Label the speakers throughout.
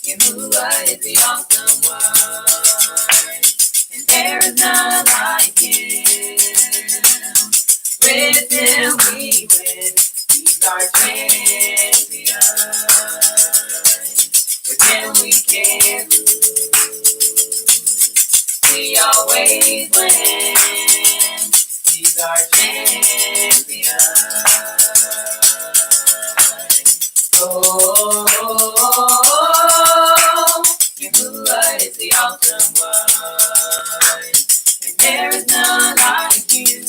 Speaker 1: Yahuwah is the awesome one, and there is none like him. With him we win, he's our champion. With him we can't lose, we always win, he's our champion. Yahuwah is the awesome one, and there is none like you.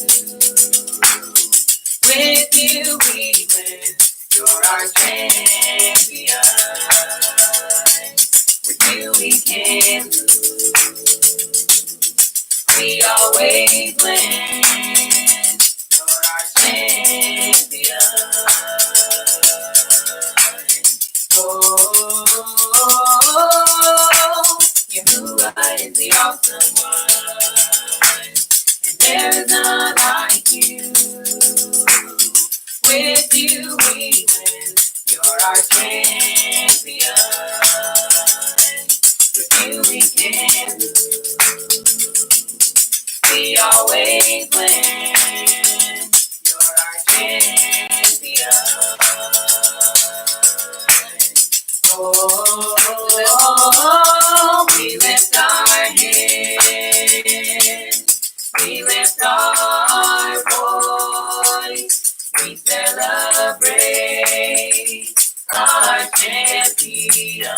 Speaker 1: With you we win, you're our champion. With you we can't lose, we always win, you're our champion. Yahuwah is the awesome one, and there is none like you. With you we win, you're our champion. With you we can't lose, we always win, you're our champion. We lift our hands, we lift our voice, we celebrate our champion.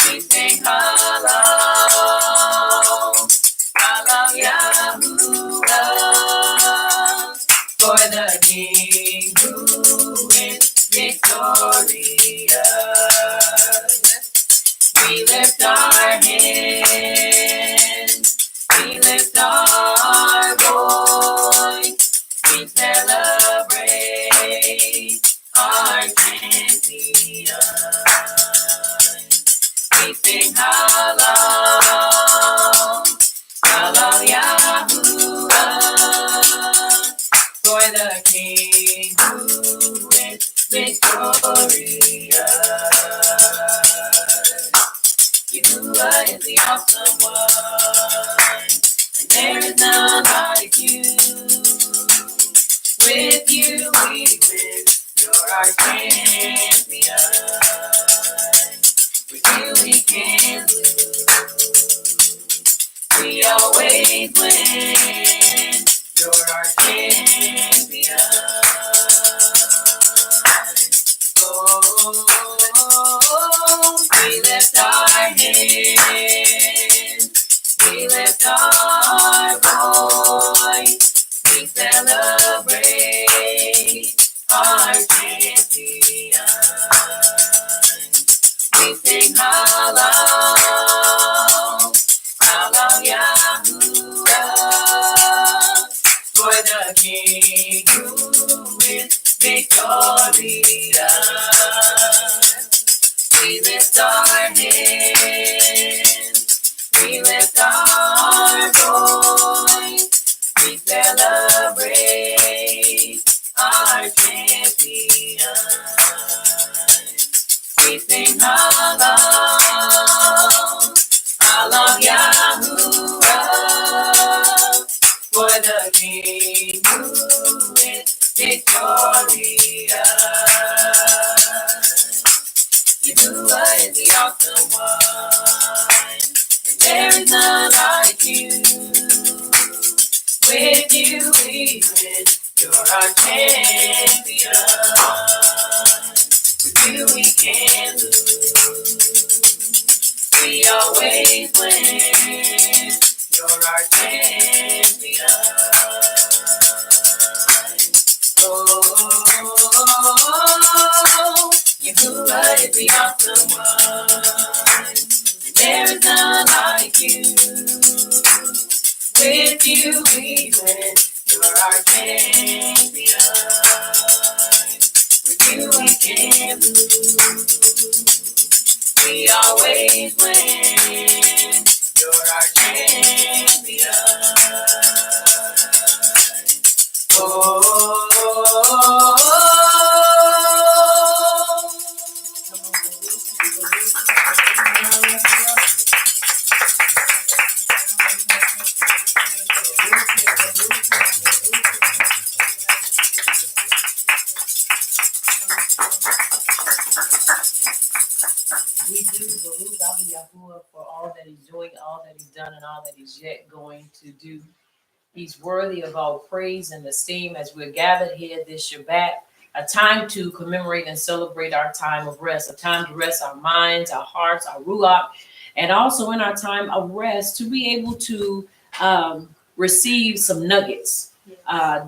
Speaker 1: We sing hello, hello Yahuwah, for the King who is victorious. We lift our hands, we lift our voice, we celebrate our champion. We sing hello, hello Yahuwah, for the King who is victorious. Yahuwah is the awesome one, and there is none like you. With you we win, you're our champion. With you we can't lose, we always win, you're our champion. We lift our hands, we lift our voice, we celebrate our champion. We sing hello, hello Yahuwah, for the King who is victorious. We lift our hands, we lift our voice, we celebrate our champion. We sing hello, hello Yahuwah, for the King who is victorious. Yahuwah is the awesome one, and there is none like you. With you we win, you're our champion. With you we can't lose, we always win, you're our champion. Yahuwah is the awesome one, and there is none like you. With you we win, you're our champion. With you we can't lose, we always win, you're our champion. Oh, all that he's done and all that he's yet going to do. He's worthy of all praise and esteem as we're gathered here this Shabbat, a time to commemorate and celebrate our time of rest, a time to rest our minds, our hearts, our ruach, and also in our time of rest to be able to receive some nuggets.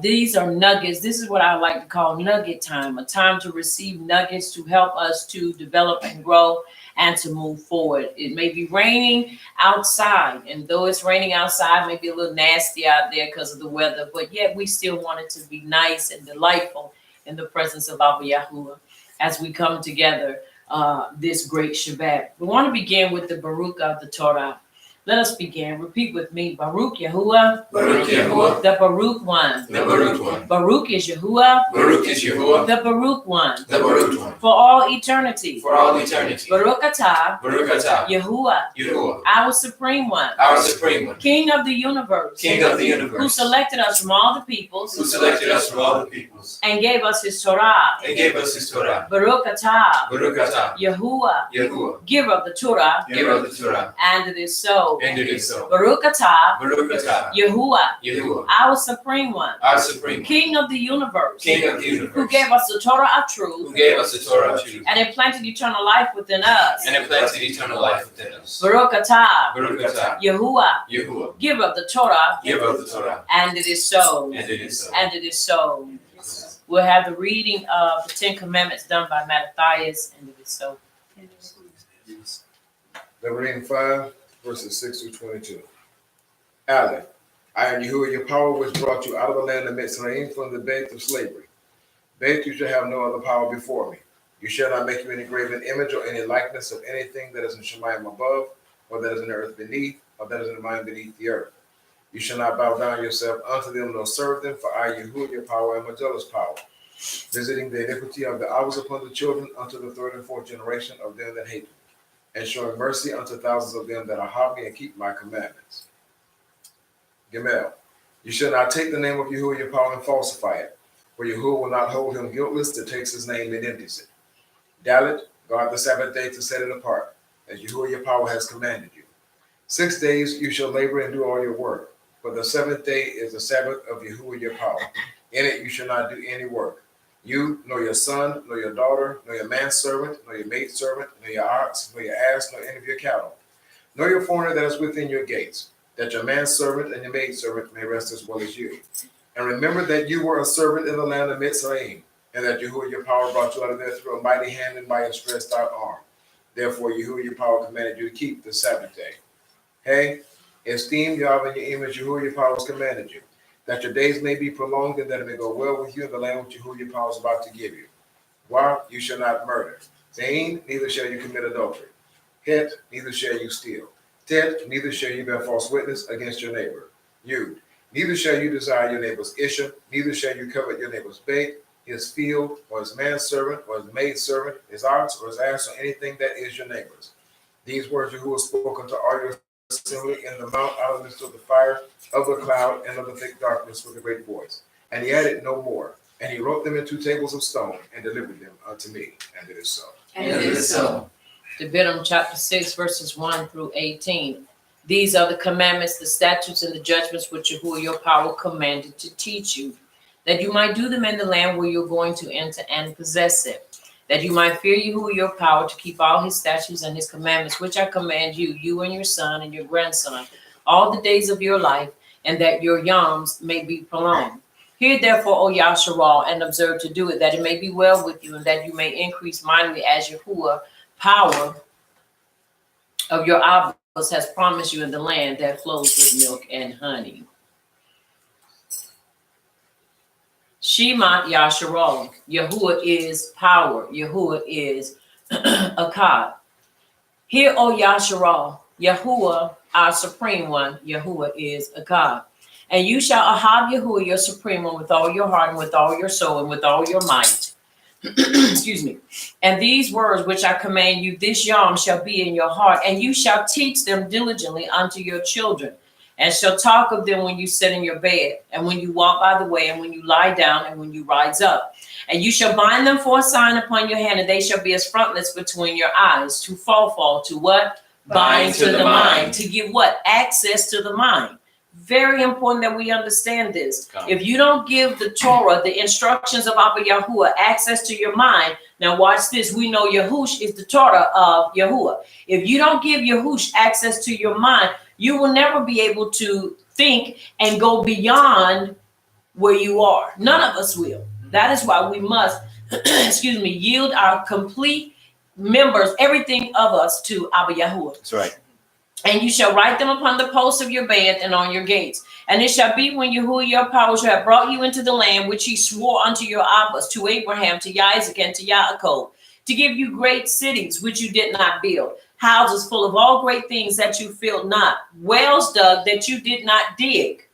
Speaker 1: These are nuggets. This is what I like to call nugget time, a time to receive nuggets to help us to develop and grow and to move forward. It may be raining outside, and though it's raining outside, maybe a little nasty out there because of the weather, but yet we still want it to be nice and delightful in the presence of Abba Yahuwah as we come together this great Shabbat. We want to begin with the Baruch of the Torah. Let us begin. Repeat with me. Baruch Yahuwah.
Speaker 2: Baruch Yahuwah.
Speaker 1: The Baruch one.
Speaker 2: The Baruch one.
Speaker 1: Baruch is Yahuwah.
Speaker 2: Baruch is Yahuwah.
Speaker 1: The Baruch one.
Speaker 2: The Baruch one.
Speaker 1: For all eternity.
Speaker 2: For all eternity.
Speaker 1: Baruch atah.
Speaker 2: Baruch atah.
Speaker 1: Yahuwah.
Speaker 2: Yahuwah.
Speaker 1: Our supreme one.
Speaker 2: Our supreme one.
Speaker 1: King of the universe.
Speaker 2: King of the universe.
Speaker 1: Who selected us from all the peoples.
Speaker 2: Who selected us from all the peoples.
Speaker 1: And gave us his Torah.
Speaker 2: And gave us his Torah.
Speaker 1: Baruch atah.
Speaker 2: Baruch atah.
Speaker 1: Yahuwah.
Speaker 2: Yahuwah.
Speaker 1: Giver of the Torah.
Speaker 2: Giver of the Torah.
Speaker 1: And it is so.
Speaker 2: And it is so.
Speaker 1: Baruch atah.
Speaker 2: Baruch atah.
Speaker 1: Yahuwah.
Speaker 2: Yahuwah.
Speaker 1: Our supreme one.
Speaker 2: Our supreme one.
Speaker 1: King of the universe.
Speaker 2: King of the universe.
Speaker 1: Who gave us the Torah of truth.
Speaker 2: Who gave us the Torah of truth.
Speaker 1: And implanted eternal life within us.
Speaker 2: And implanted eternal life within us.
Speaker 1: Baruch atah.
Speaker 2: Baruch atah.
Speaker 1: Yahuwah.
Speaker 2: Yahuwah.
Speaker 1: Giver of the Torah.
Speaker 2: Giver of the Torah.
Speaker 1: And it is so.
Speaker 2: And it is so.
Speaker 1: And it is so. We'll have the reading of the Ten Commandments done by Mattathias, and it is so.
Speaker 3: Leviticus 5, verses 6 through 22. Aleph, I am Yahuwah, your power, which brought you out of the land of Mitzrayim from the bed of slavery. Bed, you shall have no other power before me. You shall not make you any graven image or any likeness of anything that is in Shemayim above, or that is in the earth beneath, or that is in the mind beneath the earth. You shall not bow down yourself unto them nor serve them, for I, Yahuwah, your power, am a jealous power, visiting the iniquity of the hours upon the children unto the third and fourth generation of them that hate me, and showing mercy unto thousands of them that are harm me and keep my commandments. Gimel, you shall not take the name of Yahuwah, your power, and falsify it, for Yahuwah will not hold him guiltless that takes his name and empties it. Dalet, guard the Sabbath day to set it apart, as Yahuwah, your power, has commanded you. 6 days you shall labor and do all your work. For the seventh day is the Sabbath of Yahuwah your power. In it you shall not do any work. You, nor your son, nor your daughter, nor your manservant, nor your maidservant, nor your ox, nor your ass, nor any of your cattle, nor your foreigner that is within your gates, that your manservant and your maidservant may rest as well as you. And remember that you were a servant in the land of Mitzrayim, and that Yahuwah your power brought you out of there through a mighty hand and by a stretched out arm. Therefore Yahuwah your power commanded you to keep the Sabbath day. Hey, esteem Yahweh and your image, Yahuwah your power has commanded you, that your days may be prolonged and that it may go well with you in the land which Yahuwah your power is about to give you. While you shall not murder. Zain, neither shall you commit adultery. Het, neither shall you steal. Tet, neither shall you bear false witness against your neighbor. Yud, neither shall you desire your neighbor's issue, neither shall you covet your neighbor's bait, his field, or his manservant, or his maidservant, his ox, or his ass, or anything that is your neighbor's. These words Yahuwah spoke unto all your assembly in the mount out of the midst of the fire, of the cloud, and of the thick darkness with a great voice. And he added no more. And he wrote them in 2 tables of stone and delivered them unto me. And it is so.
Speaker 1: And it is so. Devarim chapter 6, verses 1 through 18. These are the commandments, the statutes, and the judgments which Yahuwah your power commanded to teach you, that you might do them in the land where you're going to enter and possess it, that you might fear Yahuwah your power to keep all his statutes and his commandments, which I command you, you and your son and your grandson, all the days of your life, and that your yams may be prolonged. Hear therefore, O Yasharal, and observe to do it, that it may be well with you, and that you may increase mightily as Yahuwah power of your Abbas has promised you in the land that flows with milk and honey. Shema Yasharal. Yahuwah is power. Yahuwah is Akkad. Hear, O Yasharal, Yahuwah, our supreme one, Yahuwah is Akkad. And you shall ahab Yahuwah, your supreme one, with all your heart and with all your soul and with all your might. Excuse me. And these words which I command you this yom shall be in your heart, and you shall teach them diligently unto your children, and shall talk of them when you sit in your bed, and when you walk by the way, and when you lie down, and when you rise up. And you shall bind them for a sign upon your hand, and they shall be as frontlets between your eyes, to fall, to what? bind to the mind. To give what? Access to the mind. Very important that we understand this. If you don't give the Torah, the instructions of Abba Yahuwah, access to your mind, now watch this. We know Yahush is the Torah of Yahuwah. If you don't give Yahush access to your mind, you will never be able to think and go beyond where you are. None of us will. That is why we must, yield our complete members, everything of us to Abba Yahuwah.
Speaker 2: That's right.
Speaker 1: And you shall write them upon the posts of your bed and on your gates. And it shall be when Yahuwah your power shall have brought you into the land which he swore unto your Abbas, to Abraham, to Isaac, and to Yaakov, to give you great cities which you did not build, houses full of all great things that you filled not, wells dug that you did not dig,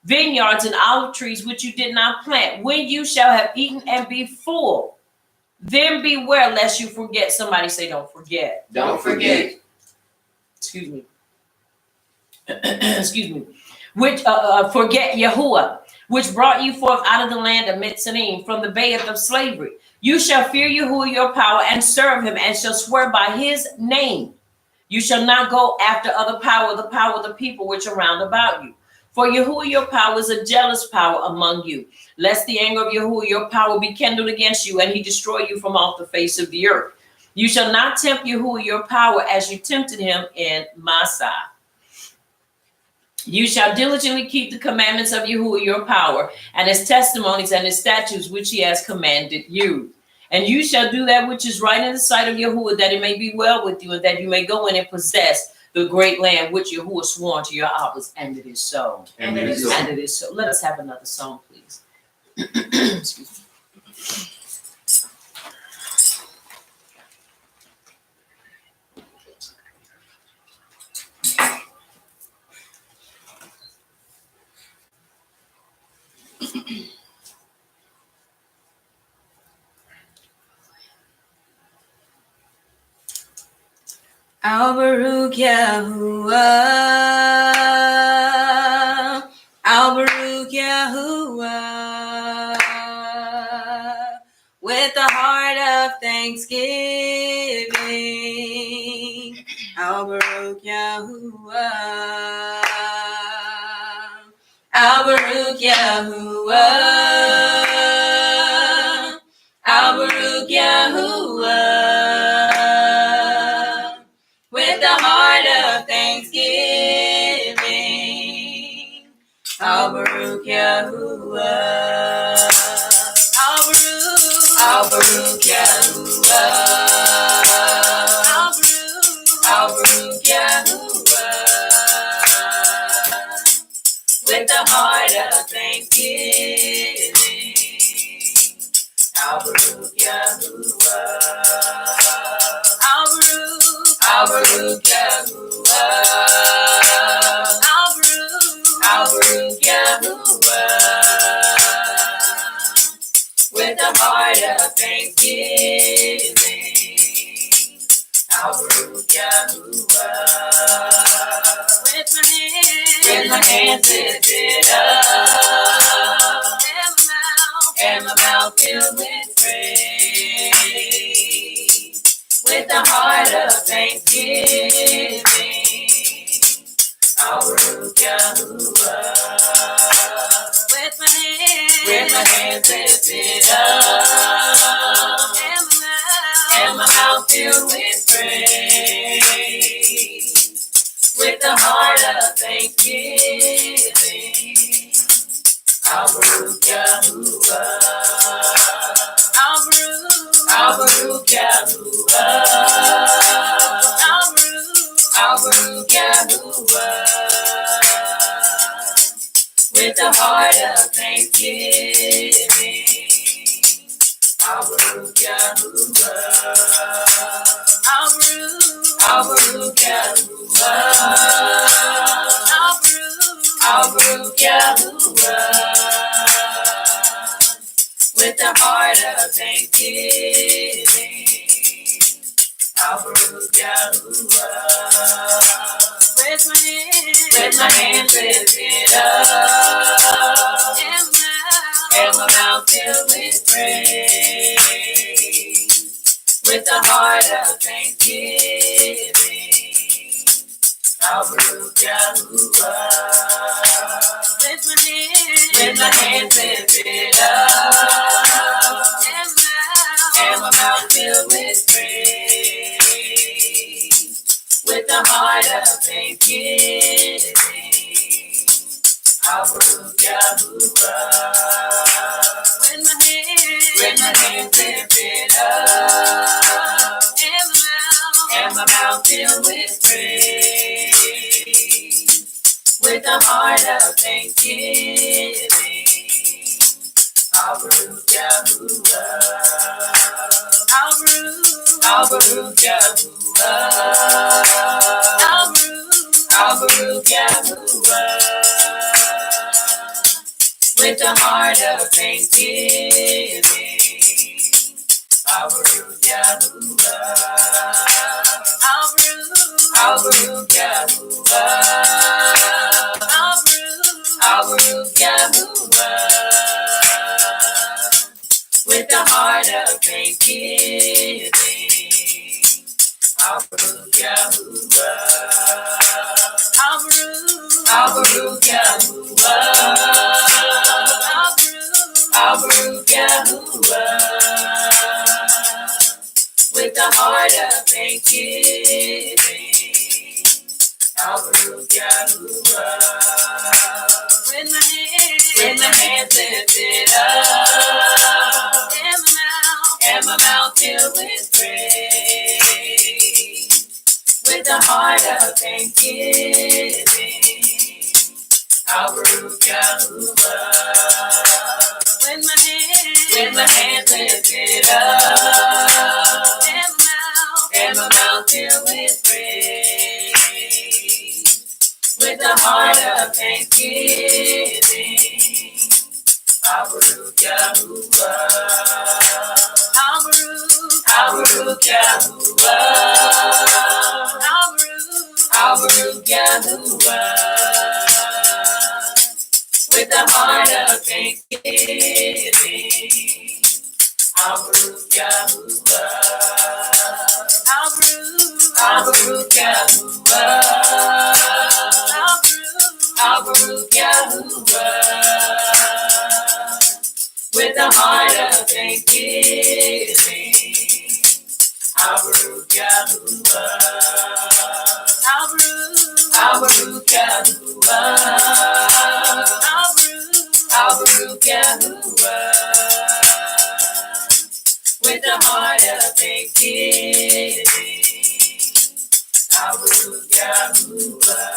Speaker 1: vineyards and olive trees which you did not plant. When you shall have eaten and be full, then beware lest you forget. Somebody say, don't forget.
Speaker 2: Don't forget.
Speaker 1: Excuse me. Which forget Yahuwah, which brought you forth out of the land of Mitzrayim, from the bed of slavery. You shall fear Yahuwah your power and serve him, and shall swear by his name. You shall not go after other power, the power of the people which are round about you. For Yahuwah your power is a jealous power among you, lest the anger of Yahuwah your power be kindled against you, and he destroy you from off the face of the earth. You shall not tempt Yahuwah your power as you tempted him in Massah. You shall diligently keep the commandments of Yahuwah your power, and his testimonies and his statutes which he has commanded you. And you shall do that which is right in the sight of Yahuwah, that it may be well with you, and that you may go in and possess the great land which Yahuwah swore to your fathers. And it is so.
Speaker 2: And it is so.
Speaker 1: And it is so. Let us have another song, please. Excuse me.
Speaker 4: Al Baruch Yahuwah, Al Baruch Yahuwah, with a heart of thanksgiving. Al Baruch Yahuwah, Al Baruch Yahuwah, Al Baruch Yahuwah. With a heart of thanksgiving, Al Baruch Yahuwah, Al Baruch Yahuwah, Al Baruch Yahuwah. With a heart of thanksgiving, Al Baruch Yahuwah. Al Baruch Yahuwah, Al Baruch Yahuwah, with a heart of thanksgiving, Al Baruch Yahuwah, with my hands lifted up, and my mouth filled with praise. With a heart of thanksgiving, Al Baruch Yahuwah. With my hands lifted up, and my mouth filled with praise. With a heart of thanksgiving, Al Baruch Yahuwah. Al Baruch Yahuwah, Al Baruch Yahuwah, with a heart of thanksgiving, Al Baruch Yahuwah, Al Baruch Yahuwah, Al Baruch Yahuwah. With a heart of thanksgiving, Al Baruch Yahuwah. With my hands lifted up, and my mouth filled with praise. With a heart of thanksgiving, Al Baruch Yahuwah. With my hands lifted up, and my mouth filled with praise, with a heart of thanksgiving. Al Baruch Yahuwah. With my hands lifted up, and my mouth filled with praise, with a heart of thanksgiving. Al Baruch Yahuwah. Al Baruch Yahuwah. Al Baruch Yahuwah. With a heart of thanksgiving. Al Baruch Yahuwah. Al Baruch Yahuwah. Al Baruch Yahuwah. With a heart of thanksgiving. Al Baruch Yahuwah. Al Baruch Yahuwah. Al Baruch Yahuwah. With a heart of thanksgiving. Al Baruch Yahuwah. With my hands lifted up, and my mouth filled with praise, with a heart of thanksgiving. Al Baruch Yahuwah. With my hands lifted up, and my mouth filled with praise, with a heart of thanksgiving. Al Baruch Yahuwah. Al Baruch Yahuwah. Al Baruch Yahuwah. With a heart of thanksgiving. Al Baruch Yahuwah. Al Baruch Yahuwah. Al Baruch Yahuwah. With a heart of thanksgiving. Al Baruch Yahuwah. Al Baruch Yahuwah. Al Baruch Yahuwah. With a heart of thanksgiving. Al Baruch Yahuwah.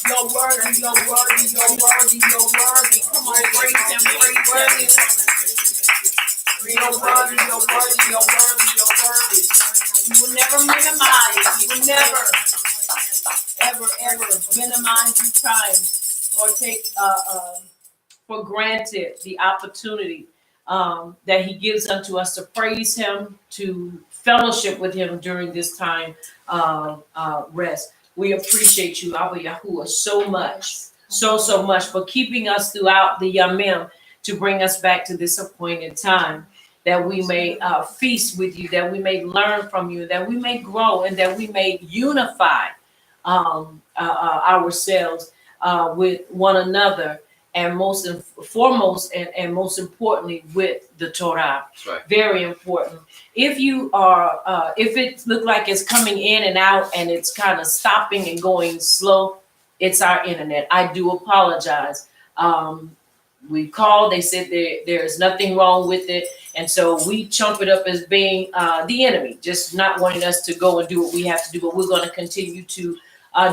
Speaker 1: You're worthy, you're worthy, you're worthy, you're worthy. Come on, praise him, praise worthy. You're worthy, you're worthy, you're worthy, you're worthy. You will never minimize, you will never, ever minimize your time or take for granted the opportunity that he gives unto us to praise him, to fellowship with him during this time of rest. We appreciate you, Abba Yahuwah, so much, so much for keeping us throughout the Yamim to bring us back to this appointed time, that we may feast with you, that we may learn from you, that we may grow, and that we may unify ourselves with one another, and most foremost and most importantly with the Torah.
Speaker 2: That's right.
Speaker 1: Very important. If you are, if it look like it's coming in and out and it's kind of stopping and going slow, it's our internet. I do apologize. We called, they said there is nothing wrong with it. And so we chump it up as being the enemy, just not wanting us to go and do what we have to do, but we're going to continue to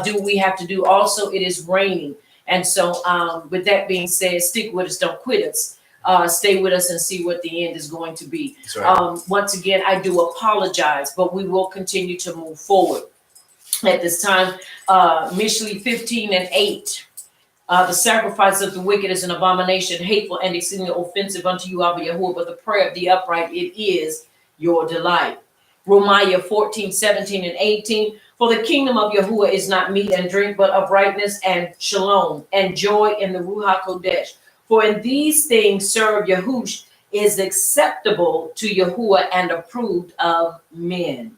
Speaker 1: do what we have to do. Also, it is raining. And so with that being said, stick with us, don't quit us. Stay with us and see what the end is going to be.
Speaker 2: That's right.
Speaker 1: Once again, I do apologize, but we will continue to move forward. At this time, Mishlei 15:8 The sacrifice of the wicked is an abomination, hateful and exceedingly offensive unto you, Abba Yahuwah, but the prayer of the upright, it is your delight. Romaiah 14, 17, and 18. For the kingdom of Yahuwah is not meat and drink, but uprightness and shalom, and joy in the Ruach Kodesh. For in these things serve Yahush is acceptable to Yahuwah and approved of men.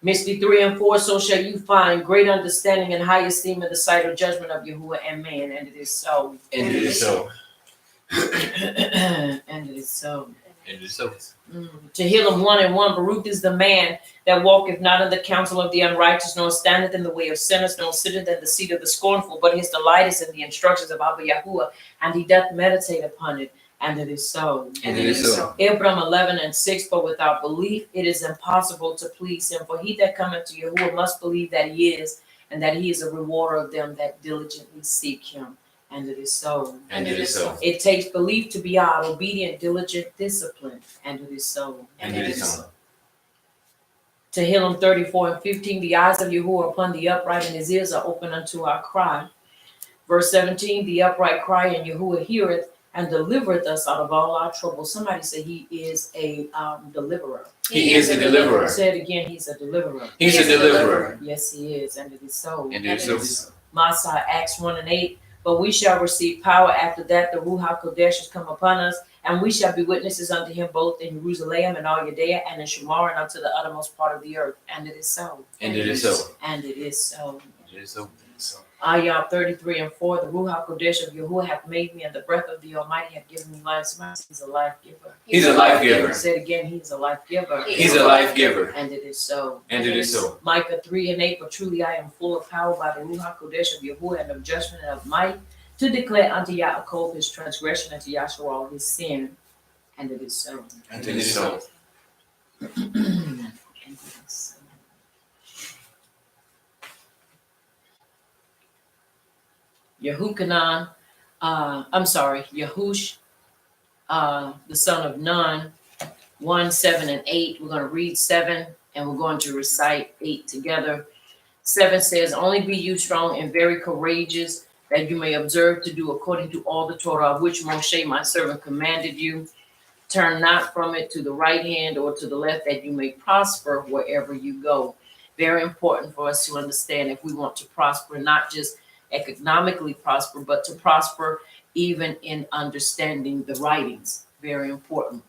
Speaker 1: Misty 3 and 4, so shall you find great understanding and high esteem in the sight of judgment of Yahuwah and man, and it is so.
Speaker 2: And it is so.
Speaker 1: And it is so.
Speaker 2: And it is so.
Speaker 1: Tehillim 1 and 1, Baruch is the man that walketh not in the counsel of the unrighteous, nor standeth in the way of sinners, nor sitteth in the seat of the scornful, but his delight is in the instructions of Abba Yahuwah, and he doth meditate upon it, and it is so.
Speaker 2: And it is so.
Speaker 1: Abraham 11 and 6, but without belief it is impossible to please him, for he that cometh to Yahuwah must believe that he is, and that he is a rewarder of them that diligently seek him. And it is so.
Speaker 2: And it is so.
Speaker 1: It takes belief to be our obedient, diligent discipline. And it is so.
Speaker 2: And it is so.
Speaker 1: Tehillim 34 and 15, the eyes of Yahuwah are upon the upright, and his ears are open unto our cry. Verse 17, the upright cry, and Yahuwah heareth, and delivereth us out of all our troubles. Somebody say he is a deliverer.
Speaker 2: He is a deliverer.
Speaker 1: Say it again, he's a deliverer.
Speaker 2: He's a deliverer.
Speaker 1: Yes, he is, and it is so.
Speaker 2: And it is so.
Speaker 1: Masa, Acts 1 and 8, but we shall receive power after that the Ruach Kodesh has come upon us, and we shall be witnesses unto him both in Jerusalem and all Judea and in Shamar and unto the uttermost part of the earth. And it is so.
Speaker 2: And it is so.
Speaker 1: And it is so.
Speaker 2: It is so.
Speaker 1: Ayah 33 and 4, the Ruach Kodesh of Yahuwah hath made me, and the breath of the Almighty hath given me life. He's a life giver.
Speaker 2: He's a life giver.
Speaker 1: Say it again, he's a life giver.
Speaker 2: He's a life giver.
Speaker 1: And it is so.
Speaker 2: And it is so.
Speaker 1: Micah 3 and 8, but truly I am full of power by the Ruach Kodesh of Yahuwah and of judgment and of might, to declare unto Yaakov his transgression and to Yasharal his sin. And it is so.
Speaker 2: And it is so.
Speaker 1: And it is so. Yahukanan, Yahush, the son of Nun, 1, 7, and 8. We're going to read 7 and we're going to recite 8 together. 7 says, only be you strong and very courageous, that you may observe to do according to all the Torah which Moshe my servant commanded you. Turn not from it to the right hand or to the left, that you may prosper wherever you go. Very important for us to understand if we want to prosper, not just economically prosper, but to prosper even in understanding the writings. Very important.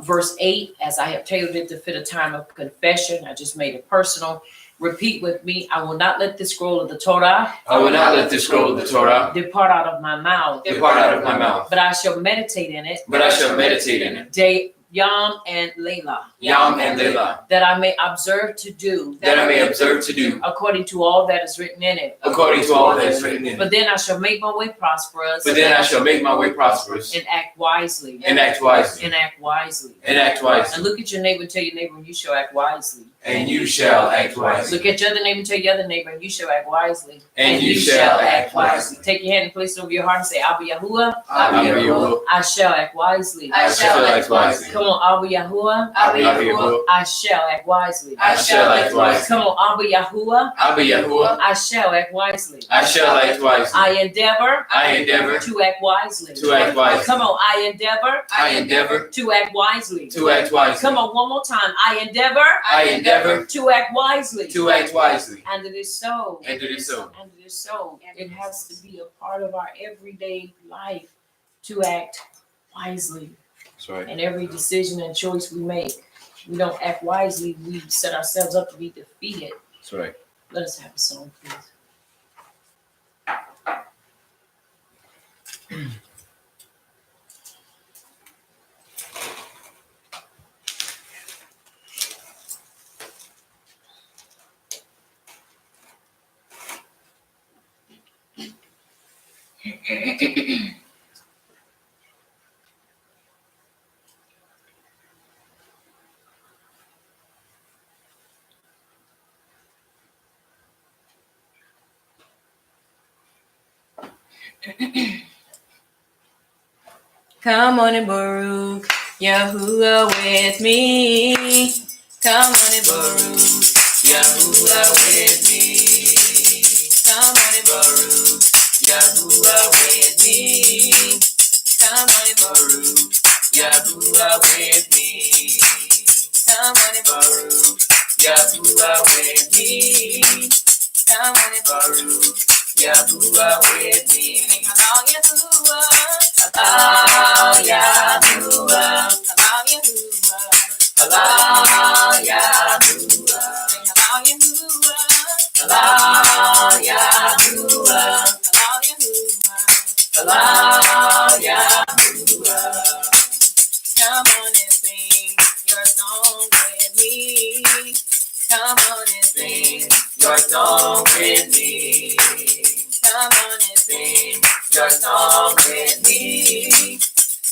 Speaker 1: Verse 8, as I have tailored it to fit a time of confession, I just made it personal. Repeat with me, I will not let the scroll of the Torah.
Speaker 2: I will not let the scroll of the Torah
Speaker 1: depart out of my mouth.
Speaker 2: depart out of my mouth.
Speaker 1: But I shall meditate in it.
Speaker 2: But I shall meditate in it.
Speaker 1: Day, Yom and Layla.
Speaker 2: Yom and Layla.
Speaker 1: That I may observe to do.
Speaker 2: That I may observe to do.
Speaker 1: According to all that is written in it.
Speaker 2: According to all that is written in it.
Speaker 1: But then I shall make my way prosperous.
Speaker 2: But then I shall make my way prosperous.
Speaker 1: And act wisely.
Speaker 2: And act wisely.
Speaker 1: And act wisely.
Speaker 2: And act wisely.
Speaker 1: And look at your neighbor and tell your neighbor, you shall act wisely.
Speaker 2: And you shall act wisely.
Speaker 1: Look at your other neighbor and tell your other neighbor, and you shall act wisely.
Speaker 2: And you shall act wisely.
Speaker 1: Take your hand and place it over your heart and say, Abba Yahuwah,
Speaker 2: Abba Yahuwah,
Speaker 1: I shall act wisely.
Speaker 2: I shall act wisely.
Speaker 1: Come on, Abba Yahuwah,
Speaker 2: Abba Yahuwah,
Speaker 1: I shall act wisely.
Speaker 2: I shall act wisely.
Speaker 1: Come on, Abba Yahuwah,
Speaker 2: Abba Yahuwah,
Speaker 1: I shall act wisely.
Speaker 2: I shall act wisely.
Speaker 1: I endeavor
Speaker 2: to
Speaker 1: act wisely.
Speaker 2: To act wisely.
Speaker 1: Come on, I
Speaker 2: endeavor
Speaker 1: to act wisely.
Speaker 2: to act wisely.
Speaker 1: Come on, one more time. I endeavor
Speaker 2: to
Speaker 1: act wisely.
Speaker 2: to act wisely.
Speaker 1: And it is so.
Speaker 2: And it is so.
Speaker 1: And it is so. It has to be a part of our everyday life to act wisely.
Speaker 2: That's right.
Speaker 1: In every decision and choice we make. We don't act wisely, we set ourselves up to be defeated.
Speaker 2: That's right.
Speaker 1: Let us have a song, please. Come on and Baruch Yahuwah with me. Come on and Baruch Yahuwah with me. Come on and Baruch Yahuwah
Speaker 4: Come on and Baruch Yahuwah with me. Come on and Baruch Yahuwah with me. Halal Yahuwah. Halal Yahuwah. Halal Yahuwah. Halal Yahuwah. Halal Yahuwah. Halal Yahuwah. Halal Yahuwah. Come on and sing your song with me. Come on and sing your song with me. Come on and sing your song with me.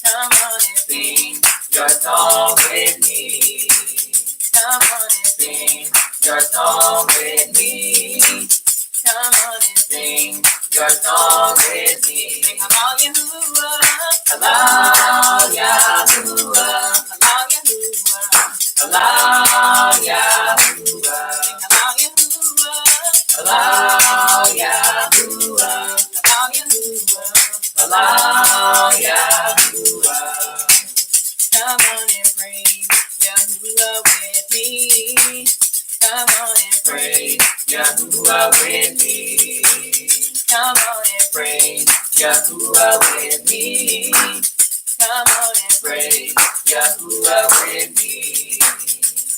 Speaker 4: Come on and sing your song with me. Come on and sing your song with me. Come on and sing your song with me. Sing Halal Yahuwah. Halal Yahuwah. Halal Yahuwah. Halal Yahuwah. Sing Halal Yahuwah. Halal Yahuwah. Halal Yahuwah. Halal Yahuwah. Come on and praise Yahuwah with me. Come on and praise Yahuwah with me. Come on and praise Yahuwah with me. Come on and praise Yahuwah with me.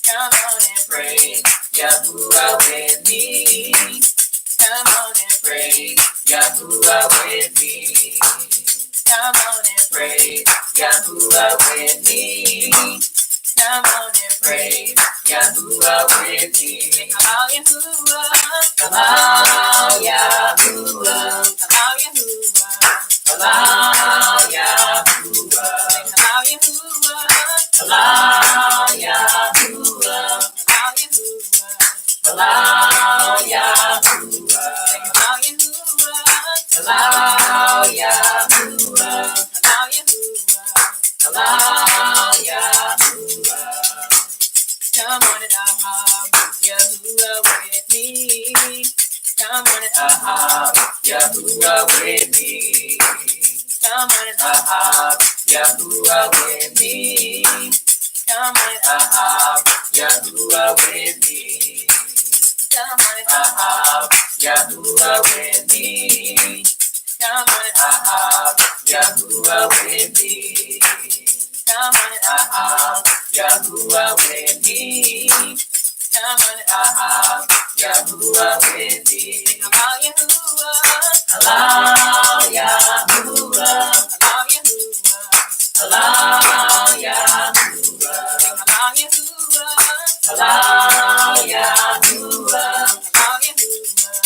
Speaker 4: Come on and praise Yahuwah with me. Come on and praise Yahuwah with me. Come on and praise Yahuwah with me. Come on and praise Yahuwah with me. Sing Halal Yahuwah. Halal Yahuwah. Halal Yahuwah. Halal Yahuwah. Sing Halal Yahuwah. Halal Yahuwah. Halal Yahuwah. Halal Yahuwah. Sing Halal Yahuwah. Halal Yahuwah. Halal Yahuwah. Halal Yahuwah. Come on and Ahab Yahuwah with me. Come on and Ahab Yahuwah with me. Come on and Ahab Yahuwah with me. Come on and Ahab Yahuwah with me. Come on and Ahab Yahuwah with me. Come on and Ahab Yahuwah with me. Come on and Ahab Yahuwah with me. Come on and Ahab Yahuwah with me. Sing Halal Yahuwah. Halal Yahuwah. Halal Yahuwah. Halal Yahuwah. Sing Halal Yahuwah. Halal Yahuwah. Halal Yahuwah.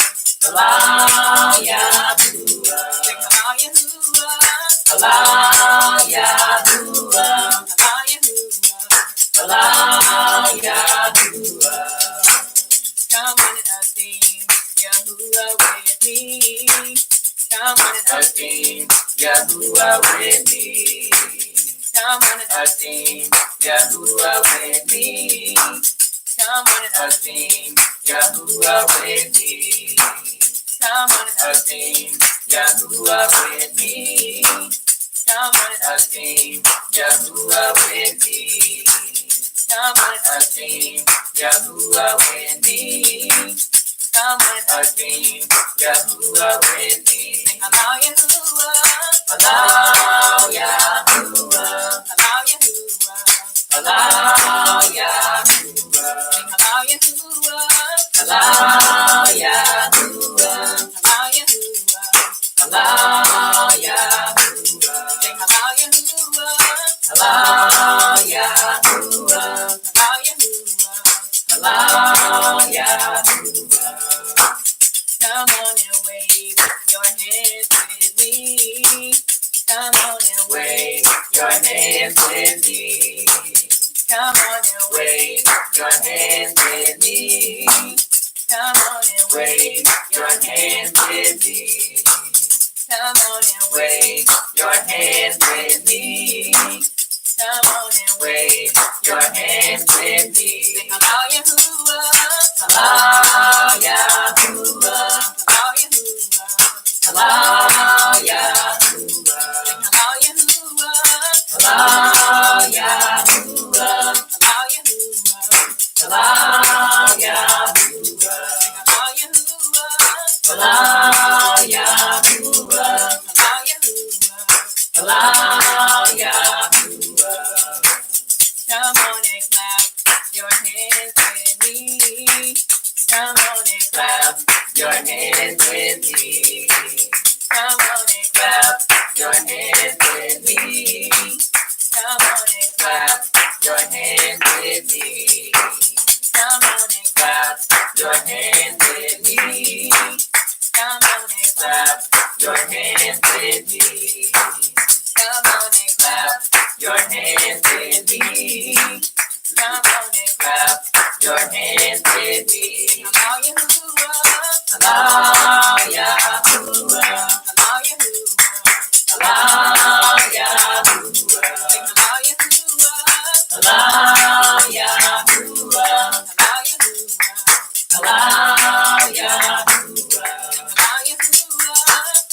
Speaker 4: Halal Yahuwah. Sing Halal Yahuwah. Halal Yahuwah. Halal Yahuwah. Come on and sing Yahuwah with me. Come on and sing Yahuwah with me. Come on and sing Yahuwah with me. Come on and sing Yahuwah with me. Come on and sing Yahuwah with me. Come on and sing Yahuwah with me. Come on and sing Yahuwah with me. Come on and sing Yahuwah with me. Sing Halal Yahuwah. Halal Yahuwah. Halal Yahuwah. Halal Yahuwah. Sing Halal Yahuwah. Halal Yahuwah. Halal Yahuwah. Halal Yahuwah. Sing Halal Yahuwah. Halal Yahuwah. Halal Yahuwah. Halal Yahuwah. Come on and wave your hands with me. Come on and wave your hands with me. Come on and wave your hands with me. Come on and wave your hands with me. Come on and wave your hands with me. Come on and wave your hands with me. Sing Halal Yahuwah. Halal Yahuwah. Halal Yahuwah. Halal Yahuwah. Sing Halal Yahuwah. Halal Yahuwah. Halal Yahuwah. Allow Yahuwah. Allow Yahuwah. Come on and clap your hands with me. Come on and clap your hands with me. Come on and clap your hands with me. Come on and clap your hands with me. Come on and clap your hands with me. Come on and clap your hands with me. Come on and clap your hands with me. Come on and clap your hands with me. Allow Yahuwah. Allow Yahuwah. Allow Yahuwah. Allow Yahuwah. Allow Yahuwah.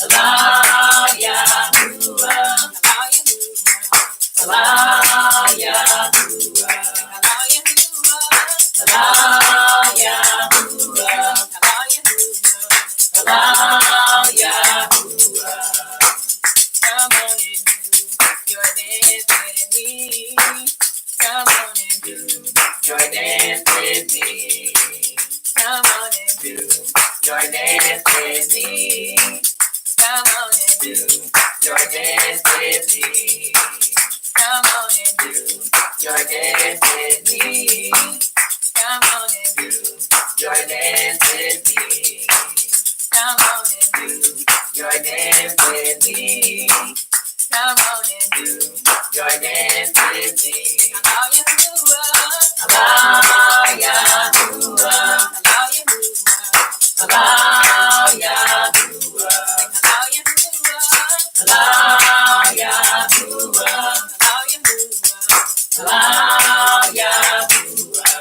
Speaker 4: Allow Yahuwah. Allow Yahuwah. Allow Yahuwah. Allow Yahuwah. Come on and do your dance with me. Come on and do your dance with me. Come on and do your dance with me. Come on and do your dance with me. Come on and do your dance with me. Come on and do your dance with me. Come on and do your dance with me. Come on and do your dance with me. Allow Yahuwah. Allow Yahuwah. Allow Yahuwah. Allow Yahuwah. Allow Yahuwah. Allow Yahuwah.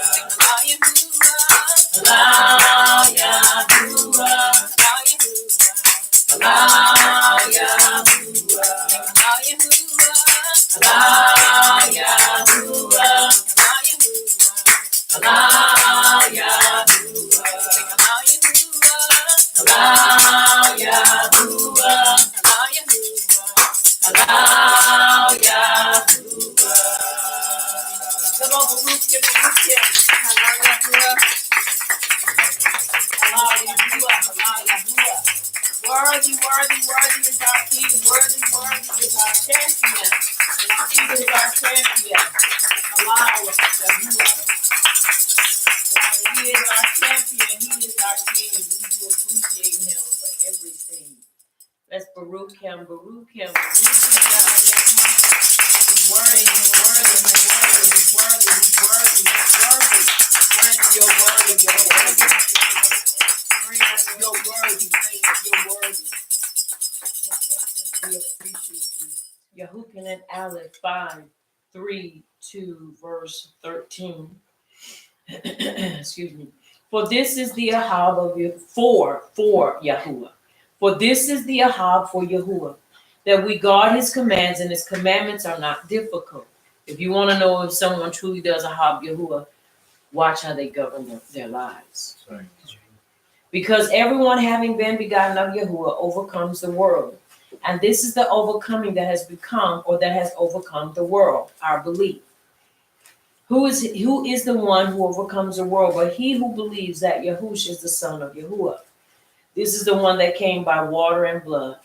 Speaker 4: Allow Yahuwah. Allow Yahuwah. Allow Yahuwah. Allow Yahuwah. Come on, Baruch him. Allow Yahuwah. Allow Yahuwah. Worthy, worthy, worthy is our King. Worthy, worthy is our champion. He is our champion. Allow Yahuwah. He is our champion. He is our King. We do appreciate him for everything. Let's Baruch him. Baruch him. Baruch him. He's worthy. He's worthy. He's worthy. He's worthy. He's worthy. He's worthy. You're worthy. You're worthy. You're worthy. You're worthy. We appreciate you. Yahukin and Aleph 5:3-2, verse 13. Excuse me. For this is the Ahab of you for Yahuwah. For this is the Ahab for Yahuwah, that we guard his commands, and his commandments are not difficult. If you want to know if someone truly does Ahab Yahuwah, watch how they govern their lives.
Speaker 2: Sorry.
Speaker 4: Because everyone having been begotten of Yahuwah overcomes the world. And this is the overcoming that has become, or that has overcome the world, our belief. Who is the one who overcomes the world? But he who believes that Yahush is the son of Yahuwah. This is the one that came by water and blood.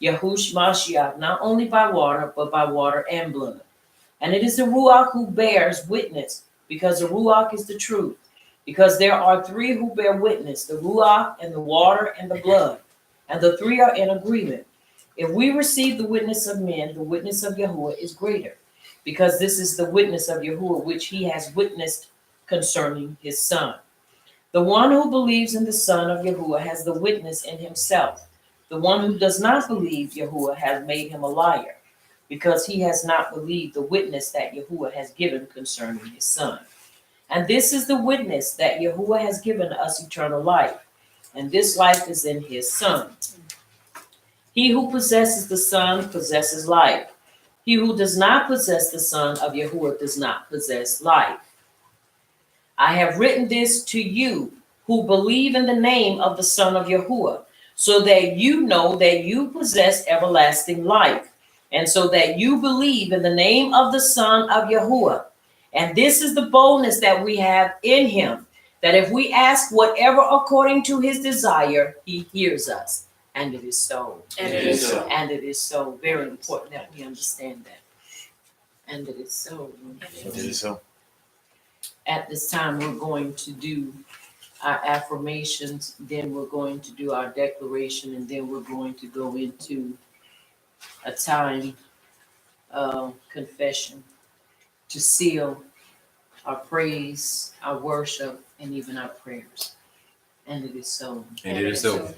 Speaker 4: Yahush Mashiach, not only by water, but by water and blood. And it is the Ruach who bears witness, because the Ruach is the truth. Because there are three who bear witness, the Ruach and the water and the blood. And the three are in agreement. If we receive the witness of men, the witness of Yahuwah is greater. Because this is the witness of Yahuwah, which he has witnessed concerning his son. The one who believes in the Son of Yahuwah has the witness in himself. The one who does not believe Yahuwah has made him a liar, because he has not believed the witness that Yahuwah has given concerning his son. And this is the witness, that Yahuwah has given us eternal life, and this life is in his Son. He who possesses the Son possesses life. He who does not possess the Son of Yahuwah does not possess life. I have written this to you who believe in the name of the Son of Yahuwah, so that you know that you possess everlasting life, and so that you believe in the name of the Son of Yahuwah. And this is the boldness that we have in him, that if we ask whatever according to his desire, he hears us. And it is so.
Speaker 1: And
Speaker 2: it is so.
Speaker 4: And it is so. Very important that we understand that. And it is so.
Speaker 2: It is so.
Speaker 4: At this time, we're going to do our affirmations, then we're going to do our declaration, and then we're going to go into a time of confession to seal our praise, our worship, and even our prayers. And it is so.
Speaker 2: And it is so.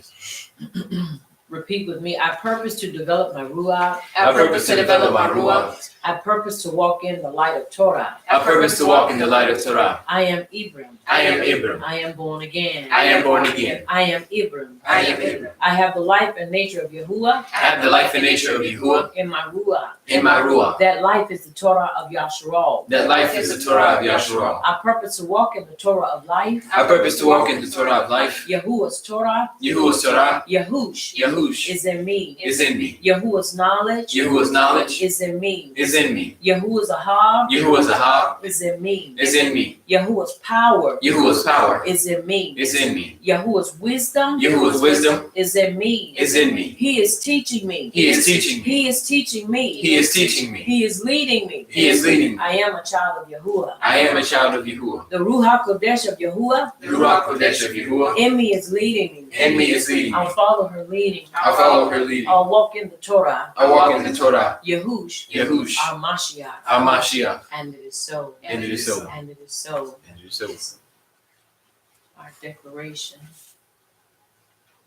Speaker 4: Repeat with me. I purpose to develop my ruach.
Speaker 2: I purpose to develop my ruach.
Speaker 4: I purpose to walk in the light of Torah.
Speaker 2: I purpose to walk in the light of Torah.
Speaker 4: I am Ibram.
Speaker 2: I am Ibram.
Speaker 4: I am born again.
Speaker 2: I am born again.
Speaker 4: I am Ibram.
Speaker 2: I am Ibram.
Speaker 4: I have the life and nature of Yahuwah
Speaker 2: I have the life and nature of Yahuwah
Speaker 4: in my ruach.
Speaker 2: in my ruach.
Speaker 4: That life is the Torah of Yasharal.
Speaker 2: That life is the Torah of Yahshua.
Speaker 4: I purpose to walk in the Torah of life.
Speaker 2: I purpose to walk in the Torah of life.
Speaker 4: Yahuwah's Torah,
Speaker 2: Yahuwah's Torah,
Speaker 4: Yahush,
Speaker 2: Yahush,
Speaker 4: is in me.
Speaker 2: is in me.
Speaker 4: Yahuwah's knowledge
Speaker 2: Yahuwah's knowledge
Speaker 4: is in me.
Speaker 2: is in me.
Speaker 4: Yahuwah's ahab
Speaker 2: Yahuwah's ahab
Speaker 4: is in me.
Speaker 2: is in me.
Speaker 4: Yahuwah's power
Speaker 2: Yahuwah's power
Speaker 4: is in me.
Speaker 2: is in me.
Speaker 4: Yahuwah's wisdom
Speaker 2: Yahuwah's wisdom
Speaker 4: is in me.
Speaker 2: is in me.
Speaker 4: He is teaching me.
Speaker 2: He is teaching me.
Speaker 4: He is teaching me.
Speaker 2: He is teaching me.
Speaker 4: He is leading me.
Speaker 2: He is leading me.
Speaker 4: I am a child of Yahuwah.
Speaker 2: I am a child of Yahuwah.
Speaker 4: The Ruach Kodesh of Yahuwah
Speaker 2: The Ruach Kodesh of Yahuwah
Speaker 4: in me is leading me.
Speaker 2: in me is leading me.
Speaker 4: I'll follow her leading.
Speaker 2: I follow her leading.
Speaker 4: I'll walk in the Torah.
Speaker 2: I walk in the Torah.
Speaker 4: Yahush,
Speaker 2: Yahush,
Speaker 4: our Mashiach.
Speaker 2: our Mashiach.
Speaker 4: And it is so.
Speaker 2: And it is so.
Speaker 4: And it is so.
Speaker 2: And it is so.
Speaker 4: Our declaration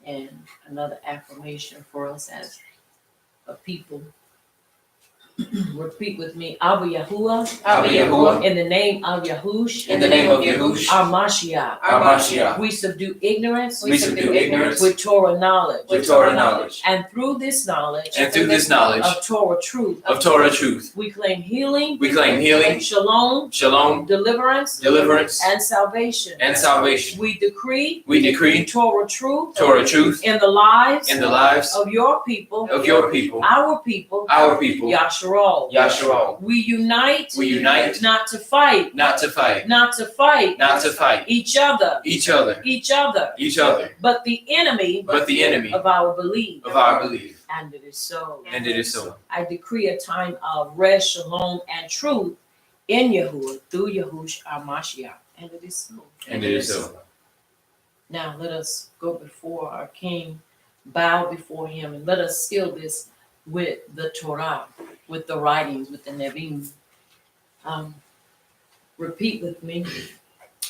Speaker 4: and another affirmation for us as a people. Repeat with me. Abba Yahuwah.
Speaker 2: Abba Yahuwah.
Speaker 4: In the name of Yahush.
Speaker 2: In the name of Yahush,
Speaker 4: Our Mashiach.
Speaker 2: our Mashiach.
Speaker 4: We subdue ignorance
Speaker 2: We subdue ignorance
Speaker 4: with Torah knowledge.
Speaker 2: with Torah knowledge.
Speaker 4: And through this knowledge
Speaker 2: And through this knowledge
Speaker 4: of Torah truth,
Speaker 2: of Torah truth,
Speaker 4: we claim healing,
Speaker 2: we claim healing,
Speaker 4: shalom,
Speaker 2: shalom,
Speaker 4: deliverance,
Speaker 2: deliverance,
Speaker 4: and salvation.
Speaker 2: and salvation.
Speaker 4: We decree
Speaker 2: We decree
Speaker 4: Torah truth
Speaker 2: Torah truth
Speaker 4: in the lives
Speaker 2: in the lives
Speaker 4: of your people,
Speaker 2: of your people,
Speaker 4: our people, Yasharal.
Speaker 2: Yahshua.
Speaker 4: We unite,
Speaker 2: We unite
Speaker 4: not to fight,
Speaker 2: not to fight,
Speaker 4: not to fight,
Speaker 2: not to fight
Speaker 4: each other,
Speaker 2: each other,
Speaker 4: each other,
Speaker 2: each other,
Speaker 4: but the enemy
Speaker 2: but the enemy
Speaker 4: of our belief.
Speaker 2: of our belief.
Speaker 4: And it is so.
Speaker 2: And it is so.
Speaker 4: I decree a time of rest, shalom, and truth in Yahuwah through Yahush our Mashiach. And it is so.
Speaker 2: And it is so.
Speaker 4: Now let us go before our King, bow before him, and let us seal this with the Torah, with the writings, with the Nevi'im. Repeat with me.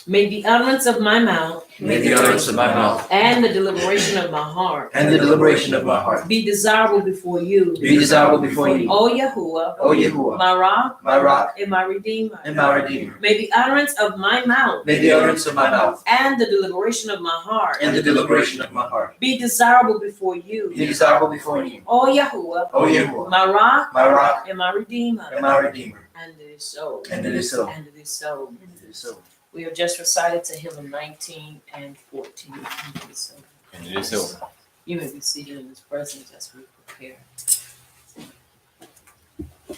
Speaker 4: May the utterance of my mouth
Speaker 2: May the utterance of my mouth
Speaker 4: and the deliberation of my heart
Speaker 2: and the deliberation of my heart
Speaker 4: be desirable before you,
Speaker 2: be desirable before you,
Speaker 4: O Yahuwah,
Speaker 2: O Yahuwah,
Speaker 4: my rock,
Speaker 2: my rock
Speaker 4: and my redeemer.
Speaker 2: and my redeemer.
Speaker 4: May the utterance of my mouth
Speaker 2: May the utterance of my mouth
Speaker 4: and the deliberation of my heart
Speaker 2: and the deliberation of my heart
Speaker 4: be desirable before you,
Speaker 2: be desirable before you,
Speaker 4: O Yahuwah,
Speaker 2: O Yahuwah,
Speaker 4: my rock,
Speaker 2: my rock
Speaker 4: and my redeemer.
Speaker 2: and my redeemer.
Speaker 4: And it is so.
Speaker 2: And it is so.
Speaker 4: And it is so.
Speaker 2: And it is so.
Speaker 4: We have just recited Tehillim 19 and 14. And it is so.
Speaker 2: And it is so.
Speaker 4: You may be seated in his presence as we prepare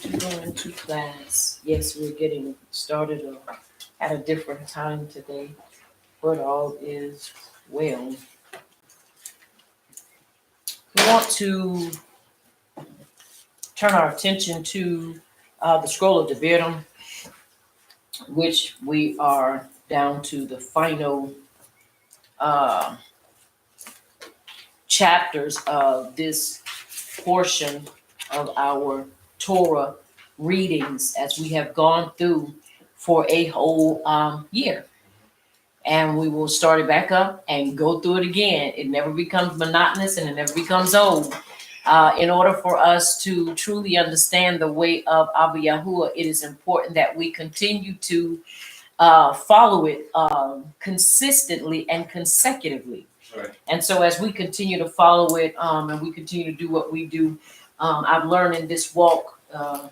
Speaker 4: to go into class. Yes, we're getting started at a different time today, but all is well. We want to turn our attention to the scroll of Devarim, which we are down to the final chapters of this portion of our Torah readings as we have gone through for a whole year. And we will start it back up and go through it again. It never becomes monotonous and it never becomes old. In order for us to truly understand the way of Abba Yahuwah, it is important that we continue to follow it consistently and consecutively.
Speaker 2: Right.
Speaker 4: And so as we continue to follow it and we continue to do what we do, I've learned in this walk,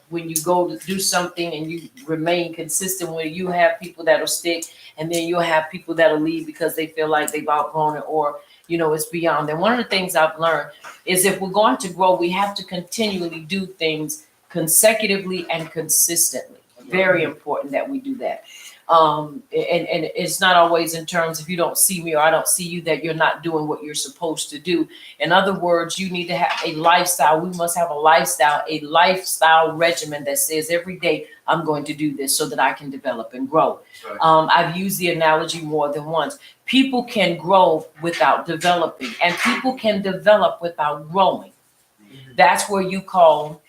Speaker 4: when you go to do something and you remain consistent with it, you have people that'll stick, and then you'll have people that'll leave because they feel like they've outgrown it, or it's beyond that. One of the things I've learned is if we're going to grow, we have to continually do things consecutively and consistently. Very important that we do that. And it's not always in terms if you don't see me or I don't see you that you're not doing what you're supposed to do. In other words, you need to have a lifestyle. We must have a lifestyle regimen that says every day I'm going to do this so that I can develop and grow.
Speaker 3: Right.
Speaker 4: I've used the analogy more than once. People can grow without developing, and people can develop without growing. That's where you call,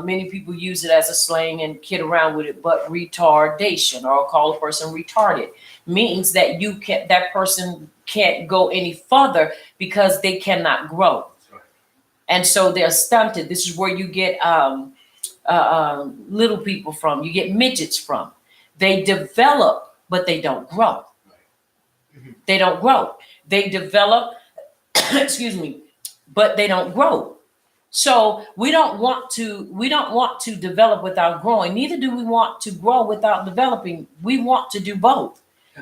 Speaker 4: many people use it as a slang and kid around with it, but retardation, or call a person retarded, means that that person can't go any further because they cannot grow. And so they're stunted. This is where you get little people from. You get midgets from. They develop, but they don't grow. They don't grow. They develop, excuse me, but they don't grow. So we don't want to develop without growing. Neither do we want to grow without developing. We want to do both.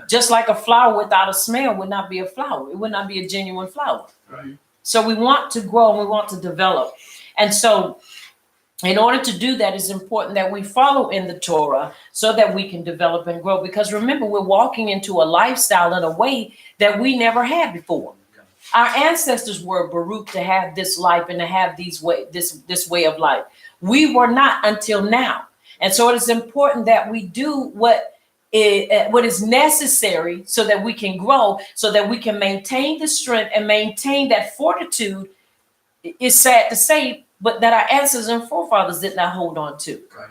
Speaker 4: Just like a flower without a smell would not be a flower. It would not be a genuine flower.
Speaker 3: Right.
Speaker 4: So we want to grow and we want to develop. And so in order to do that, it's important that we follow in the Torah so that we can develop and grow. Because remember, we're walking into a lifestyle in a way that we never had before. Our ancestors were Baruch to have this life and to have this way of life. We were not until now. And so it is important that we do what is necessary so that we can grow, so that we can maintain the strength and maintain that fortitude. It's sad to say, but that our ancestors and forefathers did not hold on to.
Speaker 3: Right.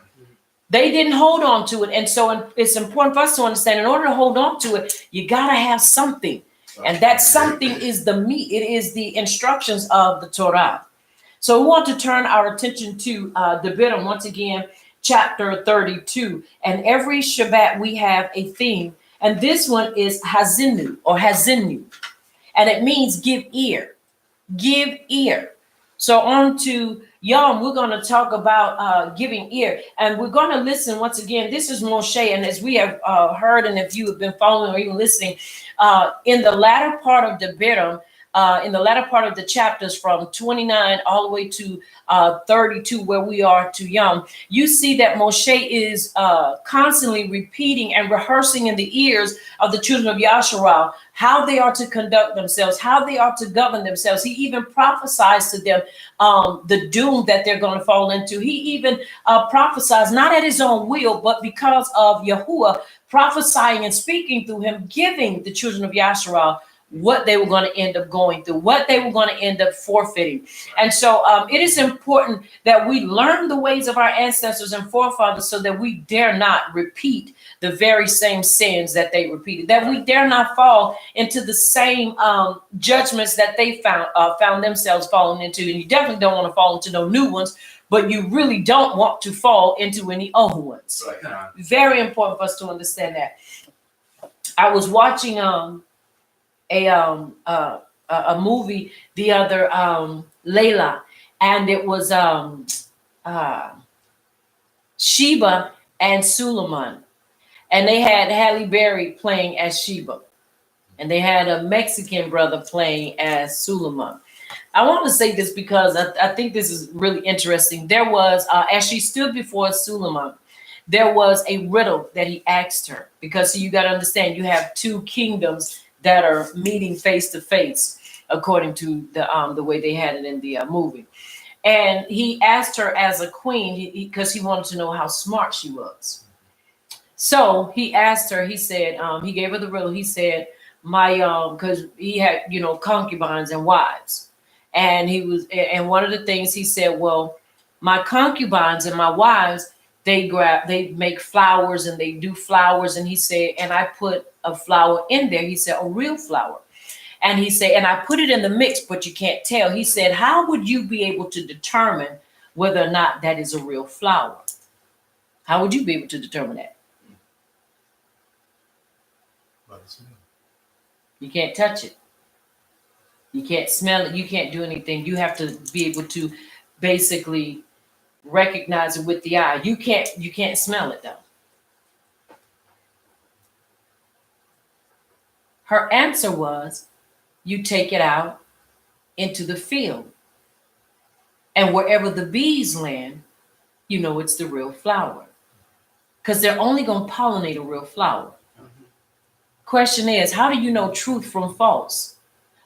Speaker 4: They didn't hold on to it. And so it's important for us to understand, in order to hold on to it, you got to have something. And that something is the meat. It is the instructions of the Torah. So we want to turn our attention to Devarim once again, chapter 32. And every Shabbat we have a theme. And this one is Hazinu or Hazinu. And it means give ear. Give ear. So on to Yom, we're going to talk about giving ear. And we're going to listen once again. This is Moshe. And as we have heard, and if you have been following or even listening, in the latter part of Devarim, in the latter part of the chapters from 29 all the way to 32, where we are to Yom, you see that Moshe is constantly repeating and rehearsing in the ears of the children of Yasharal how they are to conduct themselves, how they are to govern themselves. He even prophesies to them the doom that they're going to fall into. He even prophesies, not at his own will, but because of Yahuwah prophesying and speaking through him, giving the children of Yasharal what they were going to end up going through, what they were going to end up forfeiting. And so it is important that we learn the ways of our ancestors and forefathers so that we dare not repeat the very same sins that they repeated, that we dare not fall into the same judgments that they found themselves falling into. And you definitely don't want to fall into no new ones, but you really don't want to fall into any old ones.
Speaker 3: Right.
Speaker 4: Very important for us to understand that. I was watching a movie the other Layla, and it was Sheba and Suleiman, and they had Halle Berry playing as Sheba, and they had a Mexican brother playing as Suleiman. I want to say this because I think this is really interesting. There was, as she stood before Suleiman, there was a riddle that he asked her, because you got to understand, you have two kingdoms that are meeting face to face, according to the way they had it in the movie. And he asked her as a queen, because he wanted to know how smart she was. So he asked her, he said, he gave her the riddle. He said, because he had, concubines and wives. And and one of the things he said, well, my concubines and my wives, they make flowers and they do flowers. And he said, and I put a flower in there. He said, a real flower. And he said, and I put it in the mix, but you can't tell. He said, how would you be able to determine whether or not that is a real flower? How would you be able to determine that? You can't touch it. You can't smell it. You can't do anything. You have to be able to basically recognize it with the eye. You can't smell it though. Her answer was, you take it out into the field. And wherever the bees land, you know it's the real flower. Because they're only going to pollinate a real flower. Question is, how do you know truth from false?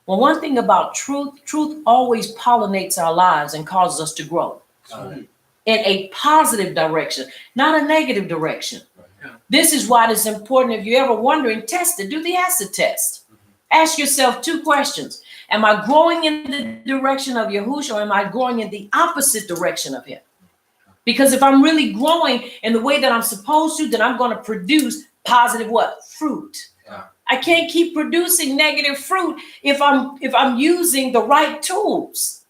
Speaker 4: Well, one thing about truth always pollinates our lives and causes us to grow in a positive direction, not a negative direction. This is why it's important. If you're ever wondering, test it. Do the acid test. Ask yourself 2 questions. Am I growing in the direction of Yahushua, or am I growing in the opposite direction of him? Because if I'm really growing in the way that I'm supposed to, then I'm going to produce positive what? Fruit. I can't keep producing negative fruit if I'm using the right tools.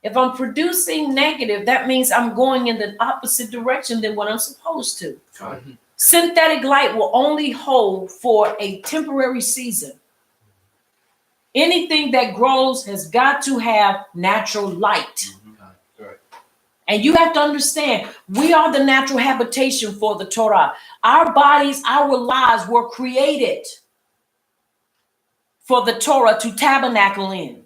Speaker 4: If I'm producing negative, that means I'm going in the opposite direction than what I'm supposed to. Synthetic light will only hold for a temporary season. Anything that grows has got to have natural light. And you have to understand, we are the natural habitation for the Torah. Our bodies, our lives were created for the Torah to tabernacle in.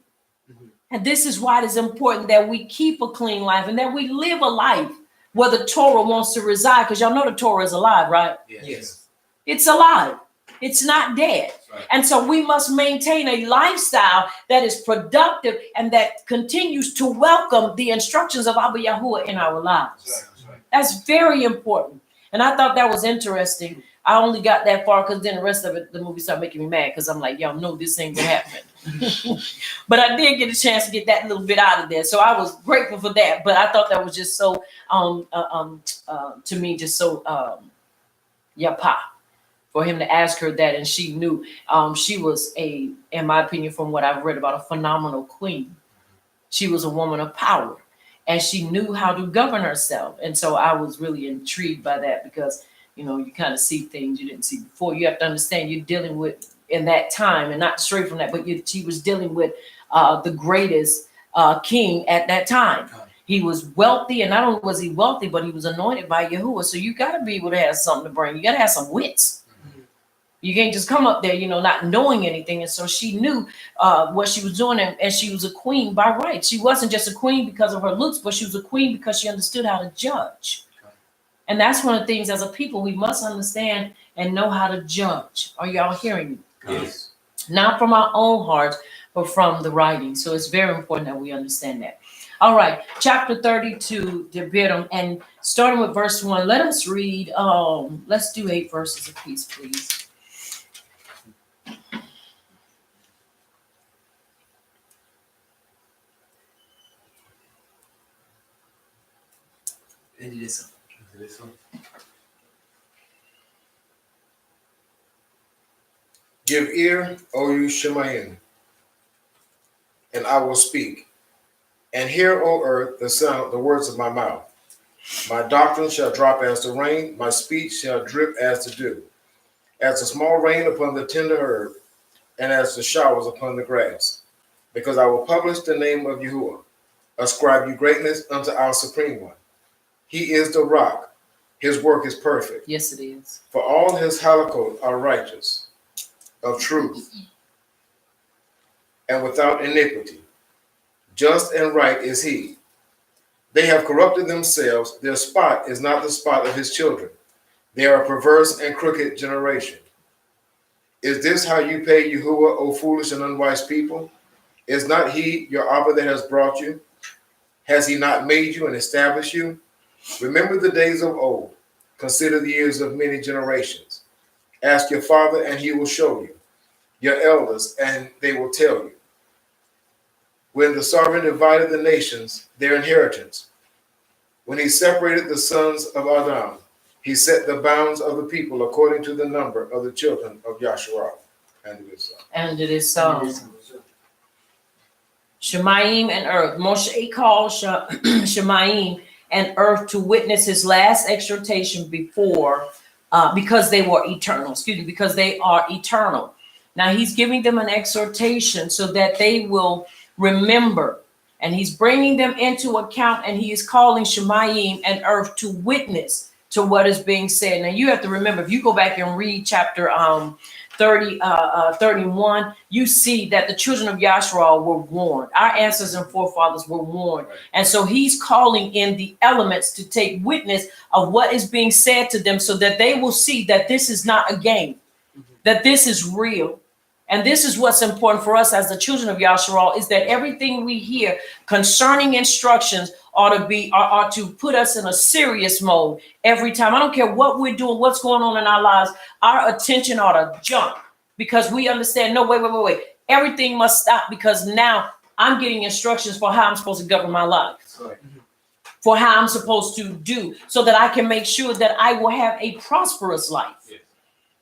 Speaker 4: And this is why it is important that we keep a clean life and that we live a life where the Torah wants to reside. Because y'all know the Torah is alive, right?
Speaker 2: Yes.
Speaker 4: It's alive. It's not dead.
Speaker 2: Right.
Speaker 4: And so we must maintain a lifestyle that is productive and that continues to welcome the instructions of Abba Yahuwah in our lives. That's very important. And I thought that was interesting. I only got that far because then the rest of it, the movie started making me mad because I'm like, y'all know this ain't gonna happen. But I did get a chance to get that little bit out of there. So I was grateful for that. But I thought that was just so, to me, just so, yapa. For him to ask her that, and she knew she was in my opinion, from what I've read about, a phenomenal queen. She was a woman of power, and she knew how to govern herself. And so I was really intrigued by that because, you know, you kind of see things you didn't see before. You have to understand you're dealing with in that time, and not straight from that, but she was dealing with the greatest king at that time. He was wealthy, and not only was he wealthy, but he was anointed by Yahuwah. So you got to be able to have something to bring. You got to have some wits. You can't just come up there, you know, not knowing anything. And so she knew what she was doing, and she was a queen by right. She wasn't just a queen because of her looks, but she was a queen because she understood how to judge. And that's one of the things as a people we must understand and know how to judge. Are y'all hearing me?
Speaker 2: Yes.
Speaker 4: Not from our own hearts, but from the writing. So it's very important that we understand that. All right, chapter 32, Debitum, and starting with verse 1, let us read, let's do 8 verses apiece, please.
Speaker 3: Give ear, O you Shemayim, and I will speak. And hear, O earth, the words of my mouth. My doctrine shall drop as the rain, my speech shall drip as the dew, as the small rain upon the tender herb, and as the showers upon the grass. Because I will publish the name of Yahuwah. Ascribe you greatness unto our Supreme One. He is the rock. His work is perfect.
Speaker 4: Yes, it is.
Speaker 3: For all his halakot are righteous, of truth, and without iniquity. Just and right is he. They have corrupted themselves. Their spot is not the spot of his children. They are a perverse and crooked generation. Is this how you pay Yahuwah, O foolish and unwise people? Is not he your Abba that has brought you? Has he not made you and established you? Remember the days of old. Consider the years of many generations. Ask your father, and he will show you. Your elders, and they will tell you. When the sovereign divided the nations, their inheritance, when he separated the sons of Adam, he set the bounds of the people according to the number of the children of Yasharah. And it is so.
Speaker 4: And it is so. Shemayim and earth. Moshe called Shemayim and earth to witness his last exhortation because they were eternal. Because they are eternal. Now he's giving them an exhortation so that they will remember. And he's bringing them into account, and he is calling Shemayim and earth to witness to what is being said. Now you have to remember, if you go back and read chapter 31, you see that the children of Yasharal were warned. Our ancestors and forefathers were warned. And so he's calling in the elements to take witness of what is being said to them so that they will see that this is not a game, that this is real. And this is what's important for us as the children of Yasharal, is that everything we hear concerning instructions ought to put us in a serious mode every time. I don't care what we're doing, what's going on in our lives. Our attention ought to jump because we understand, no, wait. Everything must stop because now I'm getting instructions for how I'm supposed to govern my life, for how I'm supposed to do so that I can make sure that I will have a prosperous life. Yes.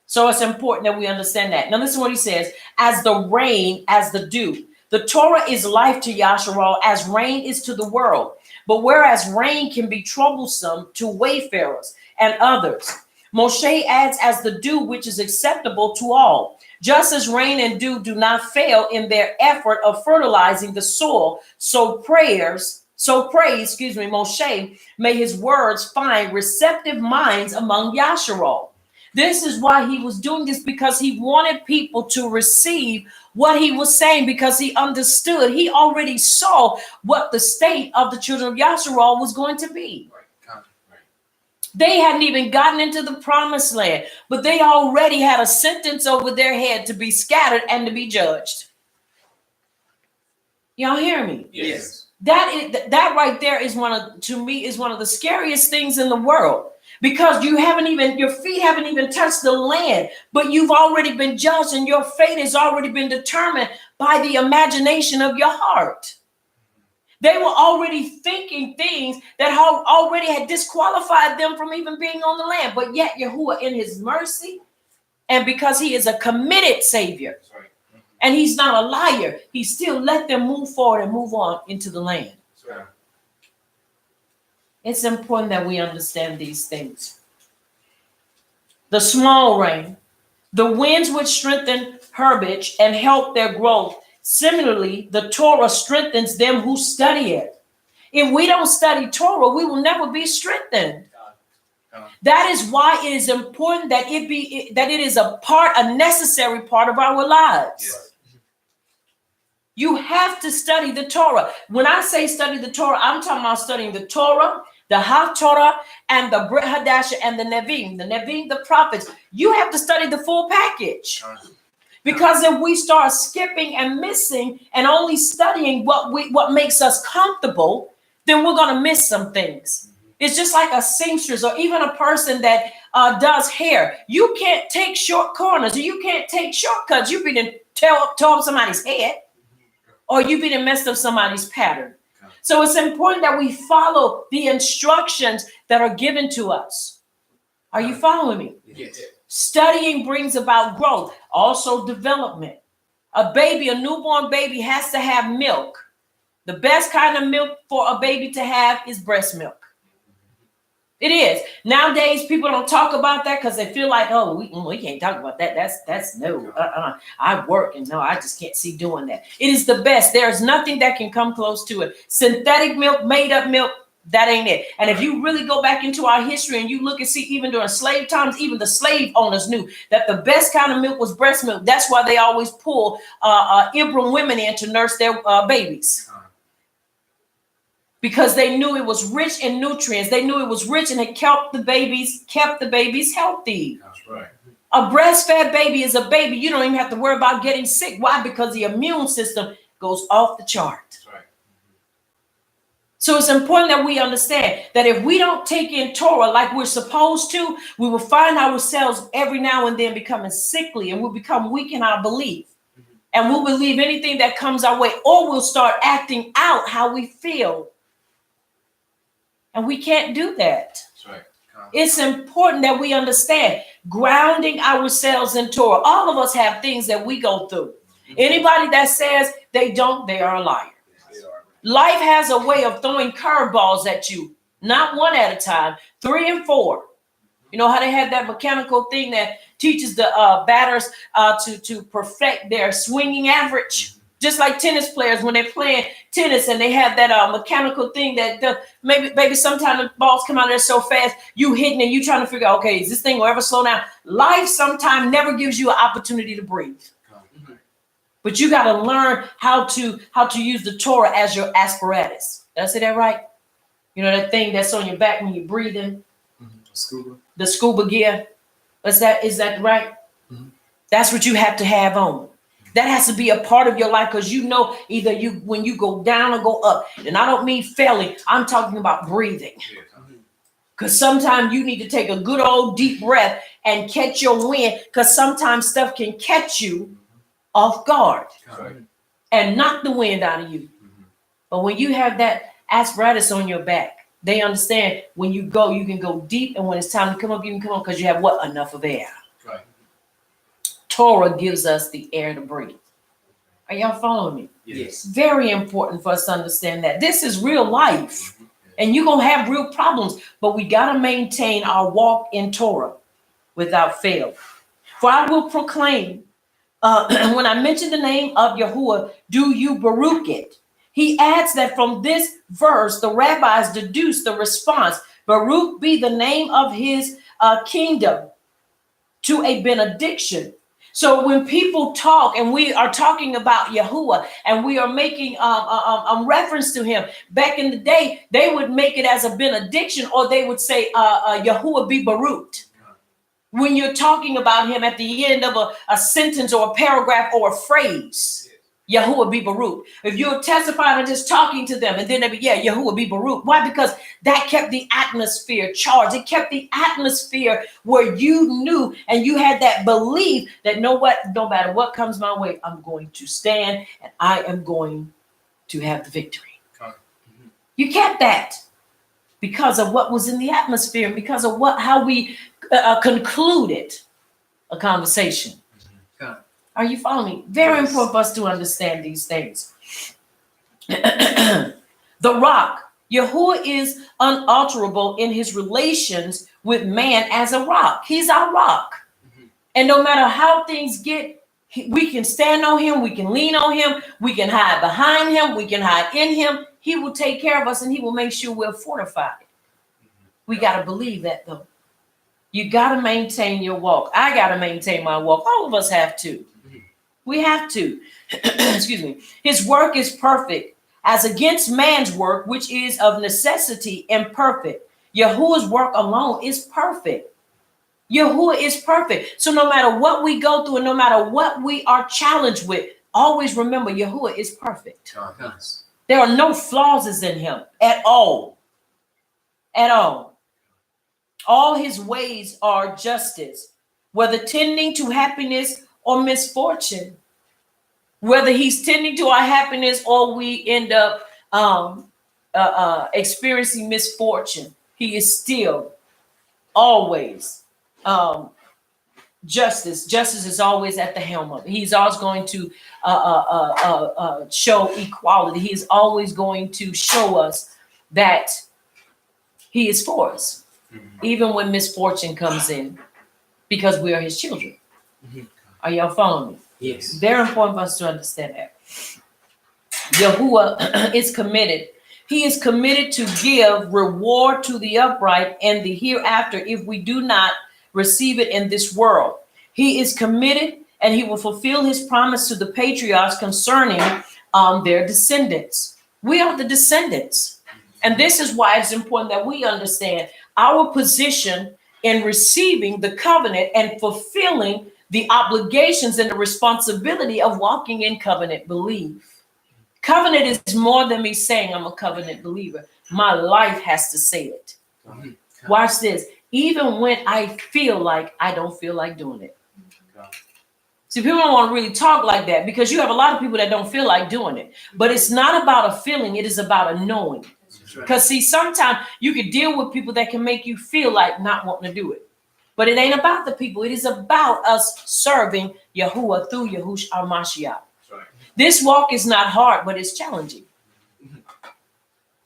Speaker 4: So it's important that we understand that. Now listen what he says, as the rain, as the dew. The Torah is life to Yasharal as rain is to the world. But whereas rain can be troublesome to wayfarers and others, Moshe adds as the dew which is acceptable to all. Just as rain and dew do not fail in their effort of fertilizing the soil, so praise, Moshe, may his words find receptive minds among Yasharal. This is why he was doing this, because he wanted people to receive what he was saying, because he understood. He already saw what the state of the children of Yasharal was going to be. They hadn't even gotten into the promised land, but they already had a sentence over their head to be scattered and to be judged. Y'all hear me?
Speaker 2: Yes.
Speaker 4: That right there is one of the scariest things in the world. Because your feet haven't even touched the land, but you've already been judged and your fate has already been determined by the imagination of your heart. They were already thinking things that already had disqualified them from even being on the land. But yet Yahuwah, in his mercy, and because he is a committed Savior, and he's not a liar, he still let them move forward and move on into the land. It's important that we understand these things. The small rain, the winds which strengthen herbage and help their growth. Similarly, the Torah strengthens them who study it. If we don't study Torah, we will never be strengthened. That is why it is important that it is a necessary part of our lives. Yes. You have to study the Torah. When I say study the Torah, I'm talking about studying the Torah, the HaTorah, and the Brit Hadasha, and the Nevi'im, the prophets. You have to study the full package. Because if we start skipping and missing and only studying what makes us comfortable, then we're going to miss some things. It's just like a seamstress or even a person that does hair. You can't take short corners, or you can't take shortcuts. You've been tore up somebody's head, or you've been messed up somebody's pattern. So it's important that we follow the instructions that are given to us. Are you following me?
Speaker 2: Yes.
Speaker 4: Studying brings about growth, also development. A newborn baby has to have milk. The best kind of milk for a baby to have is breast milk. It is. Nowadays, people don't talk about that because they feel like, oh, we can't talk about that. That's no. I work and no, I just can't see doing that. It is the best. There is nothing that can come close to it. Synthetic milk, made up milk, that ain't it. And if you really go back into our history and you look and see, even during slave times, even the slave owners knew that the best kind of milk was breast milk. That's why they always pull Ibram women in to nurse their babies. Because they knew it was rich in nutrients. They knew it was rich and it kept the babies healthy.
Speaker 2: That's right.
Speaker 4: A breastfed baby is a baby. You don't even have to worry about getting sick. Why? Because the immune system goes off the chart.
Speaker 2: That's right.
Speaker 4: So it's important that we understand that if we don't take in Torah like we're supposed to, we will find ourselves every now and then becoming sickly, and we'll become weak in our belief. And we'll believe anything that comes our way, or we'll start acting out how we feel. And we can't do that. That's right. It's important that we understand grounding ourselves in Torah. All of us have things that we go through. Anybody that says they don't, they are a liar. Life has a way of throwing curveballs at you, not one at a time, 3 and 4. You know how they have that mechanical thing that teaches the batters to perfect their swinging average? Just like tennis players, when they're playing tennis and they have that mechanical thing that maybe sometimes the balls come out there so fast, you hitting and you trying to figure out, okay, is this thing will ever slow down? Life sometimes never gives you an opportunity to breathe. But you got to learn how to use the Torah as your apparatus. Did I say that right? You know, that thing that's on your back when you're breathing.
Speaker 2: Scuba.
Speaker 4: The scuba gear. Is that right?
Speaker 2: Mm-hmm.
Speaker 4: That's what you have to have on. That has to be a part of your life, because you know either when you go down or go up. And I don't mean failing. I'm talking about breathing. Because sometimes you need to take a good old deep breath and catch your wind, because sometimes stuff can catch you off guard and knock the wind out of you. But when you have that apparatus on your back, they understand when you go, you can go deep, and when it's time to come up, you can come up because you have what? Enough of air.
Speaker 2: Right.
Speaker 4: Torah gives us the air to breathe. Are y'all following me?
Speaker 2: Yes.
Speaker 4: Very important for us to understand that this is real life, and you're gonna have real problems, but we gotta maintain our walk in Torah without fail. For I will proclaim, when I mention the name of Yahuwah, do you Baruch it? He adds that from this verse, the rabbis deduce the response, Baruch be the name of his kingdom, to a benediction. So when people talk and we are talking about Yahuwah and we are making reference to him, back in the day, they would make it as a benediction, or they would say Yahuwah be Baruch. When you're talking about him at the end of a sentence or a paragraph or a phrase, Yahuwah be Baruch. If you're testifying or just talking to them, and then they be, Yahuwah be Baruch. Why? Because that kept the atmosphere charged. It kept the atmosphere where you knew and you had that belief that no matter what comes my way, I'm going to stand and I am going to have the victory. You kept that because of what was in the atmosphere and because of how we concluded a conversation. Are you following me? Very important for us to understand these things. The rock. Yahuwah is unalterable in his relations with man as a rock. He's our rock. And no matter how things get, we can stand on him, we can lean on him, we can hide behind him, we can hide in him. He will take care of us and he will make sure we're fortified. We got to believe that, though. You got to maintain your walk. I got to maintain my walk. All of us have to. We have to. Excuse me. His work is perfect, as against man's work, which is of necessity imperfect. Yahuwah's work alone is perfect. Yahuwah is perfect. So no matter what we go through and no matter what we are challenged with, always remember Yahuwah is perfect. There are no flaws in him at all. At all. All his ways are justice, whether tending to happiness or misfortune, whether he's tending to our happiness or we end up experiencing misfortune, he is still always justice. Justice is always at the helm of it. He's always going to show equality. He's always going to show us that he is for us, even when misfortune comes in, because we are his children. Are y'all following me?
Speaker 2: Yes.
Speaker 4: Very important for us to understand that. Yahuwah is committed. He is committed to give reward to the upright and the hereafter if we do not receive it in this world. He is committed and he will fulfill his promise to the patriarchs concerning their descendants. We are the descendants. And this is why it's important that we understand our position in receiving the covenant and fulfilling the obligations and the responsibility of walking in covenant belief. Covenant is more than me saying I'm a covenant believer. My life has to say it. Watch this. Even when I feel like I don't feel like doing it. See, people don't want to really talk like that because you have a lot of people that don't feel like doing it. But it's not about a feeling. It is about a knowing. Because see, sometimes you can deal with people that can make you feel like not wanting to do it. But it ain't about the people. It is about us serving Yahuwah through Yahushua HaMashiach.
Speaker 2: Right.
Speaker 4: This walk is not hard, but it's challenging.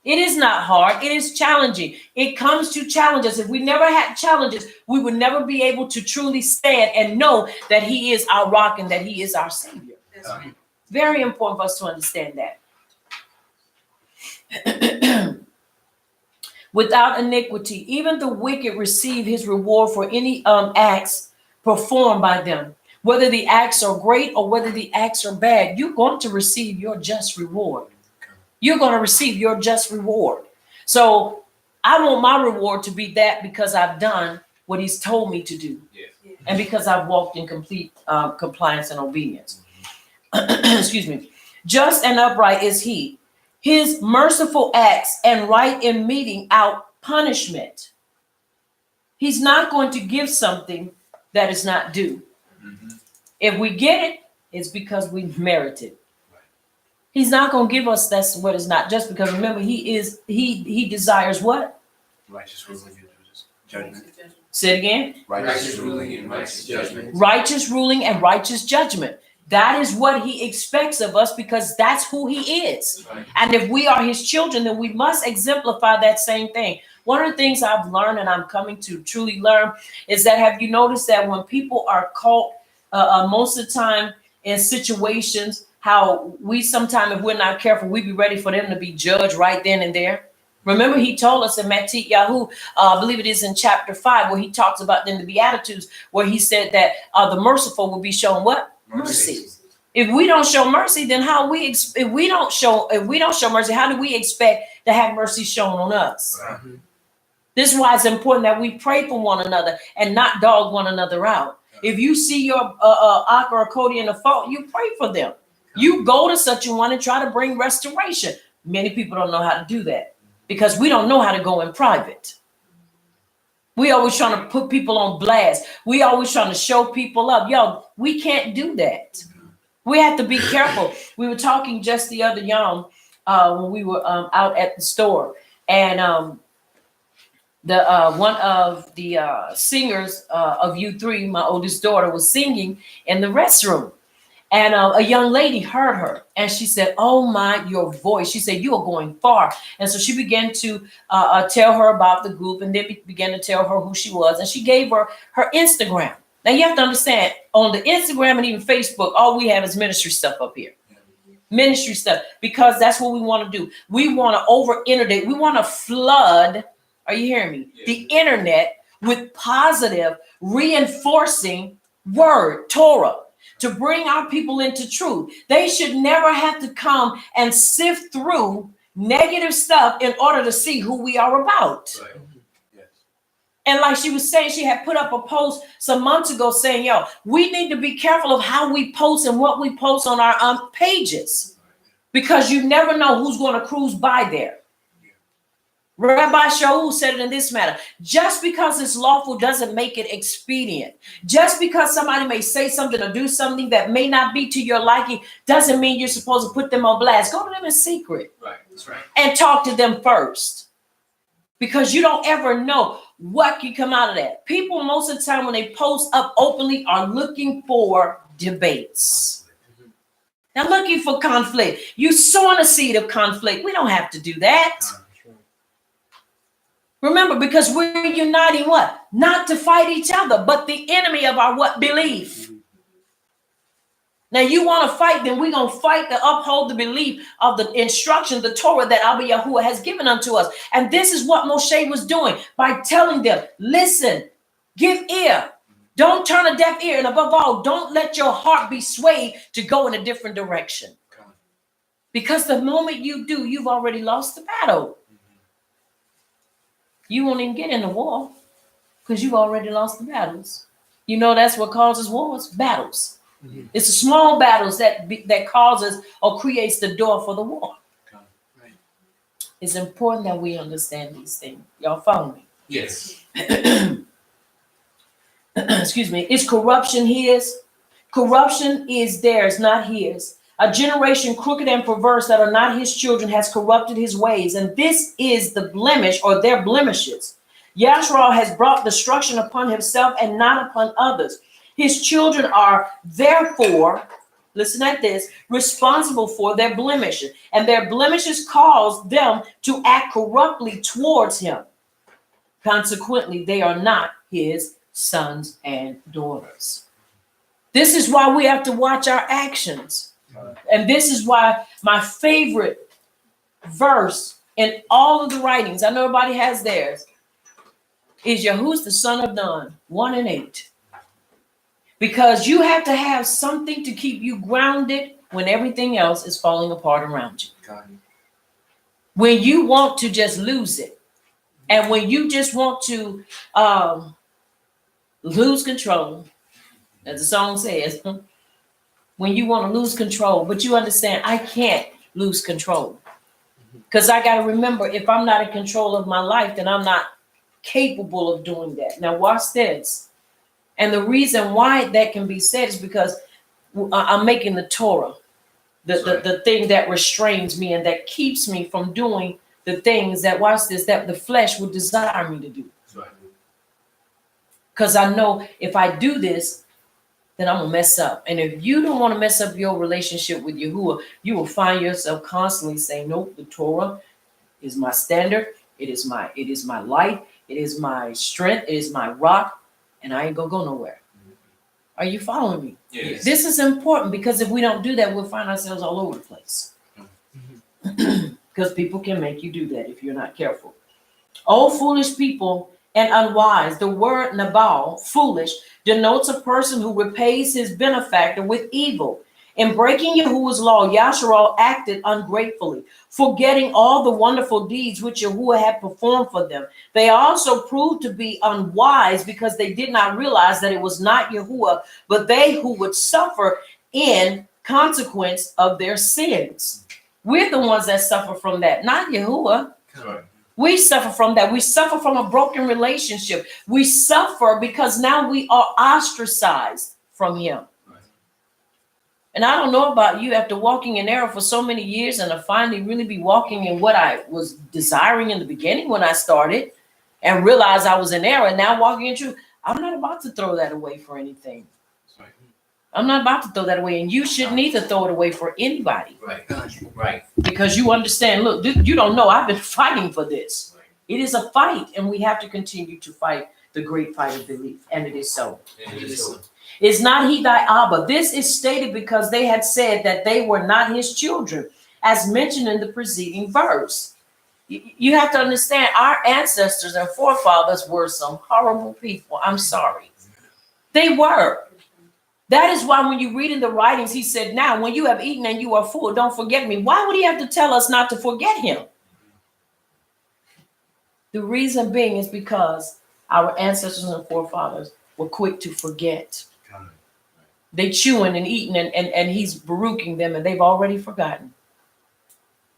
Speaker 4: It is not hard. It is challenging. It comes to challenges. If we never had challenges, we would never be able to truly stand and know that he is our rock and that he is our savior.
Speaker 5: That's right.
Speaker 4: Very important for us to understand that. Without iniquity, even the wicked receive his reward for any acts performed by them. Whether the acts are great or whether the acts are bad, you're going to receive your just reward. You're going to receive your just reward. So I want my reward to be that because I've done what he's told me to do.
Speaker 2: Yeah.
Speaker 4: And because I've walked in complete compliance and obedience. Excuse me. Just and upright is he. His merciful acts and right in meting out punishment. He's not going to give something that is not due.
Speaker 2: Mm-hmm.
Speaker 4: If we get it, it's because we merit it. He's not going to give us that's what is not. Just because, remember, he desires what?
Speaker 2: Righteous ruling and judgment.
Speaker 4: Say it again.
Speaker 2: Righteous ruling and righteous judgment.
Speaker 4: Righteous ruling and righteous judgment. That is what he expects of us because that's who he is.
Speaker 2: Right.
Speaker 4: And if we are his children, then we must exemplify that same thing. One of the things I've learned and I'm coming to truly learn is that, have you noticed that when people are caught most of the time in situations, how we sometimes, if we're not careful, we be ready for them to be judged right then and there. Remember, he told us in Matthew Yahoo, I believe it is in chapter 5, where he talks about in the Beatitudes, where he said that the merciful will be shown what? Mercy. If we don't show mercy, then if we don't show mercy, how do we expect to have mercy shown on us?
Speaker 2: Mm-hmm.
Speaker 4: This is why it's important that we pray for one another and not dog one another out. If you see your Ak or Cody in a fault, you pray for them. You go to such a one and try to bring restoration. Many people don't know how to do that because we don't know how to go in private. We always trying to put people on blast. We always trying to show people up. Yo, we can't do that. We have to be careful. We were talking just the other young when we were out at the store, and one of the singers of U3, my oldest daughter, was singing in the restroom. And a young lady heard her and she said, "Oh my, your voice." She said, "You are going far." And so she began to tell her about the group and then began to tell her who she was. And she gave her Instagram. Now you have to understand, on the Instagram and even Facebook, all we have is ministry stuff up here. Ministry stuff, because that's what we want to do. We want to over-inundate. We want to flood, are you hearing me?
Speaker 2: Yeah.
Speaker 4: The internet with positive, reinforcing word, Torah, to bring our people into truth. They should never have to come and sift through negative stuff in order to see who we are about.
Speaker 2: Right. Yes.
Speaker 4: And like she was saying, she had put up a post some months ago saying, yo, we need to be careful of how we post and what we post on our pages, because you never know who's going to cruise by there. Rabbi Shaul said it in this matter: just because it's lawful doesn't make it expedient. Just because somebody may say something or do something that may not be to your liking doesn't mean you're supposed to put them on blast. Go to them in secret.
Speaker 2: Right. That's right.
Speaker 4: And talk to them first, because you don't ever know what can come out of that. People most of the time when they post up openly are looking for debates. They're looking for conflict. You sowing a seed of conflict. We don't have to do that. Remember, because we're uniting what? Not to fight each other, but the enemy of our what? Belief. Now you want to fight, then we're going to fight to uphold the belief of the instruction, the Torah that Abba Yahuwah has given unto us. And this is what Moshe was doing by telling them, listen, give ear. Don't turn a deaf ear. And above all, don't let your heart be swayed to go in a different direction. Because the moment you do, you've already lost the battle. You won't even get in the war because you've already lost the battles. You know, that's what causes wars, battles. Mm-hmm. It's the small battles that causes or creates the door for the war.
Speaker 2: Right.
Speaker 4: It's important that we understand these things. Y'all follow me?
Speaker 2: Yes.
Speaker 4: Excuse me. Is corruption his? Corruption is theirs, not his. A generation crooked and perverse that are not his children has corrupted his ways. And this is the blemish or their blemishes. Yashral has brought destruction upon himself and not upon others. His children are therefore, listen at this, responsible for their blemishes. And their blemishes cause them to act corruptly towards him. Consequently, they are not his sons and daughters. This is why we have to watch our actions. And this is why my favorite verse in all of the writings, I know everybody has theirs, is Yahu's the son of Nun, 1:8. Because you have to have something to keep you grounded when everything else is falling apart around you. When you want to just lose it. And when you just want to lose control, as the song says, when you want to lose control, but you understand, I can't lose control. Because I got to remember, if I'm not in control of my life, then I'm not capable of doing that. Now watch this. And the reason why that can be said is because I'm making the Torah, the thing that restrains me and that keeps me from doing the things that, watch this, that the flesh would desire me to do. Because I know if I do this, then I'm gonna mess up. And if you don't want to mess up your relationship with Yahuwah, you will find yourself constantly saying, nope, the Torah is my standard, it is my light, it is my strength, it is my rock, and I ain't gonna go nowhere. Are you following me?
Speaker 2: Yes.
Speaker 4: This is important because if we don't do that, we'll find ourselves all over the place. Because people can make you do that if you're not careful. Oh, foolish people and unwise. The word Nabal, foolish, denotes a person who repays his benefactor with evil. In breaking Yahuwah's law, Yasharal acted ungratefully, forgetting all the wonderful deeds which Yahuwah had performed for them. They also proved to be unwise because they did not realize that it was not Yahuwah, but they who would suffer in consequence of their sins. We're the ones that suffer from that, not Yahuwah. We suffer from that. We suffer from a broken relationship. We suffer because now we are ostracized from him. And I don't know about you, after walking in error for so many years and to finally really be walking in what I was desiring in the beginning when I started and realized I was in error and now walking in truth, I'm not about to throw that away for anything. I'm not about to throw that away. And you shouldn't either throw it away for anybody.
Speaker 2: Right.
Speaker 4: Because you understand, look, you don't know, I've been fighting for this. It is a fight, and we have to continue to fight the great fight of belief. And it is so. Is not he thy Abba? This is stated because they had said that they were not his children, as mentioned in the preceding verse. You have to understand, our ancestors and forefathers were some horrible people. I'm sorry. They were. That is why when you read in the writings, he said, now, when you have eaten and you are full, don't forget me. Why would he have to tell us not to forget him? The reason being is because our ancestors and forefathers were quick to forget. They chewing and eating and he's baruching them and they've already forgotten.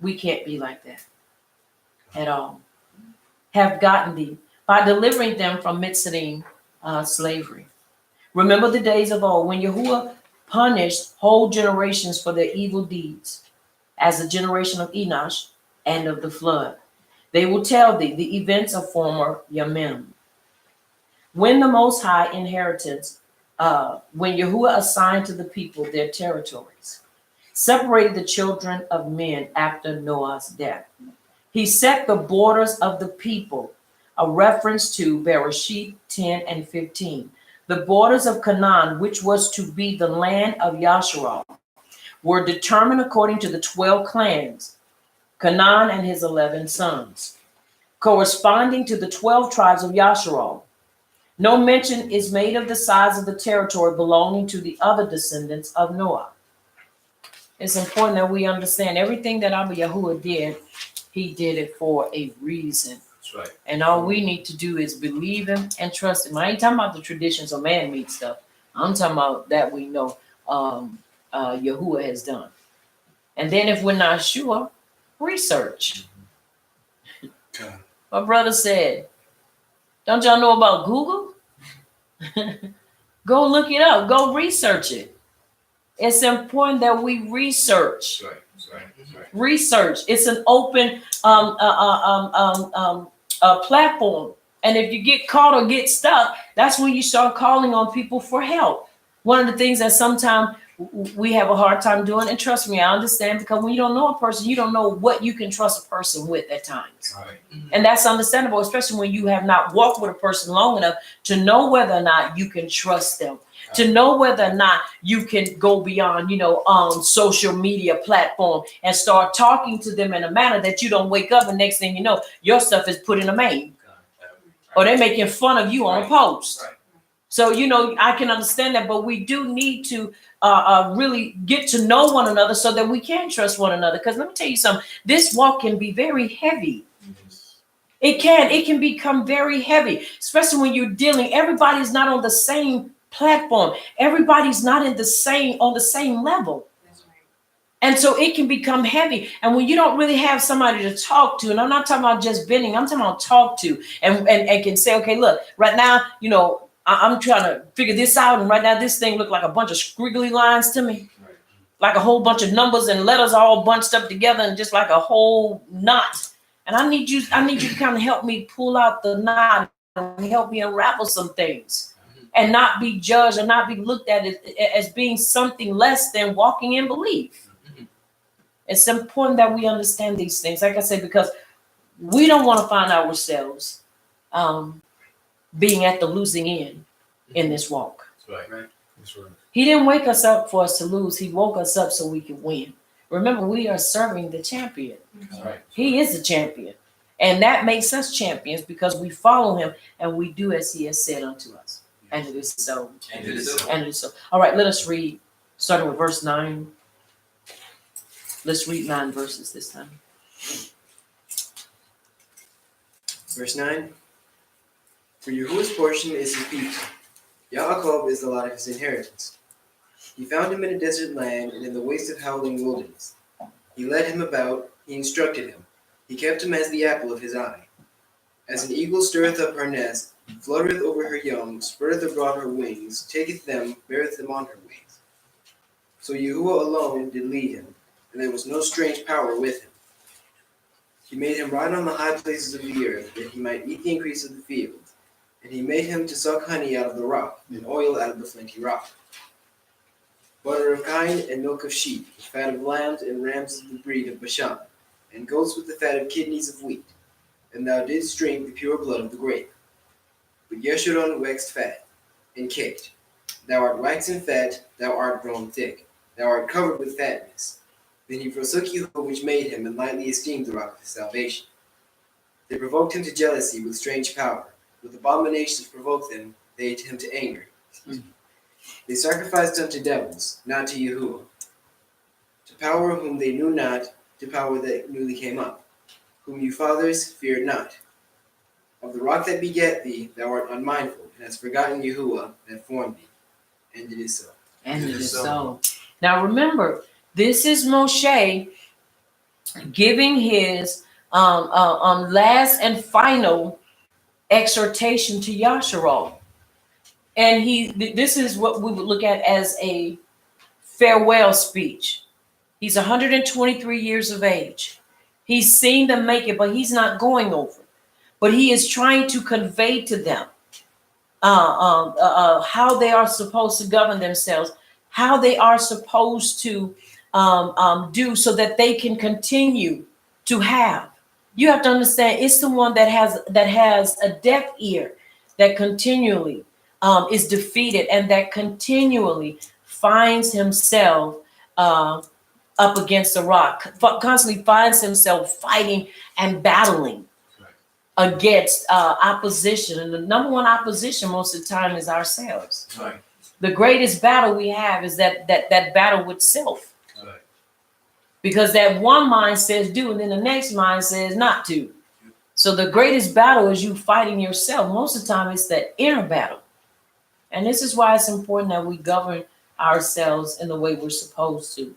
Speaker 4: We can't be like that at all. Have gotten thee by delivering them from Mitzrayim slavery. Remember the days of old when Yahuwah punished whole generations for their evil deeds, as the generation of Enosh and of the flood. They will tell thee the events of former Yamim. When the Most High inheritance, when Yahuwah assigned to the people their territories, separated the children of men after Noah's death. He set the borders of the people, a reference to Bereshit 10 and 15. The borders of Canaan, which was to be the land of Yasharal, were determined according to the 12 clans, Canaan and his 11 sons, corresponding to the 12 tribes of Yasharal. No mention is made of the size of the territory belonging to the other descendants of Noah. It's important that we understand everything that Abba Yahuwah did, he did it for a reason.
Speaker 2: That's right.
Speaker 4: And all we need to do is believe him and trust him. I ain't talking about the traditions or man-made stuff. I'm talking about that we know Yahuwah has done. And then if we're not sure, research. My brother said, don't y'all know about Google? Go look it up. Go research it. It's important that we research.
Speaker 2: That's right.
Speaker 4: Research. It's an open platform. And if you get caught or get stuck, that's when you start calling on people for help. One of the things that sometimes we have a hard time doing, and trust me, I understand, because when you don't know a person, you don't know what you can trust a person with at times.
Speaker 2: Right.
Speaker 4: And that's understandable, especially when you have not walked with a person long enough to know whether or not you can trust them. to know whether or not you can go beyond, social media platform and start talking to them in a manner that you don't wake up and next thing you know, your stuff is put in a mail or they're making fun of you on a post.
Speaker 2: Right.
Speaker 4: So, I can understand that, but we do need to really get to know one another so that we can trust one another. Because let me tell you something, this walk can be very heavy. It can become very heavy, especially when you're dealing, everybody's not on the same platform. Everybody's not on the same level. And so it can become heavy. And when you don't really have somebody to talk to, and I'm not talking about just venting, I'm talking about talk to and can say, okay, look, right now, I'm trying to figure this out. And right now this thing looked like a bunch of squiggly lines to me, like a whole bunch of numbers and letters all bunched up together and just like a whole knot. And I need you to kind of help me pull out the knot and help me unravel some things and not be judged or not be looked at as being something less than walking in belief. It's important that we understand these things, like I said, because we don't want to find ourselves being at the losing end in this walk.
Speaker 2: That's right.
Speaker 3: That's right.
Speaker 4: He didn't wake us up for us to lose. He woke us up so we could win. Remember, we are serving the champion.
Speaker 2: That's right.
Speaker 4: He is the champion. And that makes us champions because we follow him and we do as he has said unto us. And it is so.
Speaker 2: And it is so.
Speaker 4: And it is so. All right, let us read, starting with verse 9. Let's read 9 verses this time.
Speaker 5: Verse 9. For Yahuwah's portion is his people. Yaakov is the lot of his inheritance. He found him in a desert land and in the waste of howling wilderness. He led him about, he instructed him. He kept him as the apple of his eye. As an eagle stirreth up her nest, fluttereth over her young, spreadeth abroad her wings, taketh them, beareth them on her wings. So Yahuwah alone did lead him, and there was no strange power with him. He made him ride on the high places of the earth, that he might eat the increase of the field. And he made him to suck honey out of the rock, and oil out of the flinty rock. Butter of kine and milk of sheep, the fat of lambs and rams of the breed of Bashan, and goats with the fat of kidneys of wheat. And thou didst drink the pure blood of the grape. But Yeshurun waxed fat, and caked. Thou art waxen fat, thou art grown thick, thou art covered with fatness. Then he forsook Yahuwah which made him, and lightly esteemed the rock of his salvation. They provoked him to jealousy with strange power. With abominations provoked them, they him to anger. They sacrificed unto devils, not to Yahuwah. To power whom they knew not, to power that newly came up, whom you fathers feared not. Of the rock that begat thee, thou art unmindful, and hast forgotten Yahuwah that formed thee. And it is so.
Speaker 4: And it is so. Now remember, this is Moshe giving his last and final exhortation to Yasharal. And this is what we would look at as a farewell speech. He's 123 years of age. He's seen them make it, but he's not going over. But he is trying to convey to them how they are supposed to govern themselves, how they are supposed to do so that they can continue to have. You have to understand, it's the one that has a deaf ear that continually is defeated and that continually finds himself up against the rock, constantly finds himself fighting and battling against opposition. And the number one opposition most of the time is ourselves.
Speaker 2: Right.
Speaker 4: The greatest battle we have is that battle with self.
Speaker 2: Right.
Speaker 4: Because that one mind says do, and then the next mind says not to. So the greatest battle is you fighting yourself. Most of the time, it's that inner battle. And this is why it's important that we govern ourselves in the way we're supposed to.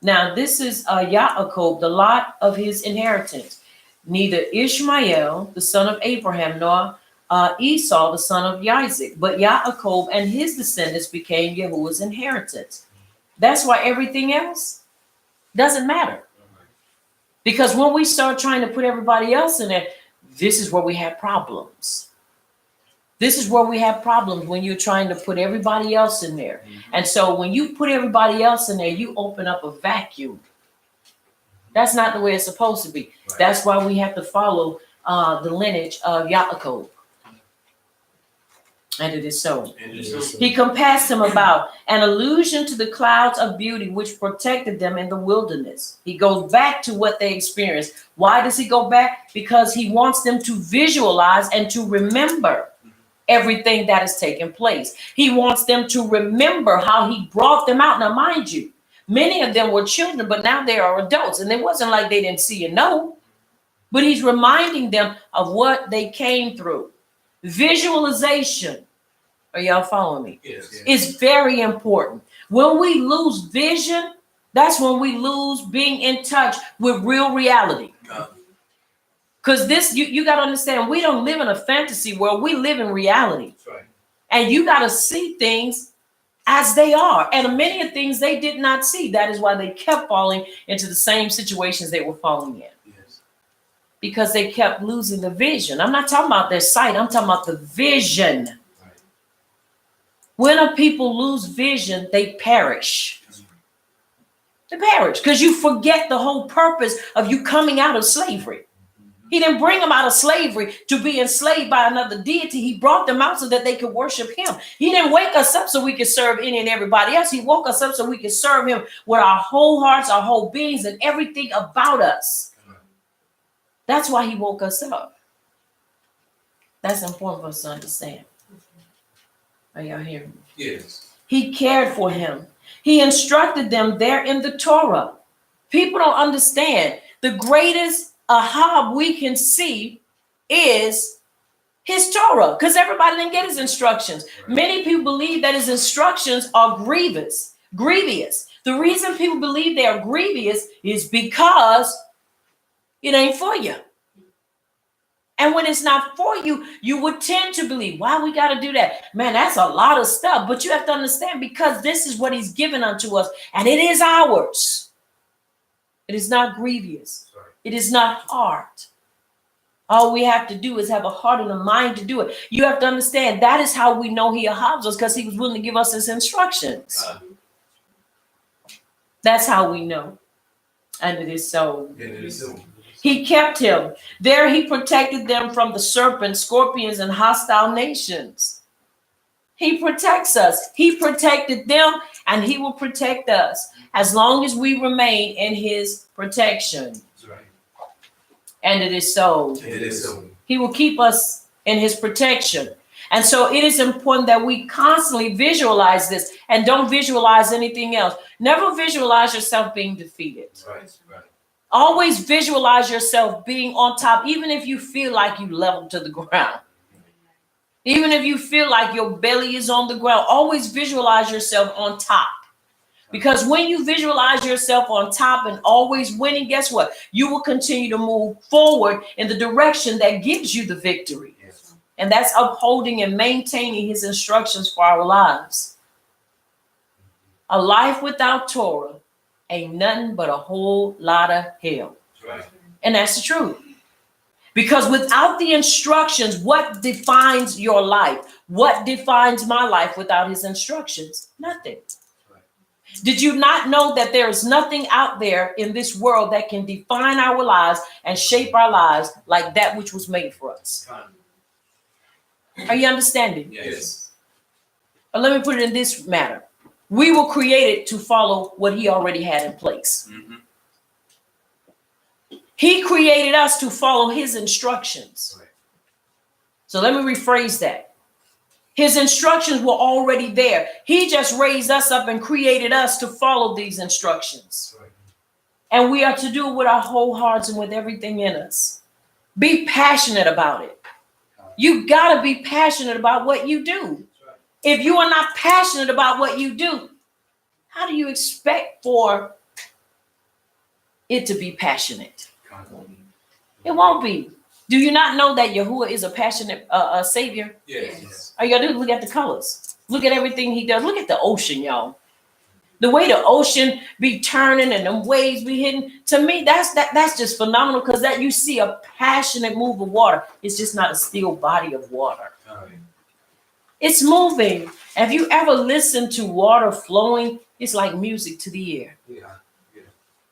Speaker 4: Now, this is Yaakov, the lot of his inheritance. Neither Ishmael, the son of Abraham, nor Esau, the son of Isaac, but Yaakov and his descendants became Yahuwah's inheritance. That's why everything else doesn't matter. Because when we start trying to put everybody else in there, this is where we have problems. This is where we have problems when you're trying to put everybody else in there. And so when you put everybody else in there, you open up a vacuum. That's not the way it's supposed to be.
Speaker 2: Right.
Speaker 4: That's why we have to follow the lineage of Yaakov. And it is so.
Speaker 2: And it is so.
Speaker 4: He compassed him about, an allusion to the clouds of beauty which protected them in the wilderness. He goes back to what they experienced. Why does he go back? Because he wants them to visualize and to remember everything that has taken place. He wants them to remember how he brought them out. Now, mind you, many of them were children, but now they are adults. And it wasn't like they didn't see and know, but he's reminding them of what they came through. Visualization. Are y'all following me?
Speaker 2: Yes.
Speaker 4: It's very important. When we lose vision, that's when we lose being in touch with real reality. Because this, you got to understand, we don't live in a fantasy world. We live in reality.
Speaker 2: That's right.
Speaker 4: And you got to see things as they are. And many of things they did not see. That is why they kept falling into the same situations they were falling in.
Speaker 2: Yes.
Speaker 4: Because they kept losing the vision. I'm not talking about their sight. I'm talking about the vision. When a people lose vision, they perish. They perish because you forget the whole purpose of you coming out of slavery. He didn't bring them out of slavery to be enslaved by another deity. He brought them out so that they could worship him. He didn't wake us up so we could serve any and everybody else. He woke us up so we could serve him with our whole hearts, our whole beings, and everything about us. That's why he woke us up. That's important for us to understand. Are y'all hearing me?
Speaker 2: Yes.
Speaker 4: He cared for him. He instructed them there in the Torah. People don't understand. The greatest ahab we can see is his Torah, because everybody didn't get his instructions.
Speaker 2: Right.
Speaker 4: Many people believe that his instructions are grievous. The reason people believe they are grievous is because it ain't for you. And when it's not for you, you would tend to believe, why we got to do that? Man, that's a lot of stuff. But you have to understand, because this is what he's given unto us, and it is ours. It is not grievous.
Speaker 2: Sorry.
Speaker 4: It is not hard. All we have to do is have a heart and a mind to do it. You have to understand, that is how we know he ahabs us, because he was willing to give us his instructions. That's how we know. And it is so.
Speaker 2: And it is so.
Speaker 4: He kept him. There he protected them from the serpents, scorpions, and hostile nations. He protects us. He protected them, and he will protect us as long as we remain in his protection.
Speaker 2: That's right.
Speaker 4: And it is so.
Speaker 2: And it is so.
Speaker 4: He will keep us in his protection. And so it is important that we constantly visualize this and don't visualize anything else. Never visualize yourself being defeated.
Speaker 2: Right. Right.
Speaker 4: Always visualize yourself being on top, even if you feel like you leveled to the ground. Even if you feel like your belly is on the ground, always visualize yourself on top. Because when you visualize yourself on top and always winning, guess what? You will continue to move forward in the direction that gives you the victory.
Speaker 2: Yes.
Speaker 4: And that's upholding and maintaining his instructions for our lives. A life without Torah ain't nothing but a whole lot of hell.
Speaker 2: That's right.
Speaker 4: And that's the truth. Because without the instructions, what defines your life? What defines my life without his instructions? Nothing.
Speaker 2: Right.
Speaker 4: Did you not know that there is nothing out there in this world that can define our lives and shape our lives like that which was made for us? Are you understanding?
Speaker 2: Yes.
Speaker 4: But let me put it in this matter. We were created to follow what he already had in place.
Speaker 2: Mm-hmm.
Speaker 4: He created us to follow his instructions.
Speaker 2: Right.
Speaker 4: So let me rephrase that. His instructions were already there. He just raised us up and created us to follow these instructions.
Speaker 2: Right.
Speaker 4: And we are to do it with our whole hearts and with everything in us. Be passionate about it. You got to be passionate about what you do. If you are not passionate about what you do, how do you expect for it to be passionate? It won't be. Do you not know that Yahuwah is a passionate savior?
Speaker 2: Yes.
Speaker 4: All you gotta do is look at the colors. Look at everything he does. Look at the ocean, y'all. The way the ocean be turning and the waves be hitting. To me, that's just phenomenal, because that you see a passionate move of water. It's just not a still body of water. It's moving. Have you ever listened to water flowing? It's like music to the ear.
Speaker 2: Yeah.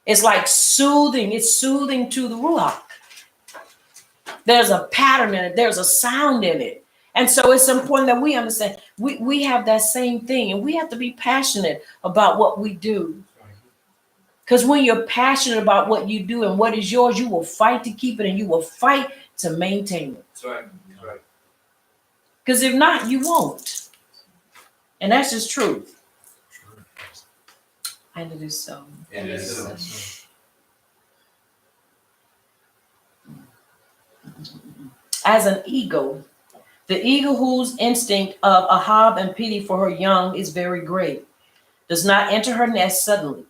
Speaker 4: It's like soothing. It's soothing to the ruach. There's a pattern in it. There's a sound in it. And so it's important that we understand we have that same thing, and we have to be passionate about what we do. Because when you're passionate about what you do and what is yours, you will fight to keep it and you will fight to maintain it.
Speaker 2: That's right. That's right.
Speaker 4: Because if not, you won't. And that's just true. And it is so.
Speaker 2: And it's
Speaker 4: As an eagle, the eagle whose instinct of ahab and pity for her young is very great, does not enter her nest suddenly,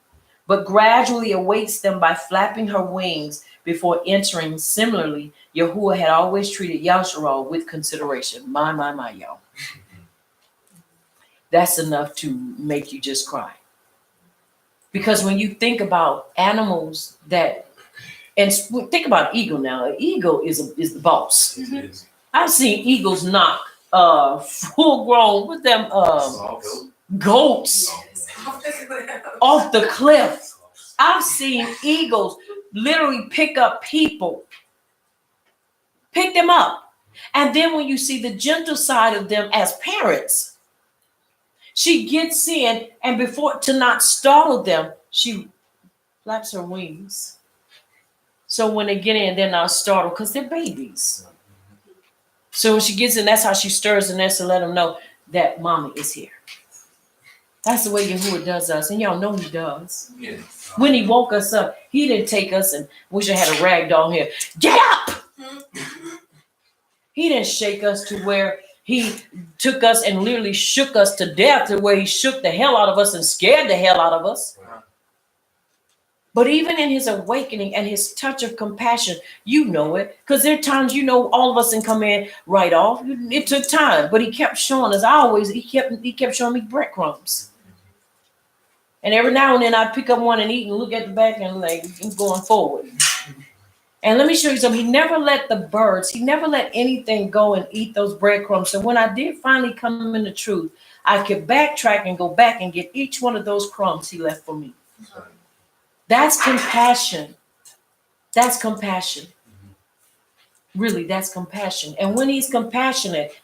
Speaker 4: but gradually awaits them by flapping her wings before entering. Similarly, Yahuwah had always treated Yasharal with consideration. My, y'all. That's enough to make you just cry. Because when you think about animals that, and think about an eagle now, an eagle is the boss. I've seen eagles knock full grown with them goats off the cliff. I've seen eagles literally pick up people, pick them up. And then when you see the gentle side of them as parents, she gets in, and before to not startle them, she flaps her wings. So when they get in, they're not startled because they're babies. So when she gets in, that's how she stirs the nest to let them know that mommy is here. That's the way Yahuwah does us. And y'all know he does.
Speaker 2: Yeah.
Speaker 4: When he woke us up, he didn't take us and wish I had a rag doll here. Get up! He didn't shake us to where he took us and literally shook us to death, to where he shook the hell out of us and scared the hell out of us.
Speaker 2: Wow.
Speaker 4: But even in his awakening and his touch of compassion, you know it. Because there are times, all of us can come in right off. It took time, but he kept showing us. He kept showing me breadcrumbs. And every now and then I'd pick up one and eat and look at the back and going forward. And let me show you something. He never let he never let anything go and eat those breadcrumbs. So when I did finally come into truth, I could backtrack and go back and get each one of those crumbs he left for me. That's compassion. That's compassion. Really, that's compassion. And when he's compassionate,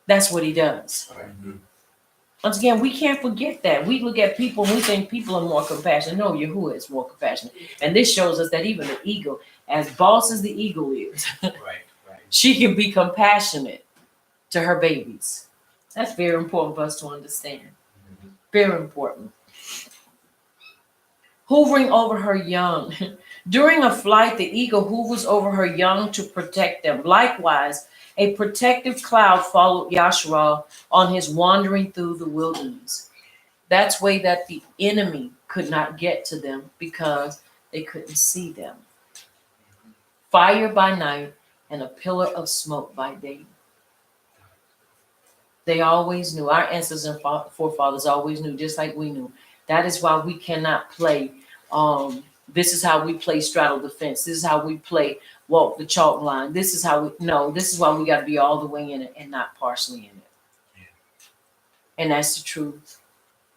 Speaker 4: that's what he does. Once again, we can't forget that. We look at people and we think people are more compassionate. No, Yahuwah is more compassionate. And this shows us that even the eagle, as boss as the eagle is, she can be compassionate to her babies. That's very important for us to understand. Very important. Hoovering over her young. During a flight, the eagle hoovers over her young to protect them. Likewise, a protective cloud followed Yasharal on his wandering through the wilderness. That's way that the enemy could not get to them because they couldn't see them. Fire by night and a pillar of smoke by day. They always knew. Our ancestors and forefathers always knew, just like we knew. That is why we cannot play. This is how we play straddle the fence. This is how we play walk the chalk line. This is how this is why we got to be all the way in it and not partially in it. Yeah. And that's the truth.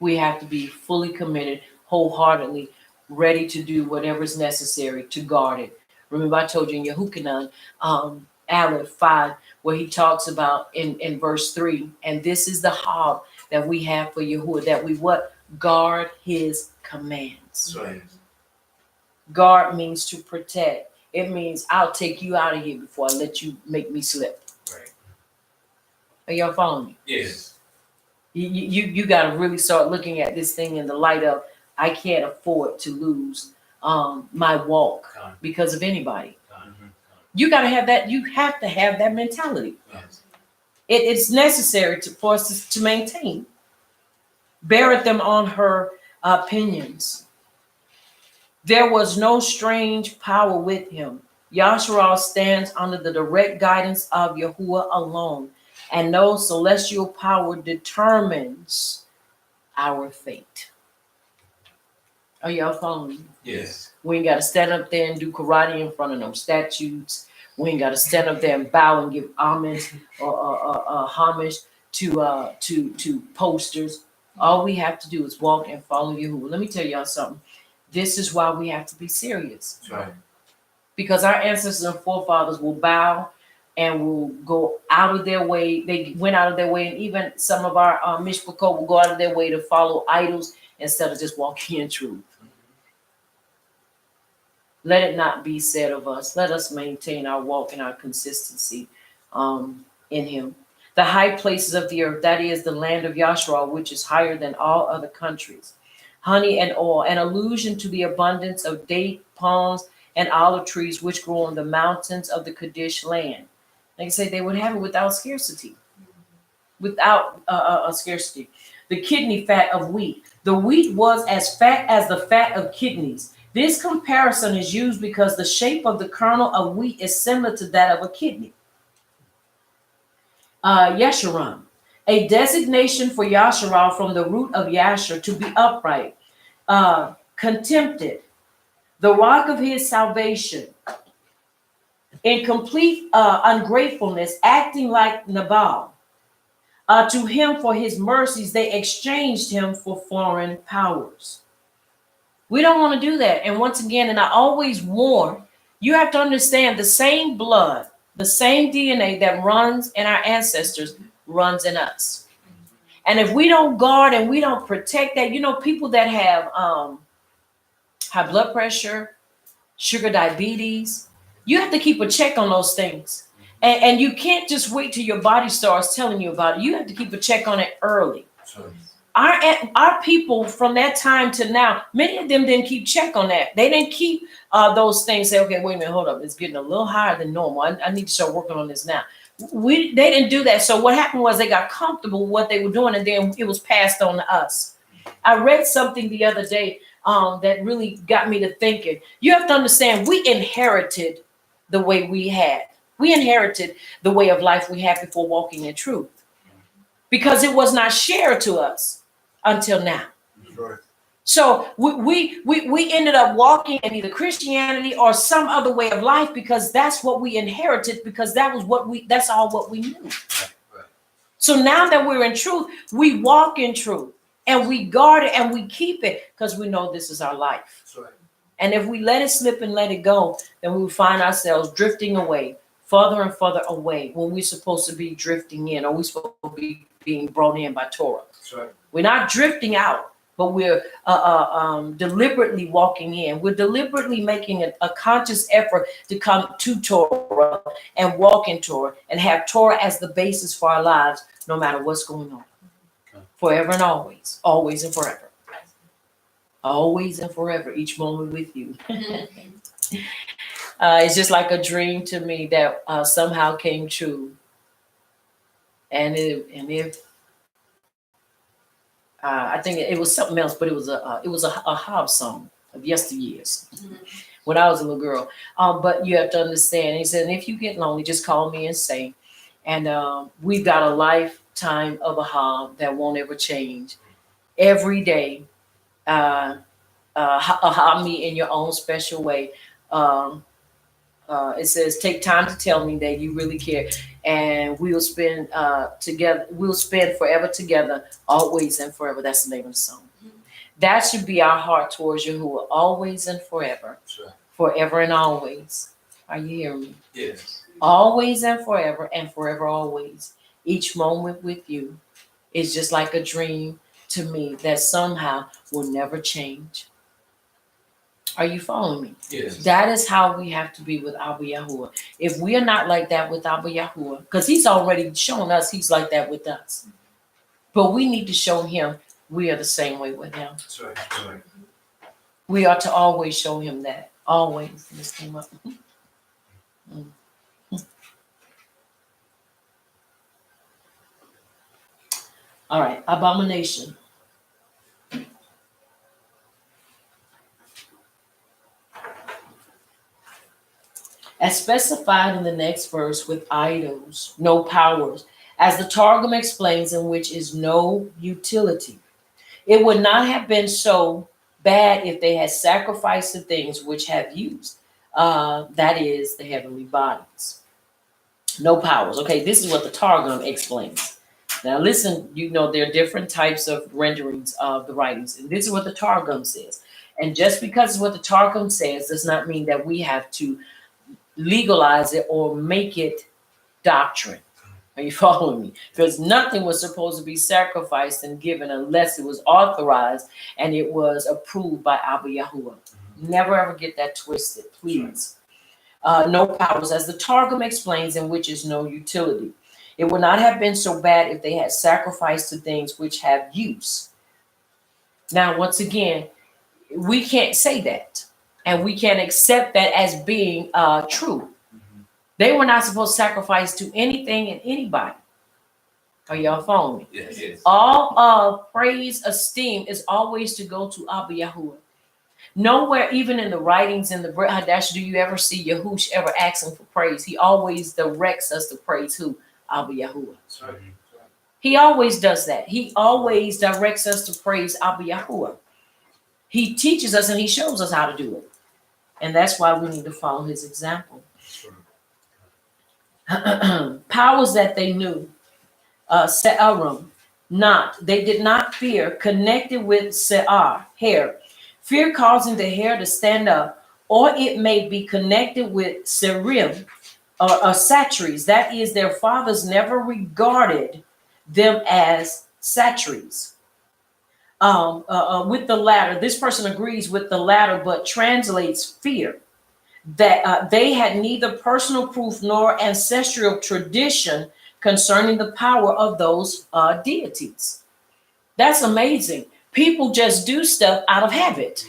Speaker 4: We have to be fully committed, wholeheartedly, ready to do whatever is necessary to guard it. Remember, I told you in Yehukanan, Aleph 5, where he talks about in verse 3, and this is the hob that we have for Yahuwah, that we what? Guard his commands.
Speaker 2: Right.
Speaker 4: Guard means to protect. It means I'll take you out of here before I let you make me slip.
Speaker 2: Right.
Speaker 4: Are y'all following me?
Speaker 2: Yes.
Speaker 4: You got to really start looking at this thing in the light of I can't afford to lose my walk because of anybody. You got to have that. You have to have that mentality.
Speaker 2: Yes.
Speaker 4: It's necessary for us to maintain. Beareth them on her opinions. There was no strange power with him. Yasharal stands under the direct guidance of Yahuwah alone, and no celestial power determines our fate. Are y'all following me?
Speaker 2: Yes.
Speaker 4: We ain't got to stand up there and do karate in front of them statues. We ain't got to stand up there and bow and give homage or homage to posters. All we have to do is walk and follow Yahuwah. Let me tell y'all something. This is why we have to be serious.
Speaker 2: That's right.
Speaker 4: Because our ancestors and forefathers will bow and will go out of their way. They went out of their way, and even some of our Mishpachot will go out of their way to follow idols instead of just walking in truth. Let it not be said of us. Let us maintain our walk and our consistency in him. The high places of the earth, that is the land of Yashua, which is higher than all other countries. Honey and oil, an allusion to the abundance of date, palms, and olive trees which grow on the mountains of the Kadesh land. Like I say, they would have it without scarcity. Without a scarcity. The kidney fat of wheat. The wheat was as fat as the fat of kidneys. This comparison is used because the shape of the kernel of wheat is similar to that of a kidney. Yeshurun, a designation for Yasharal from the root of Yasher, to be upright, contempted, the rock of his salvation, in complete ungratefulness, acting like Nabal. To him for his mercies, they exchanged him for foreign powers. We don't want to do that. And once again, and I always warn, you have to understand the same blood, the same DNA that runs in our ancestors runs in us. And if we don't guard and we don't protect that, people that have high blood pressure, sugar diabetes, you have to keep a check on those things. And you can't just wait till your body starts telling you about it. You have to keep a check on it early.
Speaker 2: Sure.
Speaker 4: Our people from that time to now, many of them didn't keep check on that. They didn't keep those things. Say, okay, wait a minute, hold up. It's getting a little higher than normal. I need to start working on this now. They didn't do that. So what happened was they got comfortable with what they were doing, and then it was passed on to us. I read something the other day that really got me to thinking. You have to understand, we inherited the way we had. We inherited the way of life we had before walking in truth, because it was not shared to us until now.
Speaker 3: Right.
Speaker 4: So we ended up walking in either Christianity or some other way of life because that's what we inherited, because that's all what we knew.
Speaker 2: Right.
Speaker 4: So now that we're in truth, we walk in truth and we guard it and we keep it because we know this is our life.
Speaker 2: That's right.
Speaker 4: And if we let it slip and let it go, then we will find ourselves drifting away, further and further away, when we're supposed to be drifting in, or we're supposed to be being brought in by Torah.
Speaker 2: That's right.
Speaker 4: We're not drifting out, but we're deliberately walking in. We're deliberately making a conscious effort to come to Torah and walk in Torah and have Torah as the basis for our lives, no matter what's going on.
Speaker 2: Okay.
Speaker 4: Forever and always, always and forever. Always and forever, each moment with you. It's just like a dream to me that somehow came true. And if I think it was something else, but it was a Hobbs song of yesteryears when I was a little girl. But you have to understand. He said, if you get lonely, just call me and say. And we've got a lifetime of a Hob that won't ever change. Every day, Hob me in your own special way. It says, take time to tell me that you really care, and we'll spend together. We'll spend forever together, always and forever. That's the name of the song. That should be our heart towards Yahuwah, always and forever,
Speaker 2: Sure.
Speaker 4: forever and always. Are you hearing me?
Speaker 2: Yes.
Speaker 4: Always and forever always. Each moment with you is just like a dream to me that somehow will never change. Are you following me?
Speaker 2: Yes.
Speaker 4: That is how we have to be with Abba Yahuwah. If we are not like that with Abba Yahuwah, because he's already shown us he's like that with us. But we need to show him we are the same way with him.
Speaker 2: That's right. That's right.
Speaker 4: We are to always show him that. Always. This came up. All right. Abomination. As specified in the next verse, with idols, no powers, as the Targum explains, in which is no utility. It would not have been so bad if they had sacrificed the things which have used, that is, the heavenly bodies. No powers. Okay, this is what the Targum explains. Now listen, there are different types of renderings of the writings, and this is what the Targum says. And just because it's what the Targum says does not mean that we have to legalize it or make it doctrine. Are you following me? Because nothing was supposed to be sacrificed and given unless it was authorized and it was approved by Abba Yahuwah. Never ever get that twisted, please. No powers, as the Targum explains, in which is no utility. It would not have been so bad if they had sacrificed to things which have use. Now, once again, we can't say that, and we can't accept that as being true. They were not supposed to sacrifice to anything and anybody. Are y'all following me?
Speaker 2: Yes.
Speaker 4: All praise, esteem is always to go to Abba Yahuwah. Nowhere, even in the writings in the Brit Hadash, do you ever see Yahush ever asking for praise. He always directs us to praise who? Abba Yahuwah.
Speaker 2: That's right.
Speaker 4: He always does that. He always directs us to praise Abba Yahuwah. He teaches us and he shows us how to do it. And that's why we need to follow his example. Powers that they knew, Se'arum, they did not fear, connected with Se'ar, hair. Fear causing the hair to stand up, or it may be connected with Serim, or Satries. That is, their fathers never regarded them as Satries. With the latter, this person agrees with the latter, but translates fear. That they had neither personal proof nor ancestral tradition concerning the power of those deities. That's amazing. People just do stuff out of habit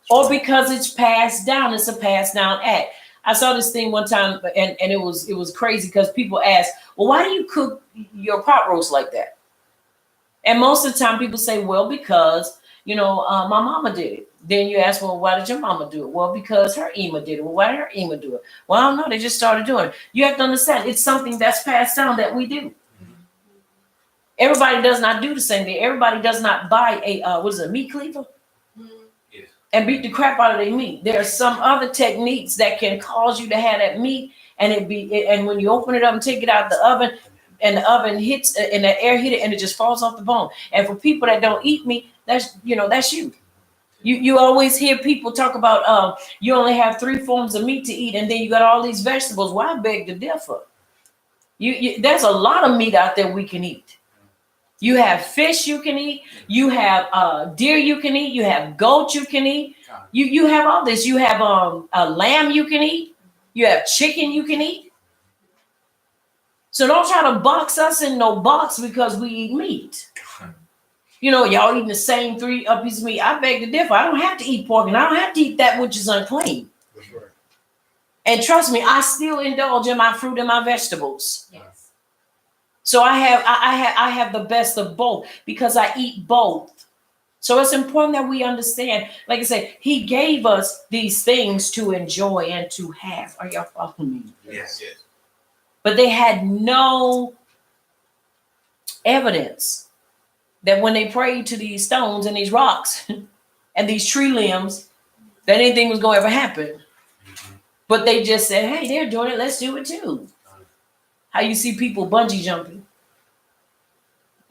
Speaker 4: or because it's passed down. It's a passed down act. I saw this thing one time and it was crazy because people ask, well, why do you cook your pot roast like that? And most of the time people say, well, because, my mama did it. Then you ask, well, why did your mama do it? Well, because her Ema did it. Well, why did her Ema do it? Well, I don't know. They just started doing it. You have to understand, it's something that's passed down that we do. Everybody does not do the same thing. Everybody does not buy a meat cleaver and beat the crap out of their meat. There are some other techniques that can cause you to have that meat and when you open it up and take it out of the oven and the oven hits and the air hit it and it just falls off the bone. And for people that don't eat meat, that's you. You always hear people talk about you only have 3 forms of meat to eat and then you got all these vegetables. Well, I beg to differ. There's a lot of meat out there we can eat. You have fish you can eat. You have deer you can eat. You have goat you can eat. You have all this. You have a lamb you can eat. You have chicken you can eat. So don't try to box us in no box because we eat meat. Y'all eating the same 3 pieces of meat. I beg to differ. I don't have to eat pork and I don't have to eat that which is unclean.
Speaker 3: That's right.
Speaker 4: And trust me, I still indulge in my fruit and my vegetables.
Speaker 1: Yes.
Speaker 4: So I have the best of both because I eat both. So it's important that we understand, like I said, he gave us these things to enjoy and to have. Are y'all following me?
Speaker 2: Yes.
Speaker 4: But they had no evidence that when they prayed to these stones and these rocks and these tree limbs, that anything was going to ever happen. But they just said, hey, they're doing it. Let's do it too. How you see people bungee jumping.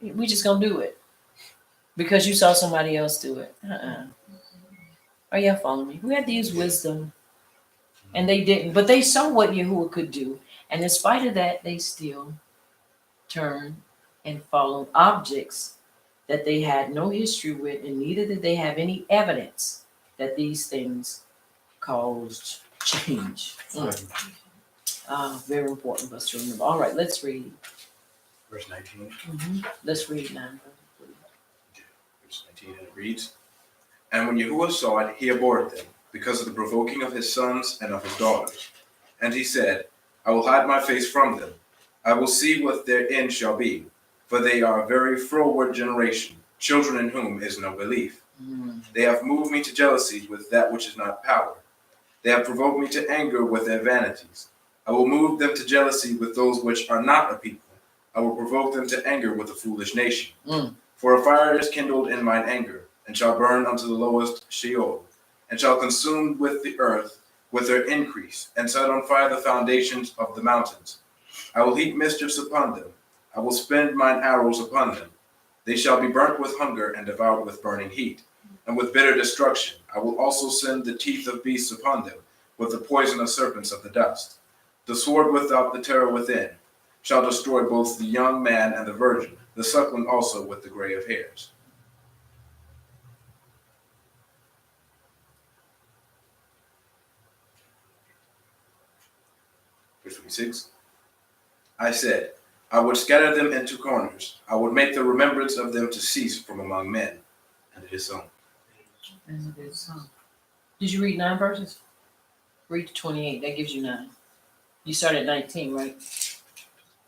Speaker 4: We just going to do it because you saw somebody else do it. Are y'all following me? We had to use wisdom and they didn't. But they saw what Yahuwah could do. And in spite of that, they still turned and followed objects that they had no history with, and neither did they have any evidence that these things caused change. Very important for us to remember. All right, let's read.
Speaker 2: Verse 19.
Speaker 4: Let's read now.
Speaker 2: Verse 19, and it reads, And when Yahuwah saw it, he abhorred them, because of the provoking of his sons and of his daughters. And he said, I will hide my face from them. I will see what their end shall be, for they are a very froward generation, children in whom is no belief. They have moved me to jealousy with that which is not power. They have provoked me to anger with their vanities. I will move them to jealousy with those which are not a people. I will provoke them to anger with a foolish nation. For a fire is kindled in mine anger, and shall burn unto the lowest Sheol, and shall consume with the earth with their increase, and set on fire the foundations of the mountains. I will heap mischiefs upon them. I will spend mine arrows upon them. They shall be burnt with hunger and devoured with burning heat, and with bitter destruction. I will also send the teeth of beasts upon them, with the poison of serpents of the dust. The sword without, the terror within. shall destroy both the young man and the virgin, the suckling also with the gray of hairs. Verse 26. I said, I would scatter them into corners. I would make the remembrance of them to cease from among men. And it is so.
Speaker 1: And it is so. Did you read 9 verses? Read to 28. That gives you 9. You started at 19, right?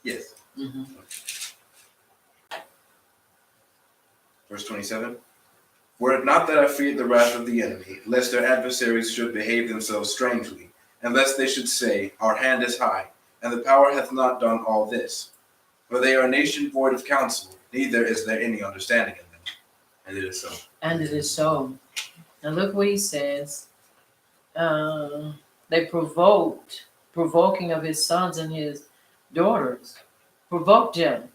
Speaker 2: Yes.
Speaker 1: Mm-hmm.
Speaker 2: Verse 27. Were it not that I feared the wrath of the enemy, lest their adversaries should behave themselves strangely, and lest they should say, Our hand is high, and the power hath not done all this. For they are a nation void of counsel, neither is there any understanding in them. And it is so.
Speaker 1: And it is so. Now look what he says. They provoking of his sons and his daughters. Provoked them.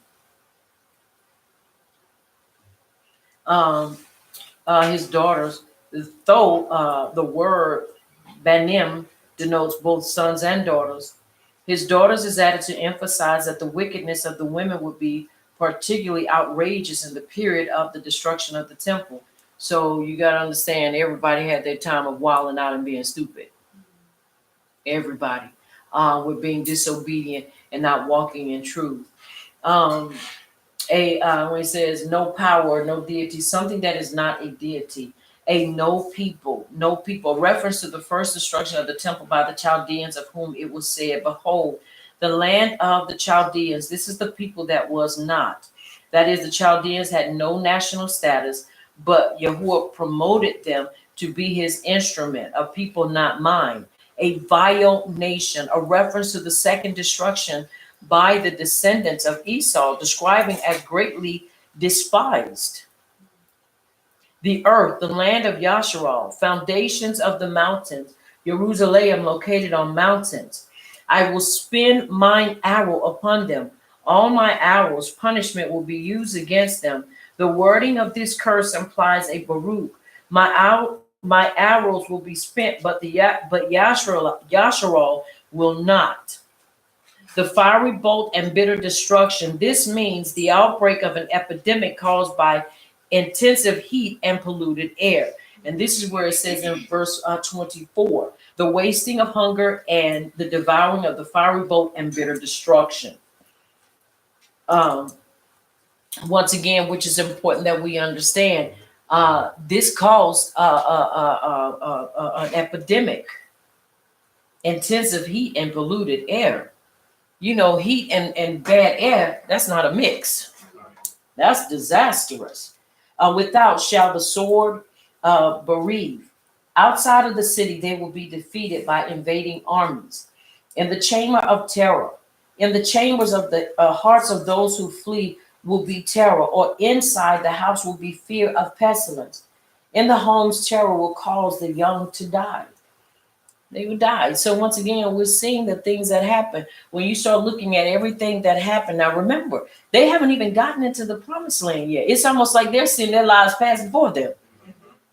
Speaker 1: His daughters, though the word banim denotes both sons and daughters. His daughters is added to emphasize that the wickedness of the women would be particularly outrageous in the period of the destruction of the temple. So you got to understand, everybody had their time of wilding out and being stupid. Everybody with being disobedient and not walking in truth. When it says no power, no deity, something that is not a deity, a no people, reference to the first destruction of the temple by the Chaldeans, of whom it was said, behold, the land of the Chaldeans, this is the people that was not. That is, the Chaldeans had no national status, but Yahuwah promoted them to be his instrument, a people not mine, a vile nation, a reference to the second destruction by the descendants of Esau, describing as greatly despised. The earth, the land of Yasharal, foundations of the mountains, Jerusalem located on mountains. I will spin mine arrow upon them. All my arrows, punishment will be used against them. The wording of this curse implies a Baruch. My arrows will be spent, but Yasharal will not. The fiery bolt and bitter destruction. This means the outbreak of an epidemic caused by intensive heat and polluted air. And this is where it says in verse 24, the wasting of hunger and the devouring of the fiery bolt and bitter destruction. Once again, which is important that we understand, this caused an epidemic, intensive heat and polluted air. You know, heat and bad air, that's not a mix. That's disastrous. Without shall the sword bereave. Outside of the city, they will be defeated by invading armies. In the chamber of terror, in the chambers of the hearts of those who flee will be terror, or inside the house will be fear of pestilence. In the homes, terror will cause the young to die. They will die. So once again, we're seeing the things that happen. When you start looking at everything that happened, now remember, they haven't even gotten into the promised land yet. It's almost like they're seeing their lives pass before them.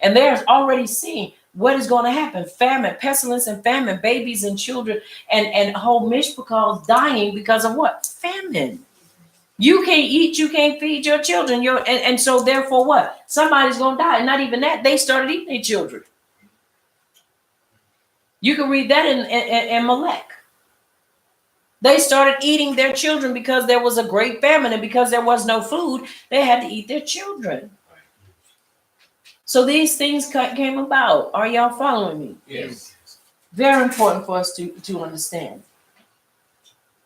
Speaker 1: And they're already seeing what is going to happen. Famine, pestilence and famine, babies and children, and whole mishpachals dying because of what? Famine. You can't eat, you can't feed your children. And so therefore what? Somebody's going to die. And not even that, they started eating their children. You can read that in Malek. They started eating their children because there was a great famine, and because there was no food, they had to eat their children. So these things came about. Are y'all following me?
Speaker 3: Yes.
Speaker 1: Very important for us to understand.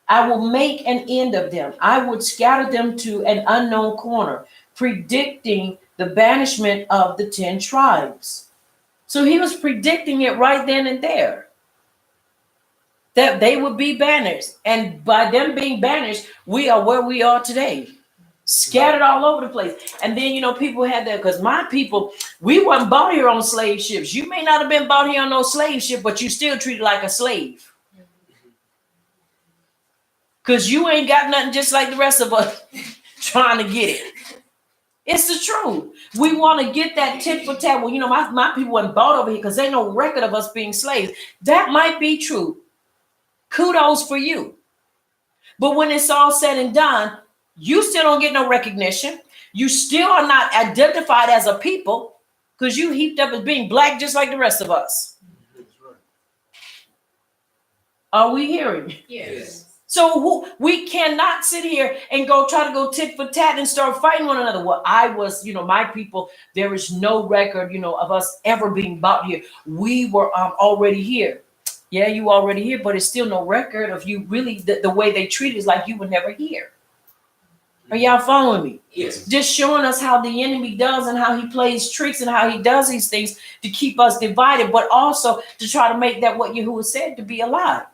Speaker 1: I will make an end of them. I would scatter them to an unknown corner, predicting the banishment of the 10 tribes. So he was predicting it right then and there, that they would be banished. And by them being banished, we are where we are today, scattered all over the place. And then, you know, people had that, because my people, we weren't bought here on slave ships. You may not have been bought here on no slave ship, but you still treated like a slave. Because you ain't got nothing just like the rest of us trying to get it. It's the truth. We want to get that tit for tat. Well, you know, my people weren't bought over here because there's no record of us being slaves. That might be true. Kudos for you.
Speaker 4: But when it's all said and done, you still don't get no recognition. You still are not identified as a people because you heaped up as being black just like the rest of us. Are we hearing?
Speaker 1: Yes.
Speaker 4: So we cannot sit here and try to go tit for tat and start fighting one another. Well, I was, my people, there is no record, of us ever being brought here. We were already here. Yeah, you already here, but it's still no record of you really, the way they treat it is like you were never here. Are y'all following me?
Speaker 5: Yes.
Speaker 4: Just showing us how the enemy does and how he plays tricks and how he does these things to keep us divided, but also to try to make that what Yahuwah said to be a lie.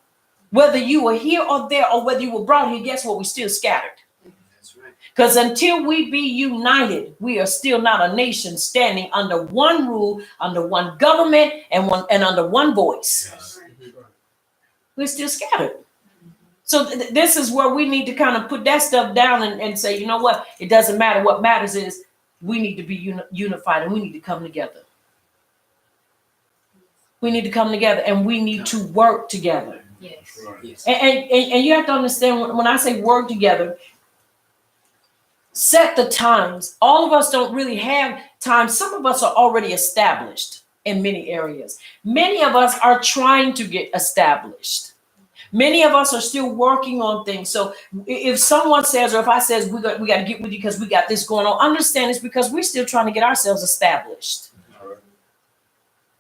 Speaker 4: Whether you were here or there, or whether you were brought here, guess what? We still scattered.
Speaker 5: That's right.
Speaker 4: Because until we be united, we are still not a nation standing under one rule, under one government, and under one voice.
Speaker 2: Yes.
Speaker 4: We're still scattered. So this is where we need to kind of put that stuff down and say, you know what? It doesn't matter. What matters is we need to be unified, and we need to come together. We need to come together, and we need to work together.
Speaker 1: Yes.
Speaker 5: Yes.
Speaker 4: And you have to understand when I say work together, set the times. All of us don't really have time. Some of us are already established in many areas. Many of us are trying to get established. Many of us are still working on things. So if someone says, or if I says, we got to get with you because we got this going on, understand it's because we're still trying to get ourselves established.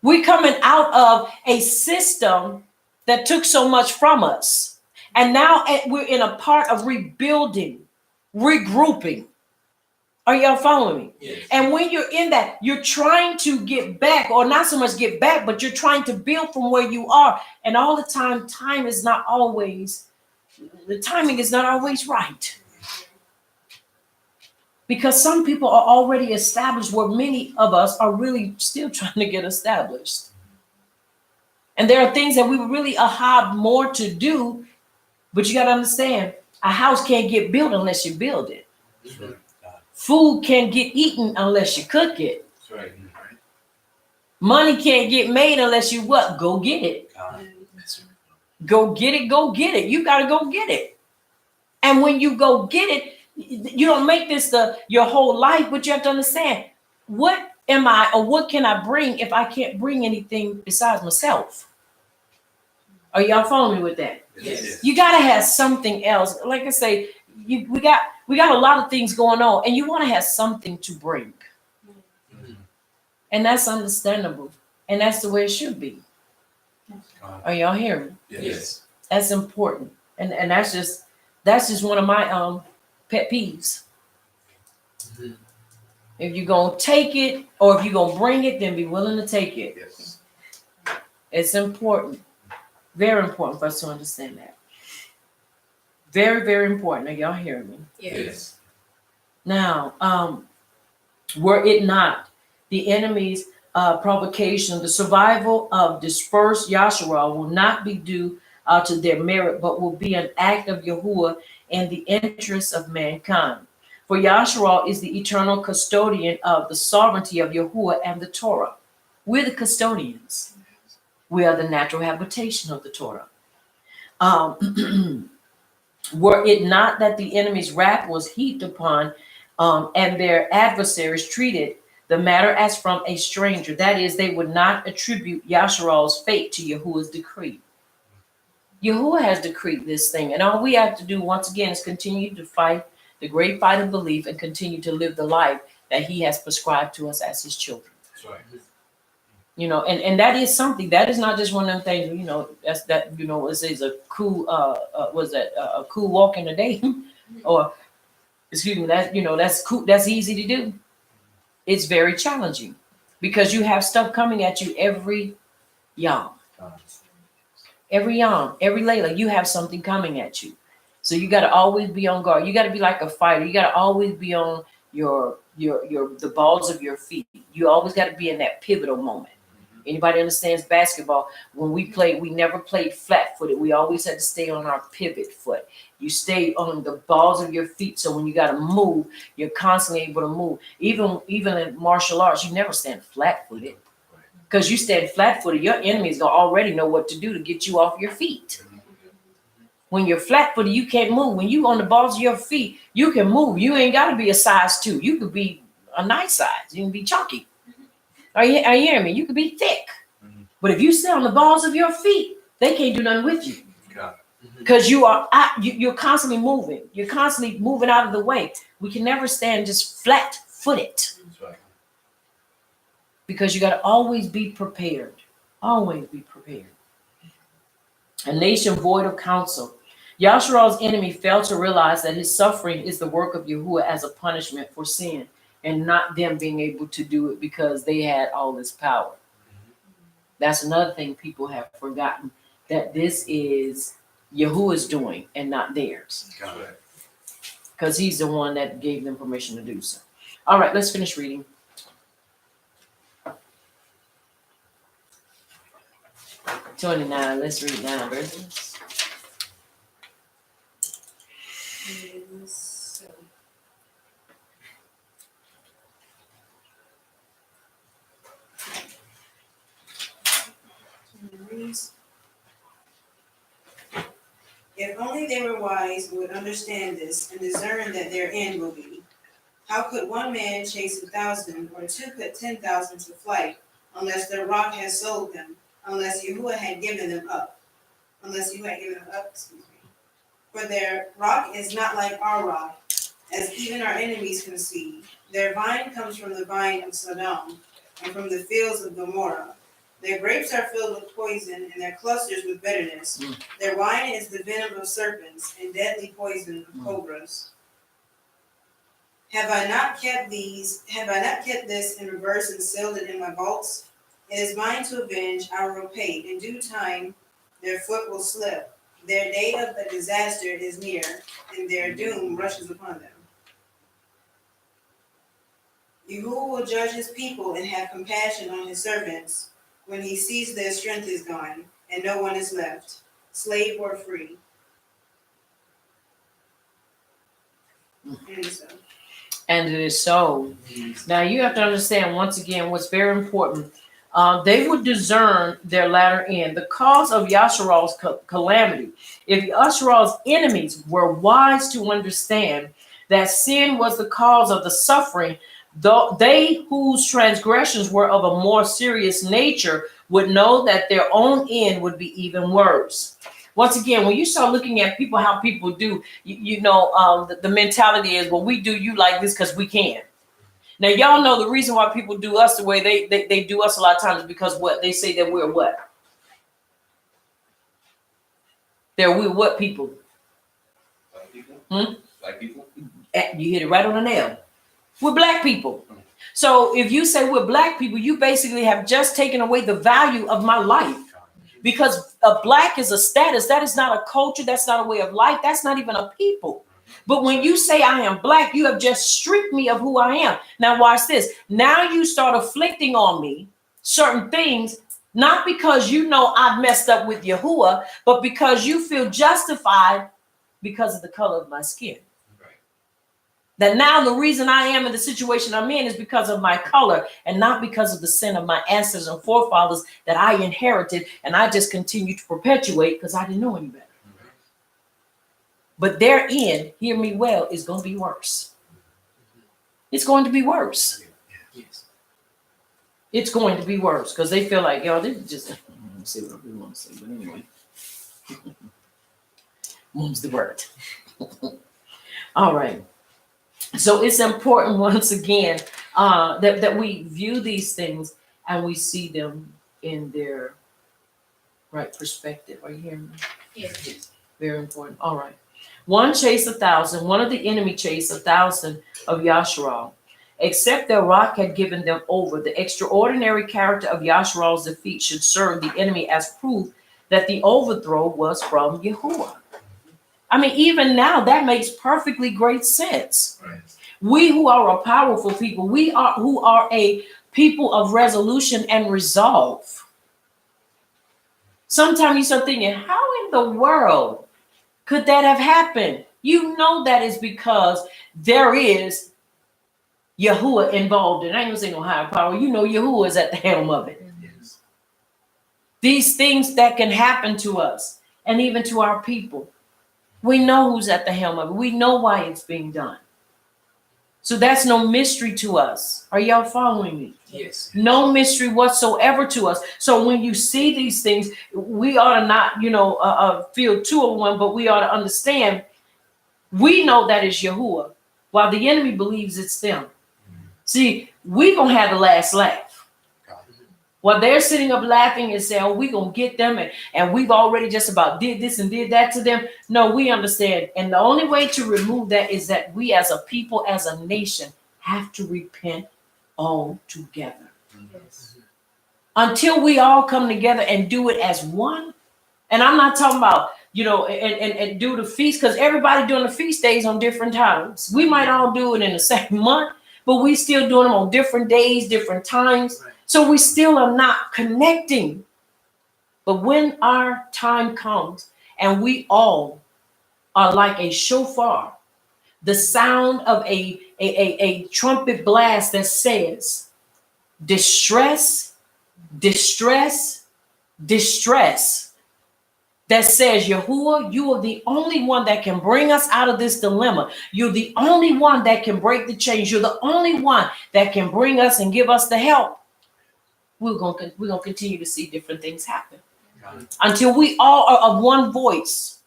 Speaker 4: We're coming out of a system that took so much from us. And now we're in a part of rebuilding, regrouping. Are y'all following me?
Speaker 5: Yes.
Speaker 4: And when you're in that, you're trying to get back, or not so much get back, but you're trying to build from where you are. And all the time, the timing is not always right. Because some people are already established where many of us are really still trying to get established. And there are things that we would really have more to do, but you got to understand, a house can't get built unless you build it.
Speaker 2: That's right.
Speaker 4: Food can't get eaten unless you cook it.
Speaker 2: That's right.
Speaker 4: Money can't get made unless you what? Go get it.
Speaker 2: That's right.
Speaker 4: Go get it. Go get it. You got to go get it. And when you go get it, you don't make this your whole life, but you have to understand, what am I, or what can I bring if I can't bring anything besides myself? Are y'all following me with that?
Speaker 5: Yes.
Speaker 4: You got to have something else. Like I say, we got a lot of things going on, and you want to have something to bring. And that's understandable. And that's the way it should be. Are y'all hearing me?
Speaker 5: Yes.
Speaker 4: That's important. And that's just one of my pet peeves.
Speaker 5: Mhm.
Speaker 4: If you're going to take it, or if you're going to bring it, then be willing to take it.
Speaker 2: Yes.
Speaker 4: It's important. Very important for us to understand that. Very, very important. Are y'all hearing me?
Speaker 5: Yes.
Speaker 4: Now, were it not the enemy's provocation, the survival of dispersed Yahshua will not be due to their merit, but will be an act of Yahuwah in the interest of mankind. For Yahshua is the eternal custodian of the sovereignty of Yahuwah and the Torah. We're the custodians. We are the natural habitation of the Torah. Were it not that the enemy's wrath was heaped upon and their adversaries treated the matter as from a stranger, that is, they would not attribute Yahshua's fate to Yahuwah's decree. Yahuwah has decreed this thing, and all we have to do once again is continue to fight the great fight of belief and continue to live the life that he has prescribed to us as his children.
Speaker 2: That's right.
Speaker 4: And that is something that is not just one of them things, that's that, it says a cool, a cool walk in the day or excuse me, that's cool. That's easy to do. It's very challenging because you have stuff coming at you every yom, every layla, you have something coming at you. So you got to always be on guard. You got to be like a fighter. You got to always be on the balls of your feet. You always got to be in that pivotal moment. Anybody understands basketball? When we played, we never played flat-footed. We always had to stay on our pivot foot. You stay on the balls of your feet, so when you got to move, you're constantly able to move. Even in martial arts, you never stand flat-footed. Because you stand flat-footed, your enemies gonna already know what to do to get you off your feet. When you're flat-footed, you can't move. When you on the balls of your feet, you can move. You ain't got to be a size 2. You could be a nice size. You can be chunky. Are you hearing me? You could be thick. But if you sit on the balls of your feet, they can't do nothing with you. Because you're constantly moving. You're constantly moving out of the way. We can never stand just flat-footed.
Speaker 2: That's right.
Speaker 4: Because you got to always be prepared. Always be prepared. A nation void of counsel. Yasharal's enemy failed to realize that his suffering is the work of Yahuwah as a punishment for sin, and not them being able to do it because they had all this power. That's another thing people have forgotten, that this is Yahuwah's doing and not theirs. Because he's the one that gave them permission to do so. All right, let's finish reading. Let's read 9 verses.
Speaker 6: If only they were wise and would understand this and discern that their end will be. How could one man chase 1,000 or 2 put 10,000 to flight unless their rock has sold them, unless Yahuwah had given them up? For their rock is not like our rock, as even our enemies can see. Their vine comes from the vine of Sodom and from the fields of Gomorrah. Their grapes are filled with poison, and their clusters with bitterness. Their wine is the venom of serpents and deadly poison of cobras. Have I not kept this in reverse and sealed it in my vaults? It is mine to avenge, I will repay. In due time, their foot will slip. Their day of the disaster is near, and their doom rushes upon them. Yahuwah will judge his people and have compassion on his servants when he sees their strength is gone, and no one is left, slave or free.
Speaker 4: And it is so. Now you have to understand, once again, what's very important. They would discern their latter end, the cause of Yasharal's calamity. If Yasharal's enemies were wise to understand that sin was the cause of the suffering, though they whose transgressions were of a more serious nature would know that their own end would be even worse. Once again, when you start looking at people, how people do, the mentality is, well, we do you like this because we can. Now, y'all know the reason why people do us the way they do us a lot of times is because what? They say that we're what? We're what people?
Speaker 2: Black people?
Speaker 4: Black people? You hit it right on the nail. We're black people. So if you say we're black people, you basically have just taken away the value of my life. Because a black is a status. That is not a culture. That's not a way of life. That's not even a people. But when you say I am black, you have just stripped me of who I am. Now watch this. Now you start afflicting on me certain things, not because you know I've messed up with Yahuwah, but because you feel justified because of the color of my skin. That now the reason I am in the situation I'm in is because of my color and not because of the sin of my ancestors and forefathers that I inherited and I just continue to perpetuate because I didn't know any better. But their end, hear me well, is going to be worse. It's going to be worse. It's going to be worse because they feel like, this is just, let me see what I really want to say, but anyway. Mom's the word. All right. So it's important, once again, that we view these things and we see them in their right perspective. Are you hearing me?
Speaker 1: Yes.
Speaker 4: Very important. All right. One chased 1,000. One of the enemy chased 1,000 of Yasharal. Except their rock had given them over. The extraordinary character of Yasharal's defeat should serve the enemy as proof that the overthrow was from Yahuwah. I mean, even now, that makes perfectly great sense. Right. We who are a powerful people, who are a people of resolution and resolve. Sometimes you start thinking, how in the world could that have happened? You know that is because there is Yahuwah involved in it. I ain't gonna say no higher power. You know Yahuwah is at the helm of it. Yes. These things that can happen to us and even to our people. We know who's at the helm of it. We know why it's being done. So that's no mystery to us. Are y'all following me?
Speaker 5: Yes.
Speaker 4: No mystery whatsoever to us. So when you see these things, we ought to not, feel two of one, but we ought to understand. We know that is Yahuwah, while the enemy believes it's them. See, we gonna have the last laugh. While they're sitting up laughing and saying, "Oh, we gonna get them," and we've already just about did this and did that to them. No, we understand, and the only way to remove that is that we, as a people, as a nation, have to repent all together. Until we all come together and do it as one. And I'm not talking about, and do the feast, because everybody doing the feast days on different times. We might all do it in the same month, but we still doing them on different days, different times.
Speaker 5: Right.
Speaker 4: So we still are not connecting. But when our time comes and we all are like a shofar, the sound of a trumpet blast that says, distress, distress, distress, that says, Yahuwah, you are the only one that can bring us out of this dilemma. You're the only one that can break the chains. You're the only one that can bring us and give us the help. We're gonna continue to see different things happen until we all are of one voice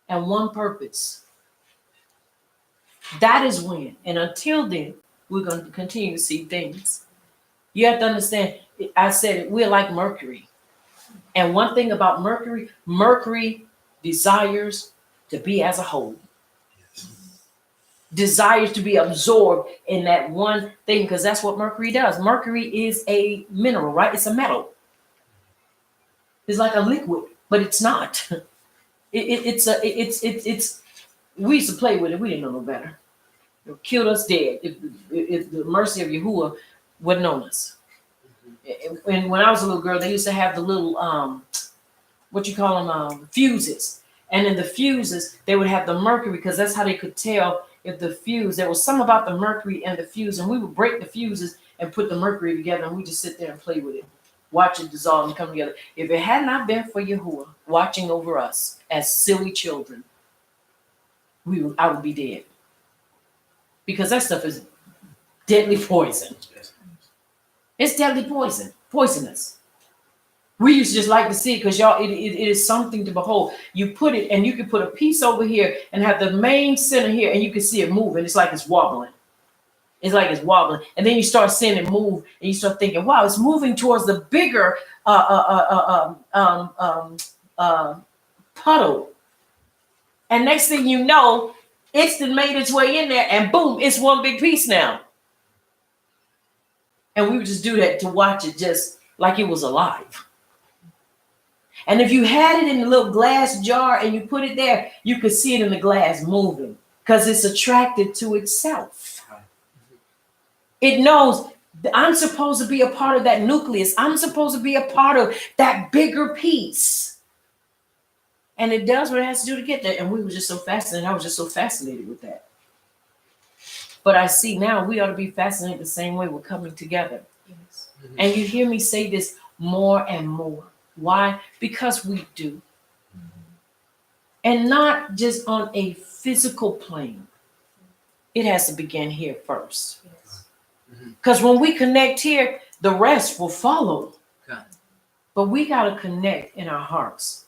Speaker 4: and one purpose. That is when, and until then, we're going to continue to see things. You have to understand, I said it, we're like Mercury. And one thing about Mercury, Mercury desires to be as a whole. Desires to be absorbed in that one thing, because that's what Mercury does. Mercury is a mineral, right? It's a metal. It's like a liquid, but it's not. It's we used to play with it. We didn't know no better. It killed us dead if the mercy of Yahuwah wasn't on us. And when I was a little girl, they used to have the little fuses. And in the fuses, they would have the mercury, because that's how they could tell if the fuse, there was something about the mercury and the fuse, and we would break the fuses and put the mercury together, and we just sit there and play with it, watch it dissolve and come together. If it had not been for Yahuwah watching over us as silly children, I would be dead. Because that stuff is deadly poison. It's deadly poison, poisonous. We used to just like to see it because y'all, it is something to behold. You put it, and you can put a piece over here and have the main center here, and you can see it moving. It's like it's wobbling. It's like it's wobbling. And then you start seeing it move, and you start thinking, wow, it's moving towards the bigger puddle. And next thing you know, it's made its way in there, and boom, it's one big piece now. And we would just do that to watch it just like it was alive. And if you had it in a little glass jar and you put it there, you could see it in the glass moving because it's attracted to itself. It knows I'm supposed to be a part of that nucleus. I'm supposed to be a part of that bigger piece. And it does what it has to do to get there. And we were just so fascinated. I was just so fascinated with that. But I see now we ought to be fascinated the same way we're coming together.
Speaker 1: Yes.
Speaker 5: Mm-hmm.
Speaker 4: And you hear me say this more and more. Why? Because we do. And not just on a physical plane. It has to begin here first.
Speaker 1: Yes.
Speaker 4: Because when we connect here, the rest will follow.
Speaker 5: God.
Speaker 4: But we got to connect in our hearts.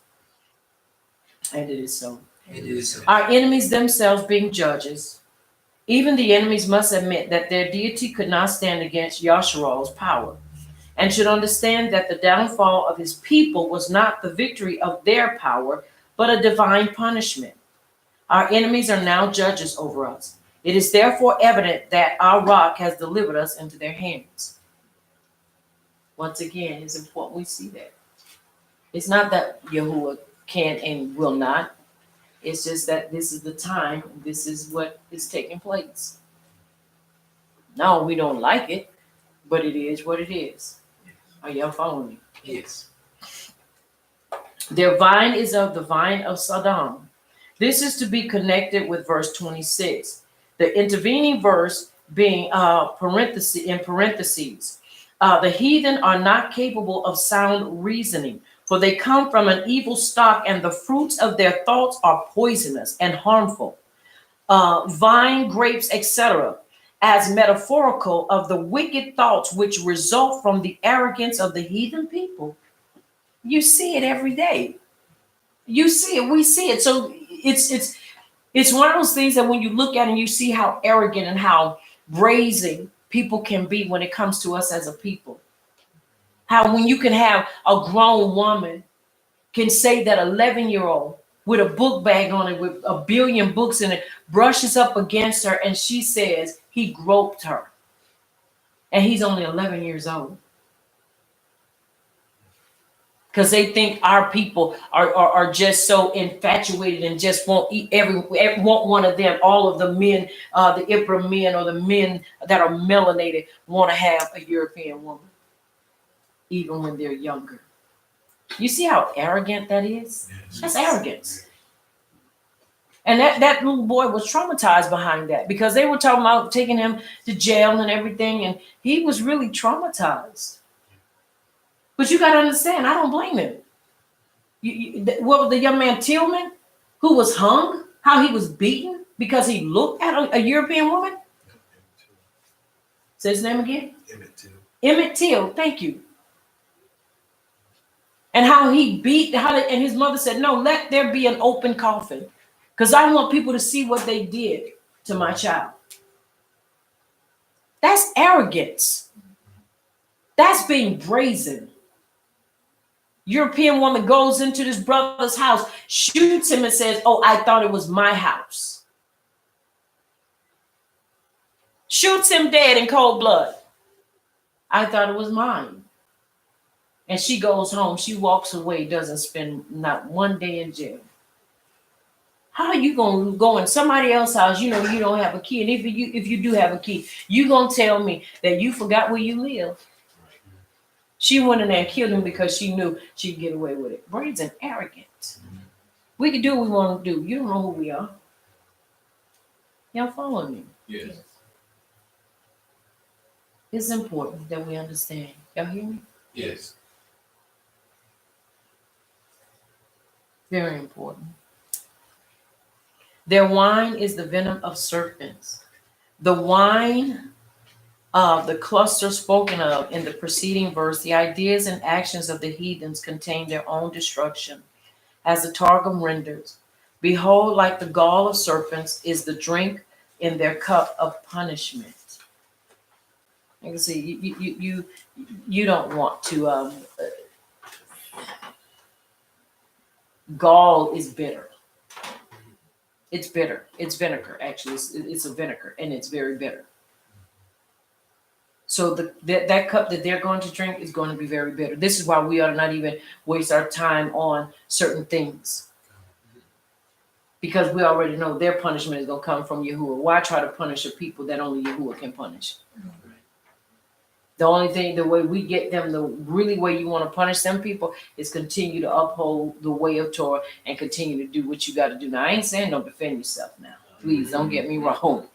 Speaker 4: And it is so.
Speaker 5: It is.
Speaker 4: Our enemies themselves being judges, even the enemies must admit that their deity could not stand against Yasharal's power, and should understand that the downfall of his people was not the victory of their power, but a divine punishment. Our enemies are now judges over us. It is therefore evident that our rock has delivered us into their hands. Once again, it's important we see that. It's not that Yahuwah can and will not. It's just that this is the time. This is what is taking place. No, we don't like it, but it is what it is. Are y'all following me?
Speaker 5: Yes.
Speaker 4: Their vine is of the vine of Sodom. This is to be connected with verse 26. The intervening verse being in parentheses. The heathen are not capable of sound reasoning, For they come from an evil stock, and the fruits of their thoughts are poisonous and harmful. Vine, grapes, etc., as metaphorical of the wicked thoughts which result from the arrogance of the heathen people. You see it every day. You see it. We see it. So it's one of those things that when you look at it and you see how arrogant and how brazen people can be when it comes to us as a people. How when you can have a grown woman can say that 11-year-old with a book bag on it with a billion books in it brushes up against her and she says he groped her. And he's only 11 years old. Because they think our people are just so infatuated and just want want one of them. All of the men, the Ibra men or the men that are melanated want to have a European woman, even when they're younger. You see how arrogant that is? That's arrogance. And that little boy was traumatized behind that because they were talking about taking him to jail and everything, and he was really traumatized. But you got to understand, I don't blame him. What was the young man Tillman, who was hung, how he was beaten because he looked at a European woman? Say his name again?
Speaker 2: Emmett Till.
Speaker 4: Emmett Till, thank you. And how he beat, and his mother said, no, let there be an open coffin. Because I want people to see what they did to my child. That's arrogance. That's being brazen. European woman goes into this brother's house, shoots him and says, oh, I thought it was my house. Shoots him dead in cold blood. I thought it was mine. And she goes home. She walks away, doesn't spend not one day in jail. How are you going to go in somebody else's house? You know, you don't have a key. And if you do have a key, you going to tell me that you forgot where you live. She went in there and killed him because she knew she'd get away with it. Brazen and arrogant. We can do what we want to do. You don't know who we are. Y'all follow me?
Speaker 2: Yes.
Speaker 4: It's important that we understand. Y'all hear me?
Speaker 2: Yes.
Speaker 4: Very important. Their wine is the venom of serpents. The wine of the cluster spoken of in the preceding verse, the ideas and actions of the heathens contain their own destruction. As the Targum renders, behold, like the gall of serpents is the drink in their cup of punishment. You can see, you don't want to, gall is bitter. It's bitter. It's vinegar, actually. It's a vinegar, and it's very bitter. So that cup that they're going to drink is going to be very bitter. This is why we ought to not even waste our time on certain things. Because we already know their punishment is going to come from Yahuwah. Why try to punish a people that only Yahuwah can punish? The only thing, the way we get them, the really way you want to punish them people is continue to uphold the way of Torah and continue to do what you got to do. Now, I ain't saying don't defend yourself now. Please don't get me wrong.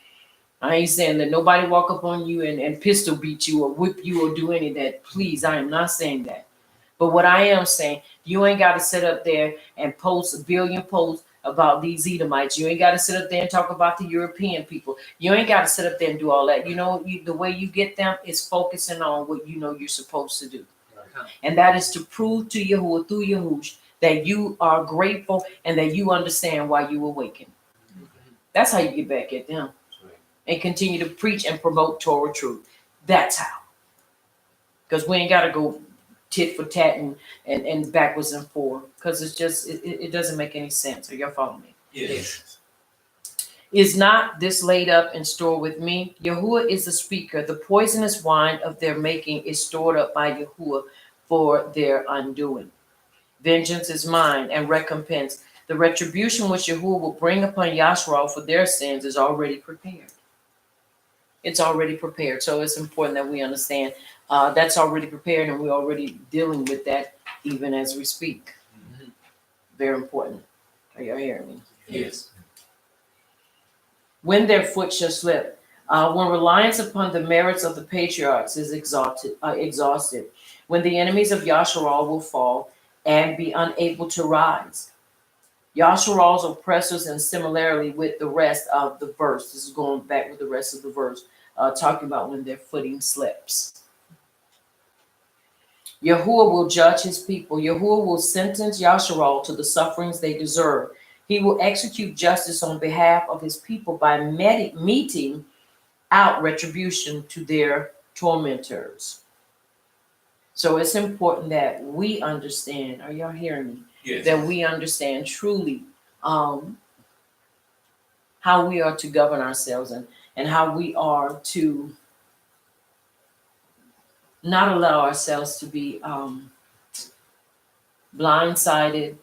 Speaker 4: I ain't saying that nobody walk up on you and pistol beat you or whip you or do any of that. Please, I am not saying that. But what I am saying, you ain't got to sit up there and post a billion posts about these Edomites. You ain't got to sit up there and talk about the European people. You ain't got to sit up there and do all that. You know, the way you get them is focusing on what you know you're supposed to do. And that is to prove to Yahuwah through Yahush that you are grateful and that you understand why you awakened. That's how you get back at them. And continue to preach and promote Torah truth. That's how. Because we ain't got to go tit for tat and backwards and forward. Because it's just, it doesn't make any sense. Are y'all following me?
Speaker 2: Yes.
Speaker 4: Is not this laid up and stored with me? Yahuwah is the speaker. The poisonous wine of their making is stored up by Yahuwah for their undoing. Vengeance is mine and recompense. The retribution which Yahuwah will bring upon Yashral for their sins is already prepared. It's already prepared. So it's important that we understand that's already prepared and we're already dealing with that even as we speak. Mm-hmm. Very important. Are y'all hearing me?
Speaker 2: Yes.
Speaker 4: When their foot shall slip, when reliance upon the merits of the patriarchs is exhausted, when the enemies of Yasharal will fall, and be unable to rise. Yasharal's oppressors, and similarly with the rest of the verse. This is going back with the rest of the verse, talking about when their footing slips. Yahuwah will judge his people. Yahuwah will sentence Yasharal to the sufferings they deserve. He will execute justice on behalf of his people by meting out retribution to their tormentors. So it's important that we understand. Are y'all hearing me?
Speaker 2: Yes.
Speaker 4: That we understand truly how we are to govern ourselves, and how we are to not allow ourselves to be blindsided,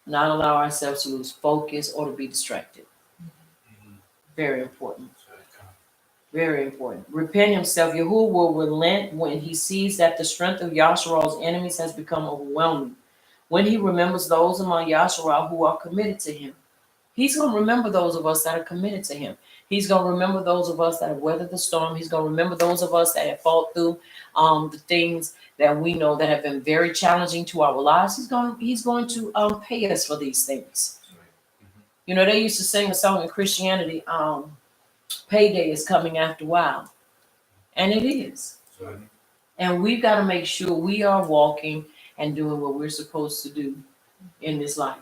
Speaker 4: not allow ourselves to lose focus or to be distracted. Very important. Very important. Repent himself. Yahuwah will relent when he sees that the strength of Yasharal's enemies has become overwhelming. When he remembers those among Yasharal who are committed to him, he's going to remember those of us that are committed to him. He's going to remember those of us that have weathered the storm. He's going to remember those of us that have fought through the things that we know that have been very challenging to our lives. He's going to pay us for these things. You know, they used to sing a song in Christianity, payday is coming after a while. And it is. And we've got to make sure we are walking and doing what we're supposed to do in this life.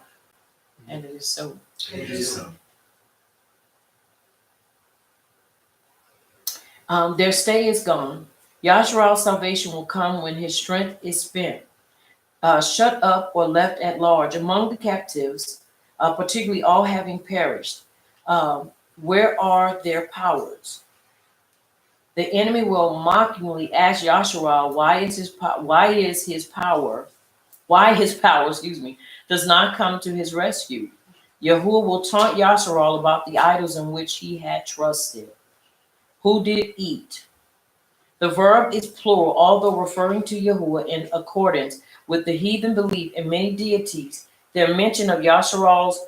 Speaker 4: And it is so.
Speaker 2: It is so.
Speaker 4: Their stay is gone. Yasharal's salvation will come when his strength is spent. Shut up or left at large among the captives, particularly all having perished. Where are their powers? The enemy will mockingly ask Yasharal why his power, does not come to his rescue. Yahuwah will taunt Yasharal about the idols in which he had trusted. Who did eat? The verb is plural, although referring to Yahuwah in accordance with the heathen belief in many deities. Their mention of Yasharal's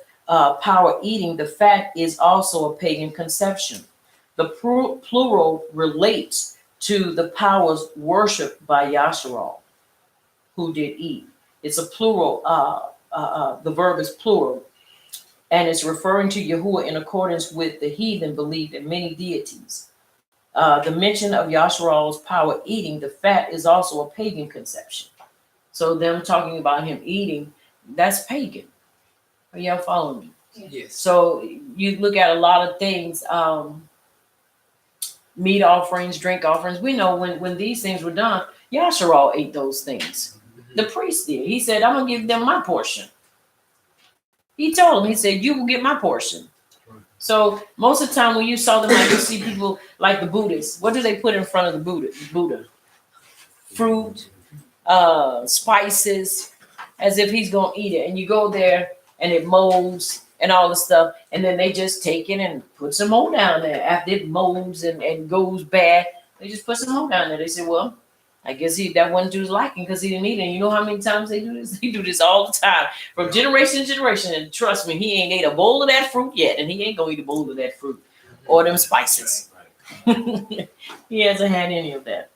Speaker 4: power eating the fat is also a pagan conception. The plural relates to the powers worshipped by Yasharal, who did eat. It's a plural, the verb is plural, and it's referring to Yahuwah in accordance with the heathen belief in many deities. The mention of Yasharal's power eating the fat is also a pagan conception. So them talking about him eating, that's pagan. Are y'all following me?
Speaker 5: Yes.
Speaker 4: So you look at a lot of things, meat offerings, drink offerings. We know when these things were done, Yasharal ate those things. The priest did. He said, I'm going to give them my portion. He told them, he said, you will get my portion. So most of the time when you saw them, like you see people like the Buddhists, what do they put in front of the Buddha? Fruit, spices, as if he's going to eat it. And you go there and it molds and all the stuff. And then they just take it and put some more down there. After it molds and goes bad, they just put some more down there. They say, well, I guess that wasn't to his liking because he didn't eat it. And you know how many times they do this? They do this all the time, from generation to generation. And trust me, he ain't ate a bowl of that fruit yet, and he ain't gonna eat a bowl of that fruit or them spices. He hasn't had any of that.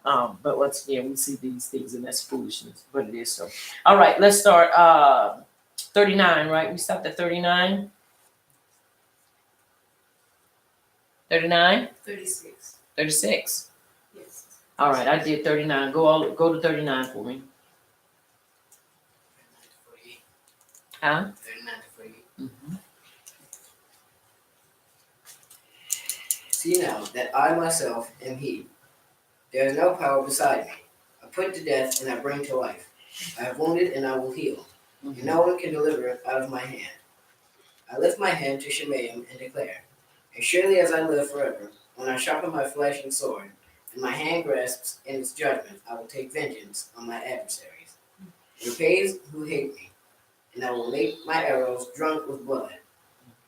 Speaker 4: But once again, we see these things, and that's foolishness. But it is so. All right, let's start 39. Right, we stopped at 39. 39.
Speaker 6: 36.
Speaker 4: 36.
Speaker 6: Yes.
Speaker 4: All right, I did 39. Go to 39 for me.
Speaker 5: 39 to 48.
Speaker 4: Huh?
Speaker 5: 39 to 48.
Speaker 4: Mm-hmm.
Speaker 5: See now that I myself am he. There is no power beside me. I put to death and I bring to life. I have wounded and I will heal. And no one can deliver it out of my hand. I lift my hand to Shemayim and declare, as surely as I live forever, when I sharpen my flesh and sword, and my hand grasps in its judgment, I will take vengeance on my adversaries. Repays who hate me, and I will make my arrows drunk with blood,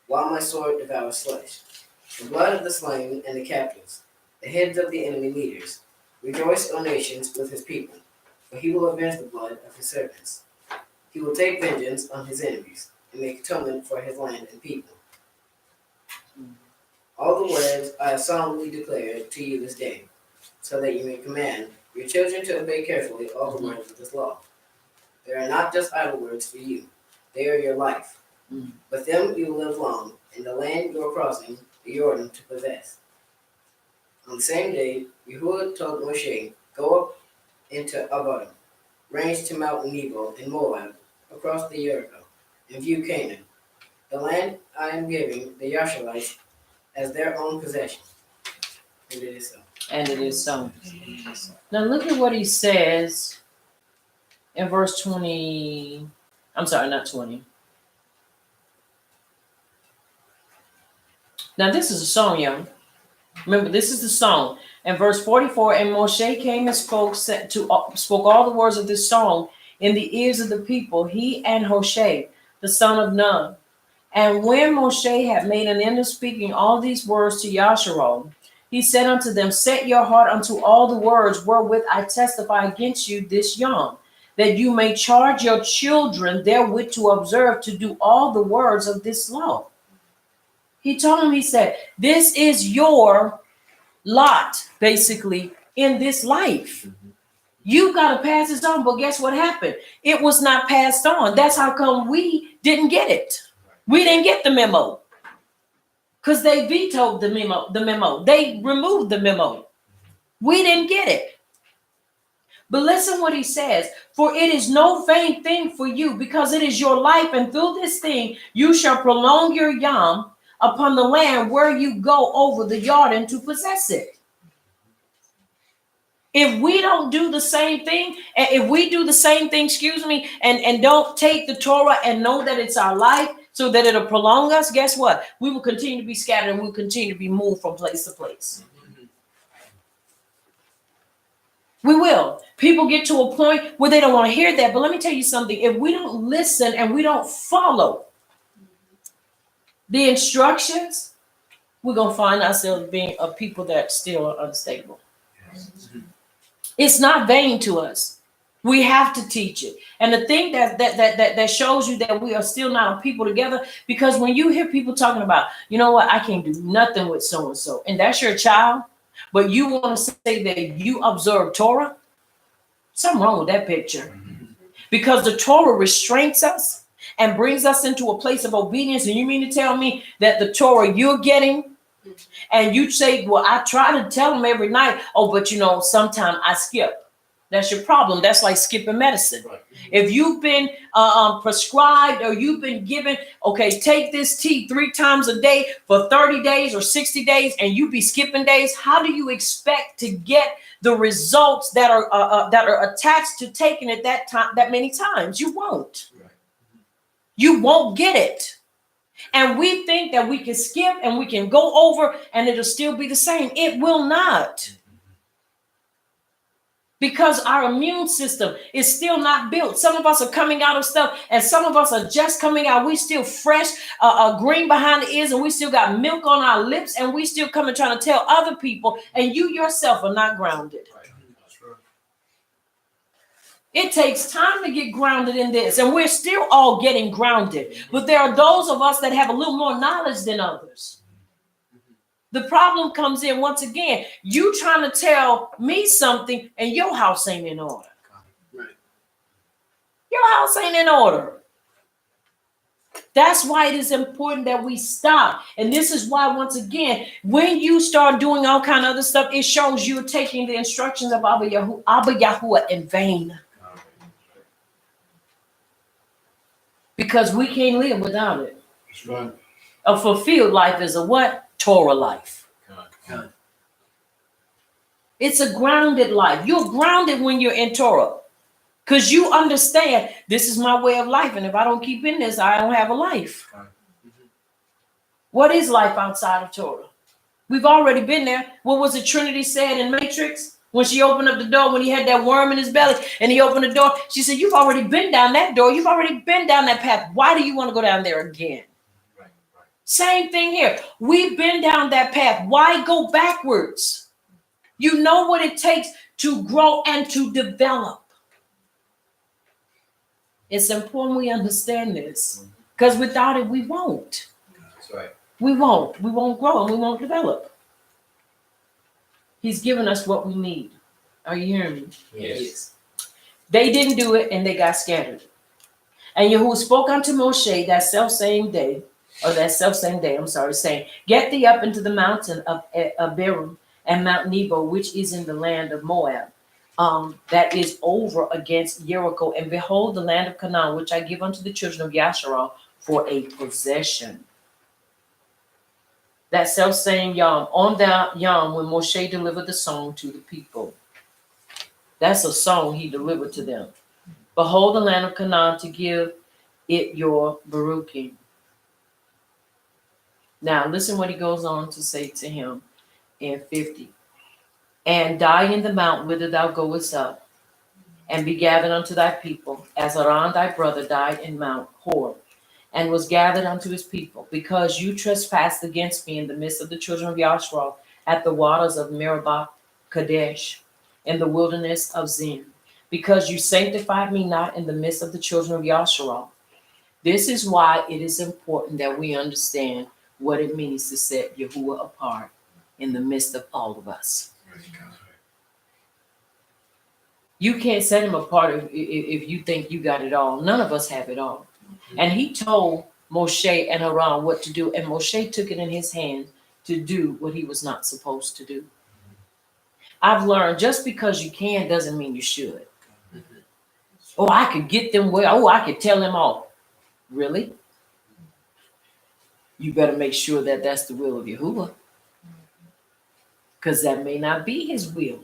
Speaker 5: while my sword devours flesh. The blood of the slain and the captives, the heads of the enemy leaders. Rejoice, O nations, with his people, for he will avenge the blood of his servants. He will take vengeance on his enemies, and make atonement for his land and people. All the words I have solemnly declared to you this day, so that you may command your children to obey carefully all the words of this law.
Speaker 7: They are not just idle words for you, they are your life. With them you will live long, in the land you are crossing the Jordan to possess. On the same day, Yahuwah told Moshe, go up into Abarim, range to Mount Nebo in Moab, across the Jericho, and view Canaan, the land I am giving the Yasharites as their own possession. And it is so.
Speaker 4: And it is so. Now look at what he says in verse 20. I'm sorry, not 20. Now this is a song, y'all. Remember, this is the song. In verse 44, and Moshe came and spoke all the words of this song in the ears of the people, he and Hoshea, the son of Nun. And when Moshe had made an end of speaking all these words to Yasharon, he said unto them, set your heart unto all the words wherewith I testify against you this yom, that you may charge your children therewith to observe to do all the words of this law. He told him, he said, this is your lot, basically, in this life. You got to pass this on, but guess what happened? It was not passed on. That's how come we didn't get it. We didn't get the memo because they vetoed the memo. They removed the memo. We didn't get it. But listen what he says. For it is no vain thing for you, because it is your life, and through this thing you shall prolong your yom upon the land where you go over the Jordan to possess it. If we don't do the same thing, and and don't take the Torah and know that it's our life so that it'll prolong us, guess what? We will continue to be scattered and we'll continue to be moved from place to place. We will. People get to a point where they don't want to hear that. But let me tell you something. If we don't listen and we don't follow the instructions, we're going to find ourselves being a people that still are unstable. It's not vain to us. We have to teach it. And the thing that shows you that we are still not a people together, because when you hear people talking about, you know what, I can't do nothing with so-and-so, and that's your child, but you want to say that you observe Torah, something wrong with that picture. Because the Torah restrains us and brings us into a place of obedience. And you mean to tell me that the Torah you're getting, and you say, well, I try to tell them every night, oh, but you know, sometimes I skip. That's your problem. That's like skipping medicine. Right. If you've been prescribed or you've been given, okay, take this tea 3 times a day for 30 days or 60 days, and you be skipping days, how do you expect to get the results that are attached to taking it that many times? You won't. Right. You won't get it. And we think that we can skip and we can go over and it'll still be the same. It will not. Because our immune system is still not built. Some of us are coming out of stuff, and some of us are just coming out. We still fresh, green behind the ears, and we still got milk on our lips, and we still coming trying to tell other people, and you yourself are not grounded. Right. That's right. It takes time to get grounded in this, and we're still all getting grounded. But there are those of us that have a little more knowledge than others. The problem comes in once again. You trying to tell me something and your house ain't in order. Right. Your house ain't in order. That's why it is important that we stop. And this is why, once again, when you start doing all kind of other stuff, it shows you're taking the instructions of Abba Yahuwah in vain. Because we can't live without it. That's right. A fulfilled life is a what? Torah life. God. It's a grounded life. You're grounded when you're in Torah, because you understand this is my way of life, and if I don't keep in this, I don't have a life. What is life outside of Torah? We've already been there. What was it Trinity said in Matrix when she opened up the door, when he had that worm in his belly and he opened the door? She said, you've already been down that door. You've already been down that path. Why do you want to go down there again? Same thing here. We've been down that path. Why go backwards? You know what it takes to grow and to develop. It's important we understand this, because without it, we won't. That's right. We won't. We won't grow and we won't develop. He's given us what we need. Are you hearing me?
Speaker 7: Yes.
Speaker 4: They didn't do it and they got scattered. And Yahuwah spoke unto Moshe that self-same day, saying, get thee up into the mountain of Abiram and Mount Nebo, which is in the land of Moab, that is over against Jericho, and behold the land of Canaan, which I give unto the children of Yasharal for a possession. That self-same Yom, on that Yom, when Moshe delivered the song to the people. That's a song he delivered to them. Behold the land of Canaan, to give it your Baruchim. Now listen what he goes on to say to him in 50. And die in the mount whither thou goest up, and be gathered unto thy people, as Aaron thy brother died in Mount Hor, and was gathered unto his people, because you trespassed against me in the midst of the children of Yashua, at the waters of Meribah Kadesh, in the wilderness of Zin, because you sanctified me not in the midst of the children of Yashua. This is why it is important that we understand what it means to set Yahuwah apart in the midst of all of us. You can't set him apart if you think you got it all. None of us have it all. And he told Moshe and Aaron what to do, and Moshe took it in his hand to do what he was not supposed to do. I've learned just because you can doesn't mean you should. Oh, I could get them well. Oh, I could tell them off. Really? You better make sure that that's the will of Yahuwah, because that may not be his will.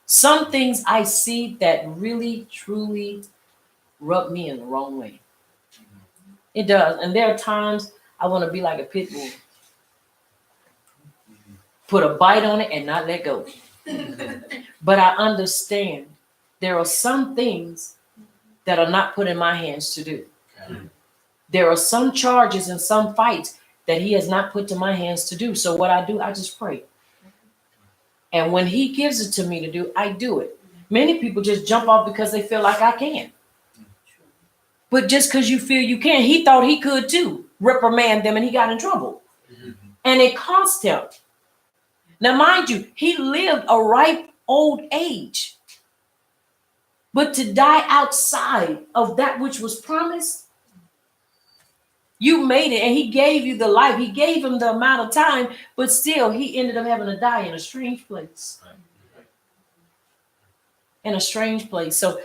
Speaker 4: Some things I see that really, truly rub me in the wrong way. It does. And there are times I want to be like a pit bull. Put a bite on it and not let go. But I understand there are some things that are not put in my hands to do. There are some charges and some fights that he has not put to my hands to do. So what I do, I just pray. And when he gives it to me to do, I do it. Many people just jump off because they feel like I can. But just because you feel you can, he thought he could too. Reprimand them and he got in trouble. And it cost him. Now, mind you, he lived a ripe old age. But to die outside of that which was promised, you made it, and he gave you the life. He gave him the amount of time, but still he ended up having to die in a strange place. In a strange place. So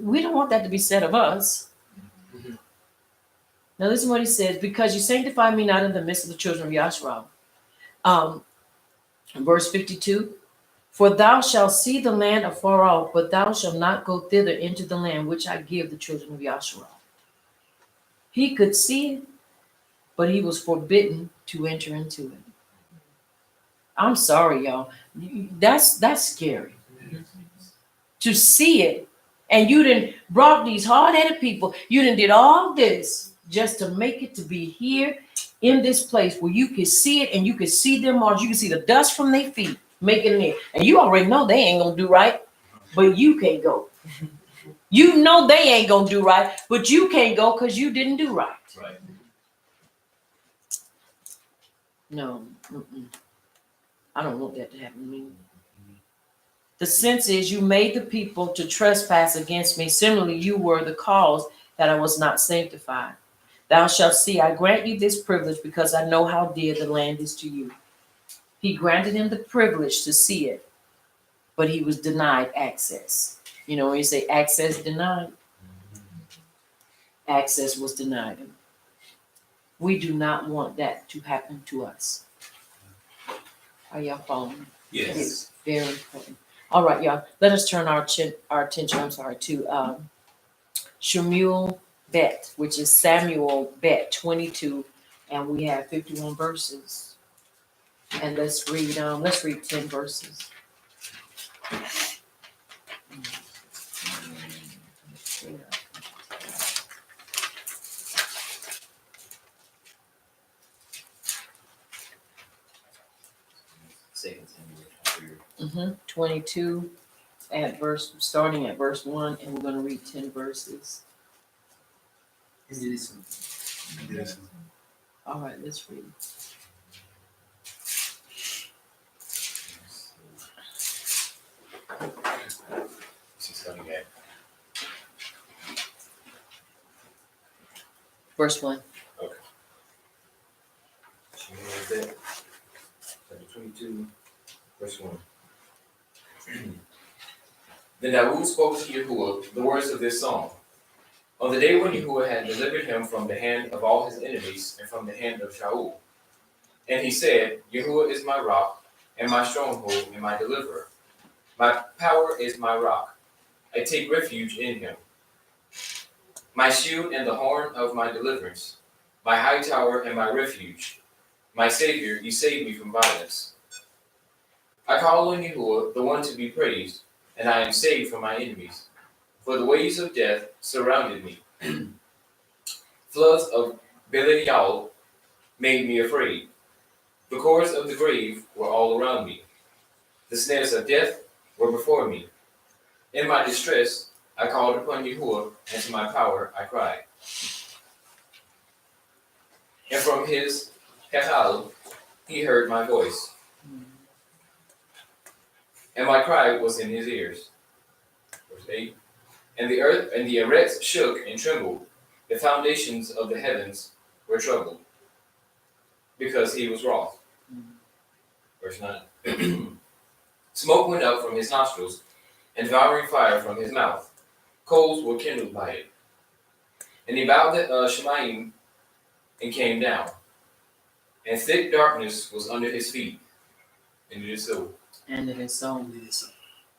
Speaker 4: we don't want that to be said of us. Now listen what he says, because you sanctify me not in the midst of the children of Yashua. Verse 52, for thou shalt see the land afar off, but thou shalt not go thither into the land which I give the children of Yashua. He could see it, but he was forbidden to enter into it. I'm sorry, y'all. That's scary. To see it, and you done brought these hard-headed people, you done did all this just to make it to be here in this place where you can see it and you can see them march, you can see the dust from their feet making it in. And you already know they ain't gonna do right, but you can't go. You know they ain't gonna do right, but you can't go because you didn't do right.
Speaker 8: Right.
Speaker 4: No, I don't want that to happen to me. The sense is you made the people to trespass against me. Similarly, you were the cause that I was not sanctified. Thou shalt see, I grant you this privilege because I know how dear the land is to you. He granted him the privilege to see it, but he was denied access. You know, when you say access denied, access was denied him. We do not want that to happen to us. Are y'all following me?
Speaker 8: Yes.
Speaker 4: It's very important. All right, y'all. Let us turn our attention, to Shemuel Bet, which is Samuel Bet 22, and we have 51 verses. And let's read 10 verses.
Speaker 8: Second Samuel
Speaker 4: 22 starting at verse 1, and we're going to read 10 verses.
Speaker 8: Yes.
Speaker 4: All right, let's read.
Speaker 8: So starting at
Speaker 4: Verse 1.
Speaker 3: Chapter 22, verse 1.
Speaker 8: Then Dawood spoke to Yahuwah the words of this song. On the day when Yahuwah had delivered him from the hand of all his enemies and from the hand of Shaul. And he said, Yahuwah is my rock and my stronghold and my deliverer. My power is my rock. I take refuge in him. My shield and the horn of my deliverance. My high tower and my refuge. My Savior, you save me from violence. I call on Yahuwah, the one to be praised, and I am saved from my enemies. For the waves of death surrounded me. Floods of Belial made me afraid. The cords of the grave were all around me. The snares of death were before me. In my distress, I called upon Yahuwah, and to my power I cried. And from his hechal, he heard my voice. And my cry was in his ears. Verse 8. And the earth and the earth shook and trembled. The foundations of the heavens were troubled, because he was wroth. Verse 9. Smoke went up from his nostrils, and devouring fire from his mouth. Coals were kindled by it. And he bowed the Shemaim and came down. And thick darkness was under his feet. And it is so.
Speaker 4: And it is so.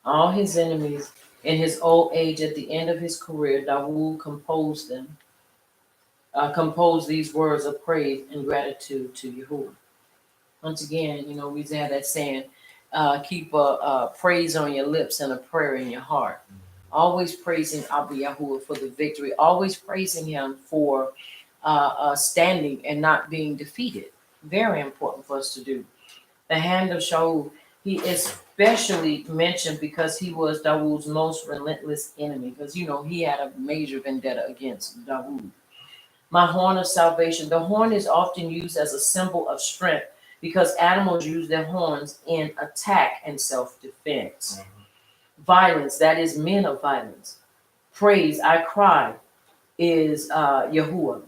Speaker 4: All his enemies in his old age, at the end of his career, Dawood composed these words of praise and gratitude to Yahuwah. Once again, we have that saying, keep a praise on your lips and a prayer in your heart. Always praising Abba Yahuwah for the victory. Always praising him for standing and not being defeated. Very important for us to do. The hand of Shaul, he especially mentioned because he was Dawood's most relentless enemy. Because, he had a major vendetta against Dawood. My horn of salvation. The horn is often used as a symbol of strength because animals use their horns in attack and self-defense. Violence, that is men of violence. Praise, I cry, is Yahuwah.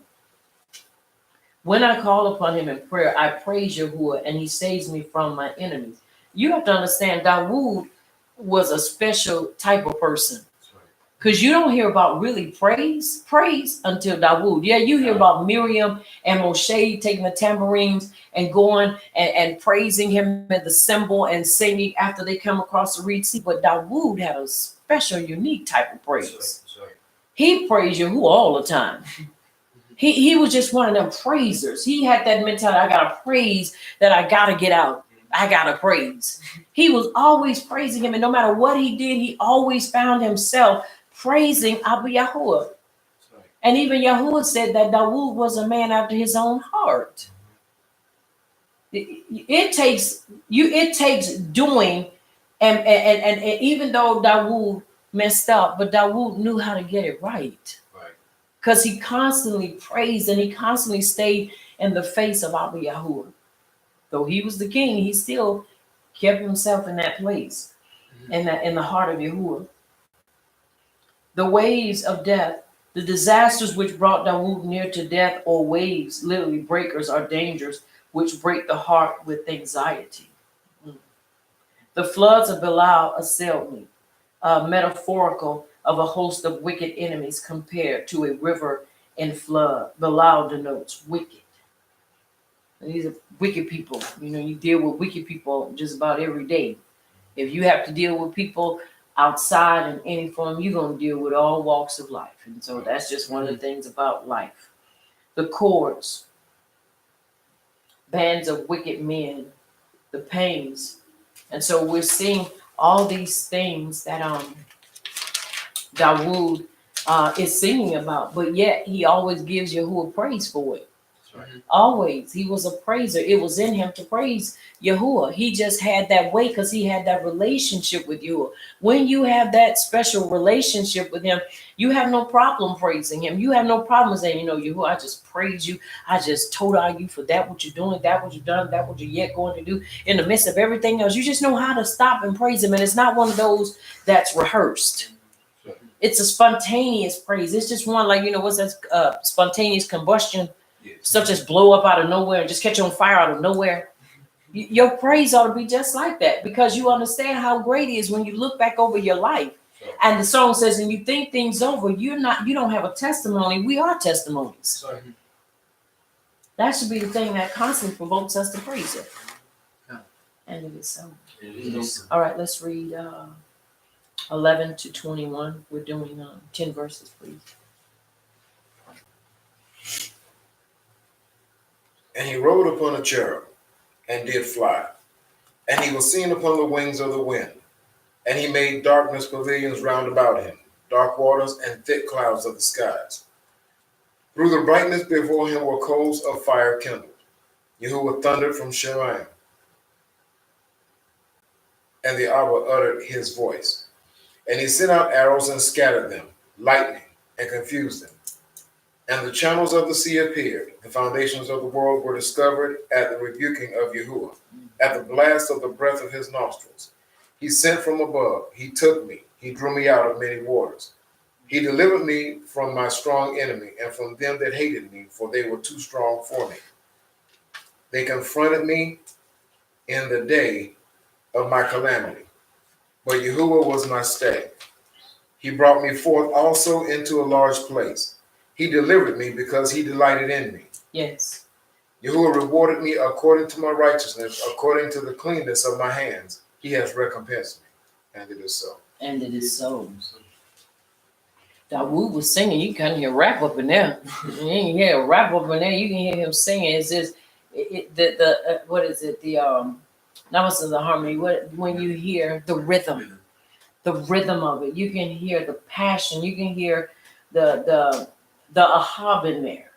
Speaker 4: When I call upon him in prayer, I praise Yahuwah, and he saves me from my enemies. You have to understand, Dawood was a special type of person. Because you don't hear about really praise until Dawood. Yeah, you hear about Miriam and Moshe taking the tambourines and going and praising him at the cymbal and singing after they come across the Red Sea. But Dawood had a special, unique type of praise. He praised Yahuwah all the time. He was just one of them praisers. He had that mentality, I got to praise that I got to get out. I got to praise. He was always praising him. And no matter what he did, he always found himself praising Abba Yahuwah. And even Yahuwah said that Dawood was a man after his own heart. It takes doing, and even though Dawood messed up, but Dawood knew how to get it right. Because he constantly praised and he constantly stayed in the face of Abba Yahuwah. Though he was the king, he still kept himself in that place, in the heart of Yahuwah. The waves of death, the disasters which brought Dawood near to death, or waves, literally breakers, are dangers which break the heart with anxiety. The floods of Belial assailed me, metaphorical of a host of wicked enemies compared to a river in flood. Belial denotes wicked. And these are wicked people. You deal with wicked people just about every day. If you have to deal with people outside in any form, you're going to deal with all walks of life. And so that's just one of the things about life. The cords, bands of wicked men, the pains. And so we're seeing all these things that Dawood is singing about, but yet he always gives Yahuwah praise for it. Always. He was a praiser. It was in him to praise Yahuwah. He just had that way because he had that relationship with Yahuwah. When you have that special relationship with him, you have no problem praising him. You have no problem saying, Yahuwah, I just praise you. I just total you for that what you're doing, that what you've done, that what you're yet going to do in the midst of everything else. You just know how to stop and praise him. And it's not one of those that's rehearsed. It's a spontaneous praise. It's just one like, what's that spontaneous combustion,
Speaker 2: Yes.
Speaker 4: stuff just blow up out of nowhere and just catch on fire out of nowhere. Your praise ought to be just like that, because you understand how great it is when you look back over your life.
Speaker 2: Sure.
Speaker 4: And the song says, and you think things over, you don't have a testimony. We are testimonies.
Speaker 2: Sorry.
Speaker 4: That should be the thing that constantly provokes us to praise it. And it is so.
Speaker 2: It is.
Speaker 4: All right, let's read 11 to 21. We're doing 10 verses, please.
Speaker 3: And he rode upon a cherub, and did fly. And he was seen upon the wings of the wind. And he made darkness pavilions round about him, dark waters and thick clouds of the skies. Through the brightness before him were coals of fire kindled. Yahuwah thundered from Shemaim, and the Abba uttered his voice. And he sent out arrows and scattered them, lightning, and confused them. And the channels of the sea appeared. The foundations of the world were discovered at the rebuking of Yahuwah, at the blast of the breath of his nostrils. He sent from above. He took me. He drew me out of many waters. He delivered me from my strong enemy and from them that hated me, for they were too strong for me. They confronted me in the day of my calamity, but Yahuwah was my stay. He brought me forth also into a large place. He delivered me because he delighted in me.
Speaker 4: Yes.
Speaker 3: Yahuwah rewarded me according to my righteousness, according to the cleanness of my hands. He has recompensed me. And it is so.
Speaker 4: And it is so. Dawood was singing. You can hear rap up in there. You can hear rap up in there. You can hear him singing. It's just what is it? Not what's the harmony. When you hear the rhythm of it, you can hear the passion. You can hear the ahab in there.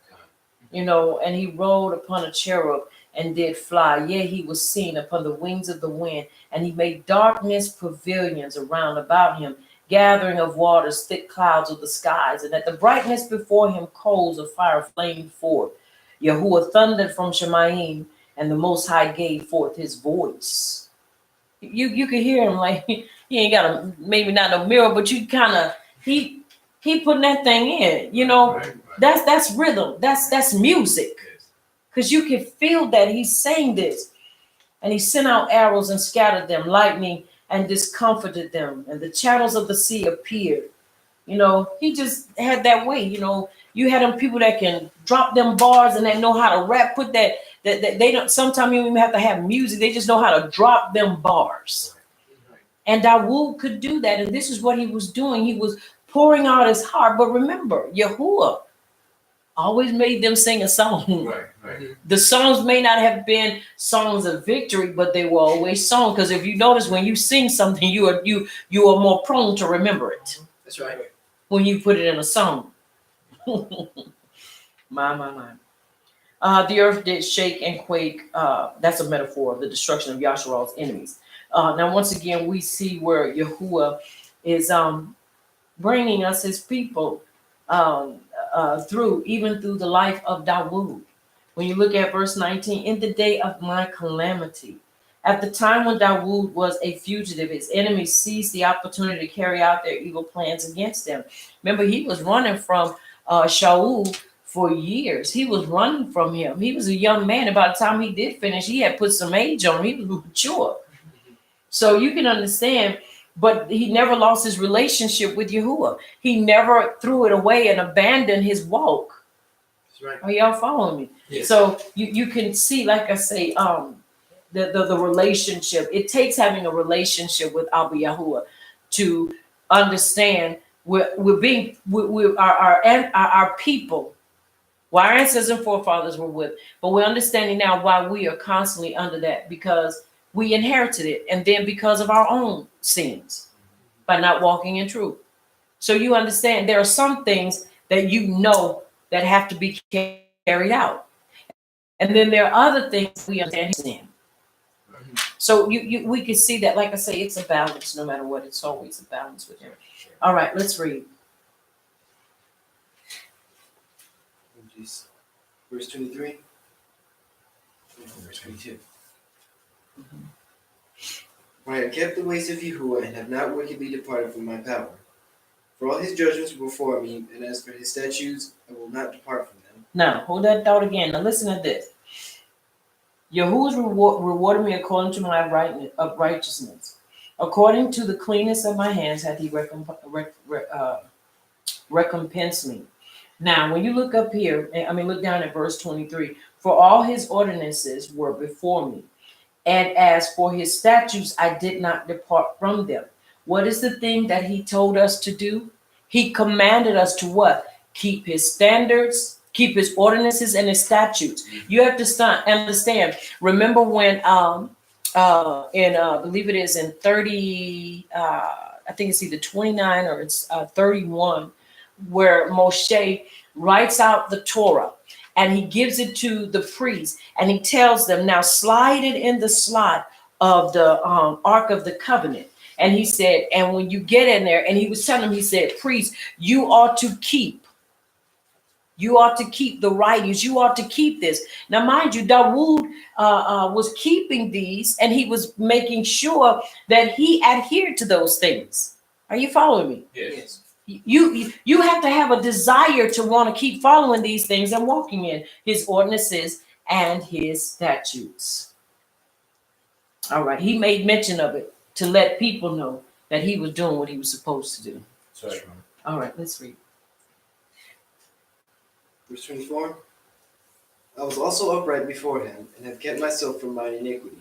Speaker 4: And he rode upon a cherub and did fly. Yea, he was seen upon the wings of the wind, and he made darkness pavilions around about him, gathering of waters, thick clouds of the skies, and at the brightness before him coals of fire flamed forth. Yahuwah thundered from Shemaim, and the Most High gave forth his voice. You could hear him like he ain't got maybe not a mirror, but you kind of he putting that thing in.
Speaker 2: Right.
Speaker 4: That's rhythm. That's music. Because you can feel that he's saying this. And he sent out arrows and scattered them, lightning, and discomforted them. And the channels of the sea appeared. He just had that way. You had them people that can drop them bars and that know how to rap, put that they don't, sometimes you don't even have to have music. They just know how to drop them bars. And Dawood could do that. And this is what he was doing. He was pouring out his heart. But remember, Yahuwah always made them sing a song.
Speaker 2: Right.
Speaker 4: The songs may not have been songs of victory, but they were always songs. Because if you notice, when you sing something, you are more prone to remember it.
Speaker 5: That's right.
Speaker 4: When you put it in a song. My. The earth did shake and quake. That's a metaphor of the destruction of Yasharal's enemies. Now, once again, we see where Yahuwah is bringing us his people through the life of Dawood. When you look at verse 19, in the day of my calamity, at the time when Dawood was a fugitive, his enemies seized the opportunity to carry out their evil plans against him. Remember, he was running from Shaul for years. He was running from him. He was a young man. And by the time he did finish, he had put some age on him. He was mature. So you can understand, but he never lost his relationship with Yahuwah. He never threw it away and abandoned his walk.
Speaker 5: That's right.
Speaker 4: Are y'all following me?
Speaker 5: Yes.
Speaker 4: So you can see, like I say, the relationship. It takes having a relationship with Abba Yahuwah to understand our people, why our ancestors and forefathers were with, but we're understanding now why we are constantly under that, because we inherited it, and then because of our own sins by not walking in truth. So you understand there are some things that that have to be carried out, and then there are other things we understand sin. So we can see that, like I say, it's a balance. No matter what, it's always a balance with him. All right, let's read.
Speaker 5: Verse 23. Verse 22. For I have kept the ways of Yahuwah and have not wickedly departed from my power. For all his judgments were before me, and as for his statutes, I will not depart from them.
Speaker 4: Now, hold that thought again. Now, listen to this. Yahuwah's rewarded me according to my righteousness. According to the cleanness of my hands hath he recompensed me. Now, when you look up here, look down at verse 23. For all his ordinances were before me, and as for his statutes, I did not depart from them. What is the thing that he told us to do? He commanded us to what? Keep his standards, keep his ordinances and his statutes. You have to understand. Remember when I believe it is in 30, I think it's either 29 or it's 31, where Moshe writes out the Torah and he gives it to the priest and he tells them, now slide it in the slot of the Ark of the Covenant. And he said, and when you get in there, and he was telling them, he said, priest, you ought to keep the writings. You ought to keep this. Now, mind you, Dawood was keeping these, and he was making sure that he adhered to those things. Are you following me?
Speaker 8: Yes.
Speaker 4: You have to have a desire to want to keep following these things and walking in his ordinances and his statutes. All right. He made mention of it to let people know that he was doing what he was supposed to do.
Speaker 8: Sorry.
Speaker 4: All right. Let's read.
Speaker 5: Verse 24. I was also upright before him, and have kept myself from mine iniquity.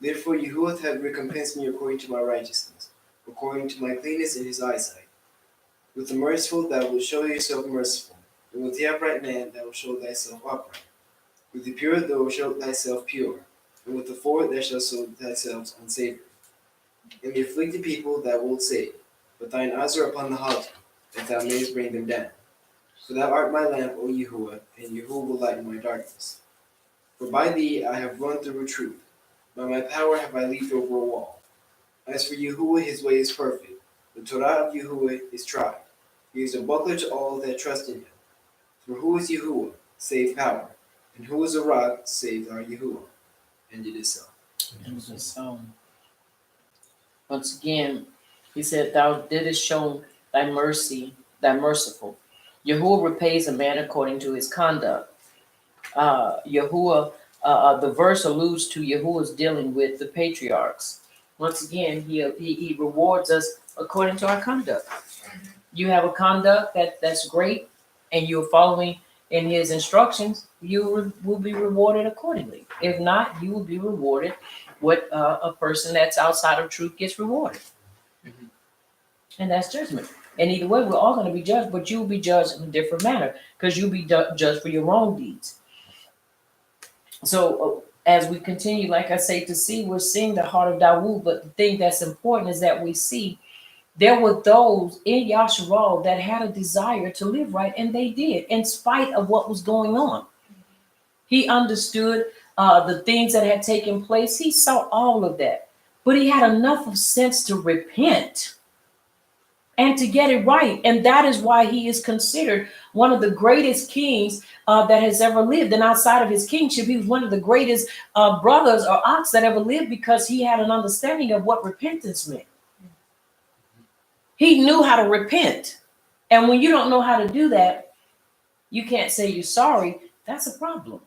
Speaker 5: Therefore Yahuwah hath recompensed me according to my righteousness, according to my cleanness in his eyesight. With the merciful thou wilt show yourself merciful, and with the upright man thou wilt show thyself upright. With the pure thou wilt show thyself pure, and with the forward thou shalt show thyself unsavory. And the afflicted people thou wilt save, but thine eyes are upon the haughty, that thou mayest bring them down. For thou art my lamp, O Yahuwah, and Yahuwah will lighten my darkness. For by thee I have run through a troop, by my power have I leaped over a wall. As for Yahuwah, his way is perfect, the Torah of Yahuwah is tried. He is a buckler to all that trust in him. For who is Yahuwah, save power, and who is a rock, save our Yahuwah? And it is so.
Speaker 4: So, once again, he said, thou didst show thy mercy, thy merciful. Yahuwah repays a man according to his conduct. The verse alludes to Yahuwah's dealing with the patriarchs. Once again, he rewards us according to our conduct. You have a conduct that's great, and you're following in his instructions, you will be rewarded accordingly. If not, you will be rewarded what a person that's outside of truth gets rewarded. Mm-hmm. And that's judgment. And either way, we're all going to be judged, but you'll be judged in a different manner because you'll be judged for your wrong deeds. So as we continue, like I say, to see, we're seeing the heart of Dawood, but the thing that's important is that we see there were those in Yasharal that had a desire to live right, and they did, in spite of what was going on. He understood the things that had taken place. He saw all of that, but he had enough of sense to repent and to get it right. And that is why he is considered one of the greatest kings that has ever lived. And outside of his kingship, he was one of the greatest brothers or aunts that ever lived, because he had an understanding of what repentance meant. He knew how to repent. And when you don't know how to do that, you can't say you're sorry. That's a problem.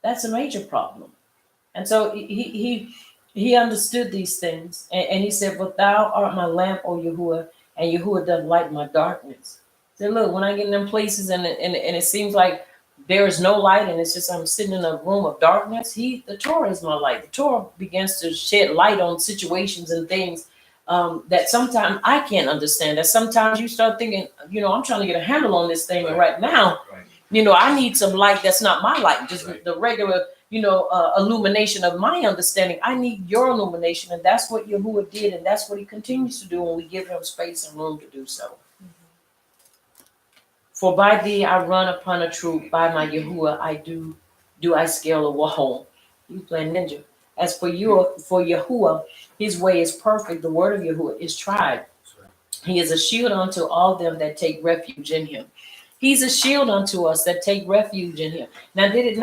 Speaker 4: That's a major problem. And so he understood these things. And he said, but thou art my lamp, O Yahuwah, and Yahuwah doth light my darkness. He said, look, when I get in them places and it seems like there is no light, and it's just I'm sitting in a room of darkness, the Torah is my light. The Torah begins to shed light on situations and things that sometimes I can't understand. That sometimes you start thinking, I'm trying to get a handle on this thing, and right now, I need some light that's not my light, just the regular, illumination of my understanding. I need your illumination, and that's what Yahuwah did, and that's what he continues to do when we give him space and room to do so. Mm-hmm. For by thee I run upon a troop, by my Yahuwah I scale a wall. You play ninja. As for Yahuwah, his way is perfect. The word of Yahuwah is tried. He is a shield unto all them that take refuge in him. He's a shield unto us that take refuge in him. Now, did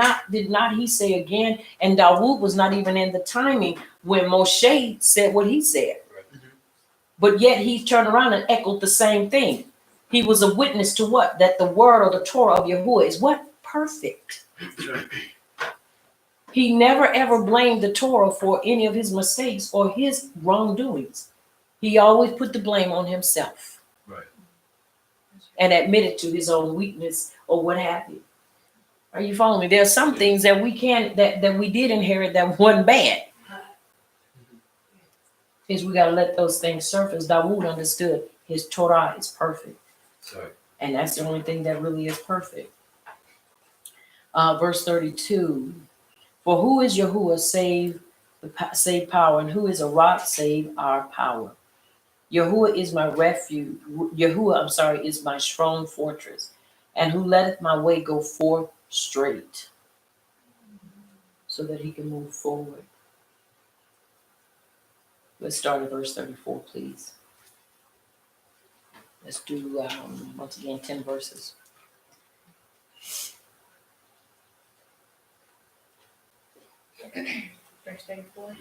Speaker 4: not he say again? And Dawood was not even in the timing when Moshe said what he said. But yet he turned around and echoed the same thing. He was a witness to what? That the word or the Torah of Yahuwah is what? Perfect. He never ever blamed the Torah for any of his mistakes or his wrongdoings. He always put the blame on himself.
Speaker 2: Right.
Speaker 4: And admitted to his own weakness or what have you. Are you following me? There are some things that we can that we did inherit that wasn't bad. Is we gotta let those things surface. Dawood understood his Torah is perfect.
Speaker 2: Sorry.
Speaker 4: And that's the only thing that really is perfect. Verse 32. For who is Yahuwah save power, and who is a rock save our power? Yahuwah is my refuge. Yahuwah, is my strong fortress, and who letteth my way go forth straight, so that he can move forward. Let's start at verse 34, please. Let's do, once again, 10 verses.
Speaker 6: Verse 34.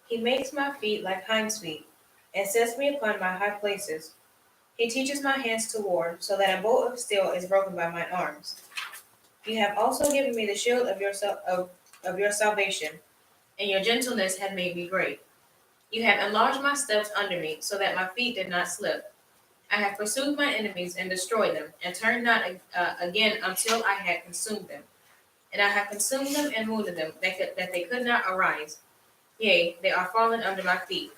Speaker 6: He makes my feet like hinds' feet, and sets me upon my high places. He teaches my hands to war, so that a bow of steel is broken by my arms. You have also given me the shield of your salvation, and your gentleness had made me great. You have enlarged my steps under me, so that my feet did not slip. I have pursued my enemies and destroyed them, and turned not again until I had consumed them. And I have consumed them and wounded them, that they could not arise. Yea, they are fallen under my feet.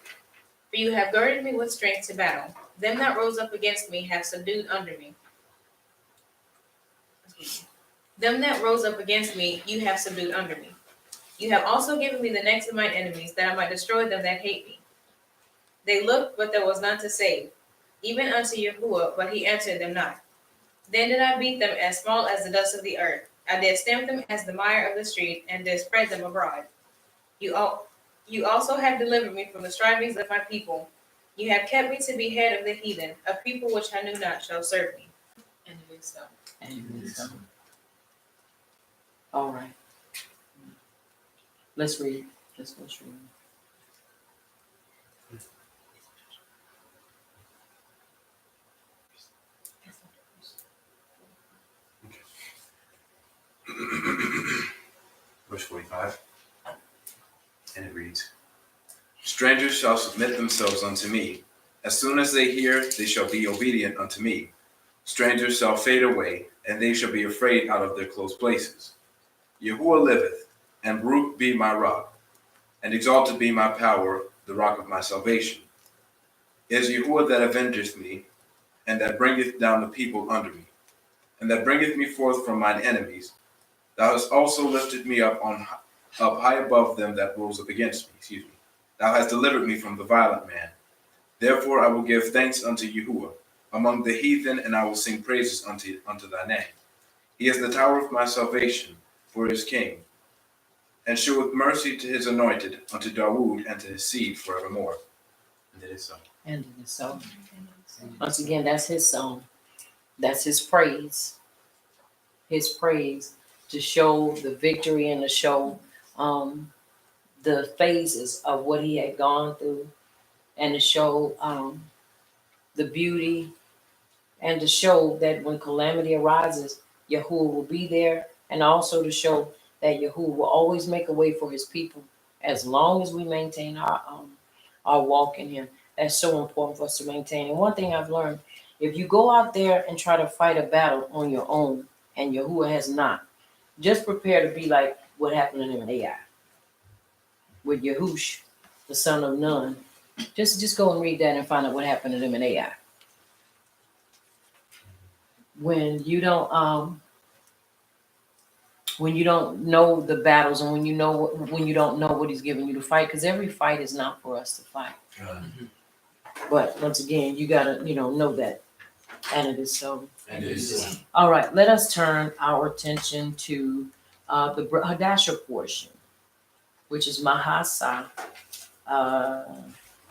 Speaker 6: For you have girded me with strength to battle. Them that rose up against me have subdued under me. Them that rose up against me, you have subdued under me. You have also given me the necks of mine enemies, that I might destroy them that hate me. They looked, but there was none to save, even unto Yahuwah, but he answered them not. Then did I beat them as small as the dust of the earth. I did stamp them as the mire of the street, and did spread them abroad. You also have delivered me from the strivings of my people. You have kept me to be head of the heathen. A people which I knew not shall serve me. And it is so.
Speaker 4: And it is so. All right. Let's read. Let's go through.
Speaker 2: Verse 45. And it reads, Strangers shall submit themselves unto me. As soon as they hear, they shall be obedient unto me. Strangers shall fade away, and they shall be afraid out of their close places. Yahuwah liveth, and Baruch be my rock, and exalted be my power, the rock of my salvation. It is Yahuwah that avengeth me, and that bringeth down the people under me, and that bringeth me forth from mine enemies. Thou hast also lifted me up high above them that rose up against me. Thou hast delivered me from the violent man. Therefore I will give thanks unto Yahuwah among the heathen, and I will sing praises unto thy name. He is the tower of my salvation for his king, and sheweth mercy to his anointed, unto Dawood and to his seed forevermore. And it is so.
Speaker 4: And it is so. Once again, that's his song. That's his praise. His praise to show the victory and to show the phases of what he had gone through, and to show the beauty, and to show that when calamity arises, Yahuwah will be there, and also to show that Yahuwah will always make a way for his people as long as we maintain our walk in him. That's so important for us to maintain. And one thing I've learned, if you go out there and try to fight a battle on your own, and Yahuwah has not, just prepare to be like what happened to them in Ai with Yahush, the son of Nun. Just go and read that and find out what happened to them in Ai. When you don't know the battles, and when you don't know what he's giving you to fight, because every fight is not for us to fight. But once again, you gotta know that, and it is so.
Speaker 8: And it is so.
Speaker 4: All right, let us turn our attention to the Hadasha portion, which is Mahasa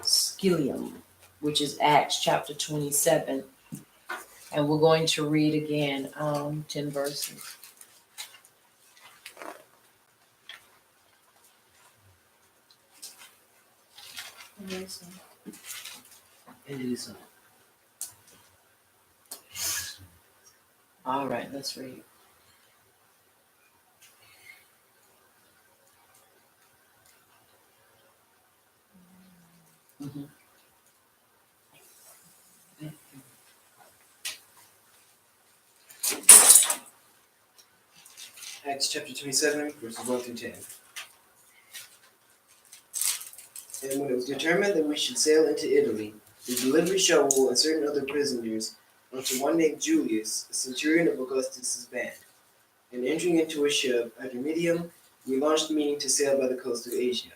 Speaker 4: Skilium, which is Acts chapter 27. And we're going to read again 10 verses.
Speaker 7: And it is so.
Speaker 4: All right, let's read. Mhm.
Speaker 5: Acts chapter 27, verses 1 through 10. And when it was determined that we should sail into Italy, we delivered Shaul and certain other prisoners unto one named Julius, a centurion of Augustus's band. And entering into a ship at Midium, we launched meaning to sail by the coast of Asia.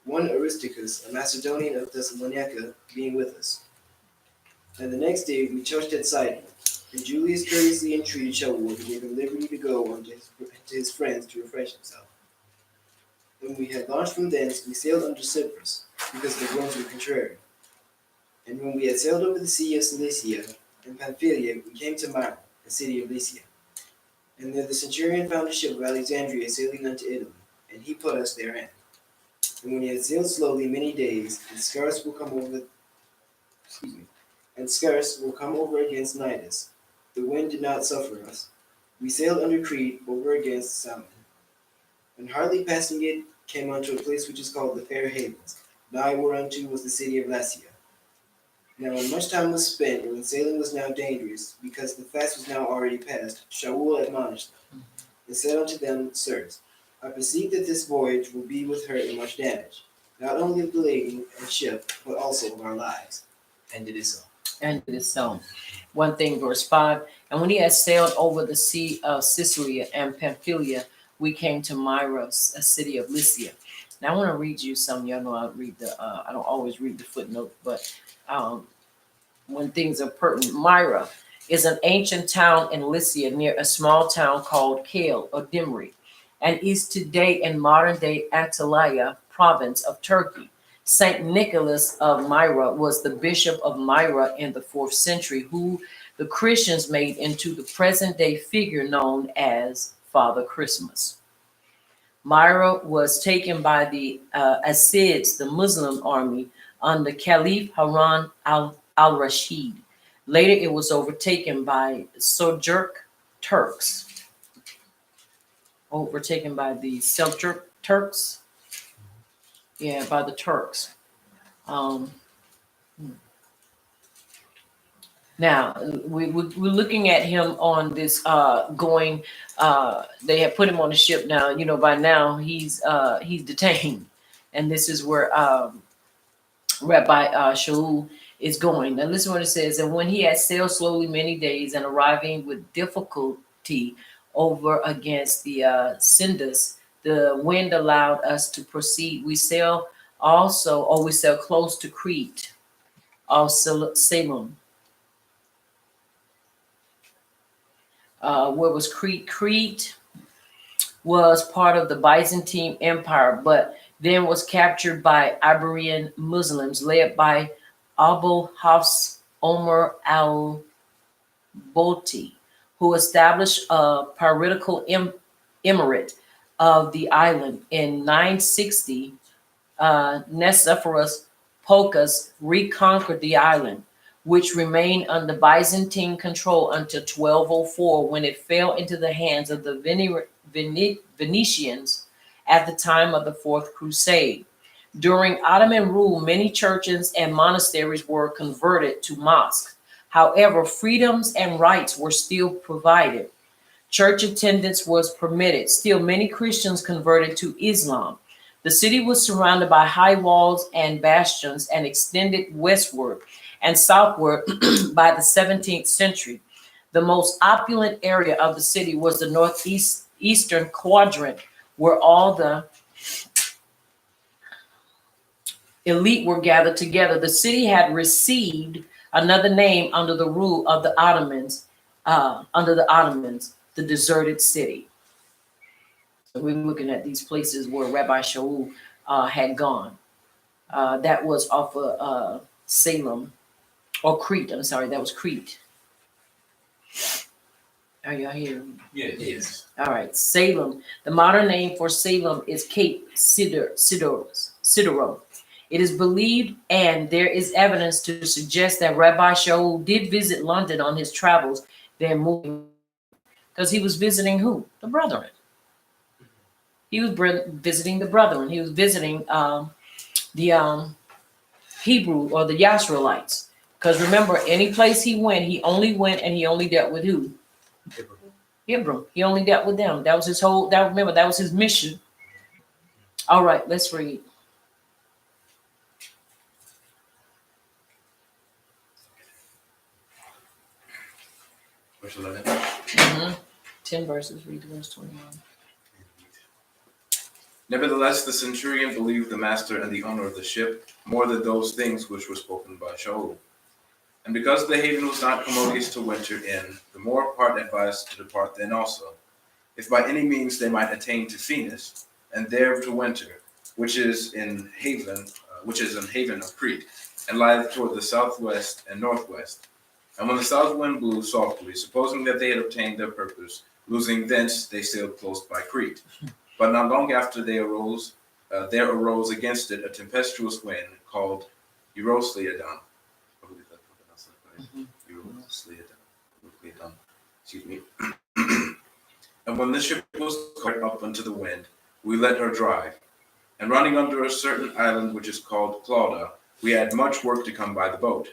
Speaker 5: One Aristarchus, a Macedonian of Thessalonica, being with us. And the next day we touched at Sidon, and Julius courteously entreated Shaul to give him liberty to go unto his friends to refresh himself. When we had launched from thence, we sailed unto Cyprus, because the winds were contrary. And when we had sailed over the sea of Cilicia and Pamphylia, we came to Myra, a city of Lycia. And there the centurion found a ship of Alexandria sailing unto Italy, and he put us therein. And when he had sailed slowly many days, and scarce will come over against Cnidus, the wind did not suffer us. We sailed under Crete over against Salmon. And hardly passing it, came unto a place which is called the Fair Havens, nigh whereunto was the city of Lasea. Now when much time was spent, and when sailing was now dangerous, because the fast was now already past, Shaul admonished them, and said unto them, Sirs, I perceive that this voyage will be with hurt and much damage, not only of the lading and ship, but also of our lives.
Speaker 7: And it is so.
Speaker 4: And it is so. One thing, verse 5. And when he had sailed over the sea of Sicily and Pamphylia, we came to Myra, a city of Lycia. Now I want to read you some. Y'all know I don't always read the footnote, but when things are pertinent. Myra is an ancient town in Lycia near a small town called Kale or Dimri, and is today in modern-day Antalya province of Turkey. Saint Nicholas of Myra was the bishop of Myra in the 4th century, who the Christians made into the present-day figure known as Father Christmas. Myra was taken by the Assids, the Muslim army, under Caliph Harun al-Rashid. Later, it was overtaken by Seljuk Turks. Overtaken by the Seljuk Turks. Yeah, by the Turks. Now, we're looking at him on this going. They have put him on the ship now. You know, by now he's detained, and this is where Rabbi Shaul is going. Now, listen what it says. And when he had sailed slowly many days and arriving with difficulty over against the Sindus, the wind allowed us to proceed. We sail close to Crete, Salem. Where was Crete? Crete was part of the Byzantine Empire, but then was captured by Iberian Muslims led by Abu Hafs Omar al-Boti, who established a piratical emirate of the island. In 960, Nicephorus Phocas reconquered the island, which remained under Byzantine control until 1204, when it fell into the hands of the Venetians at the time of the Fourth Crusade. During Ottoman rule, many churches and monasteries were converted to mosques. However, freedoms and rights were still provided. Church attendance was permitted. Still, many Christians converted to Islam. The city was surrounded by high walls and bastions and extended westward and southward by the 17th century. The most opulent area of the city was the northeastern quadrant, where all the elite were gathered together. The city had received another name under the rule of the Ottomans, the deserted city. So we're looking at these places where Rabbi Shaul had gone. That was off of Salem, or Crete. I'm sorry, that was Crete. Are y'all here?
Speaker 8: Yes.
Speaker 4: All right, Salem. The modern name for Salem is Cape Sidorum, It is believed, and there is evidence to suggest that Rabbi Shaul did visit London on his travels, then moving, because he was visiting who? The brethren. He was visiting the brethren. He was visiting the Hebrew or the Yashreelites. Because remember, any place he only went and he only dealt with who? Hebrew. He only dealt with them. That was his whole, that was his mission. All right, let's read.
Speaker 2: Verse 11.
Speaker 4: 10 verses, read verse 21.
Speaker 2: Nevertheless, the centurion believed the master and the owner of the ship more than those things which were spoken by Shaul. And because the haven was not commodious to winter in, the more part advised to depart then also, if by any means they might attain to Phoenix, and there to winter, which is in haven of Crete, and lieth toward the southwest and northwest. And when the south wind blew softly, supposing that they had obtained their purpose, losing thence they sailed close by Crete. But not long after there arose against it a tempestuous wind called Eurosleodon. Excuse me. And when the ship was caught up unto the wind, we let her drive. And running under a certain island which is called Clauda, we had much work to come by the boat.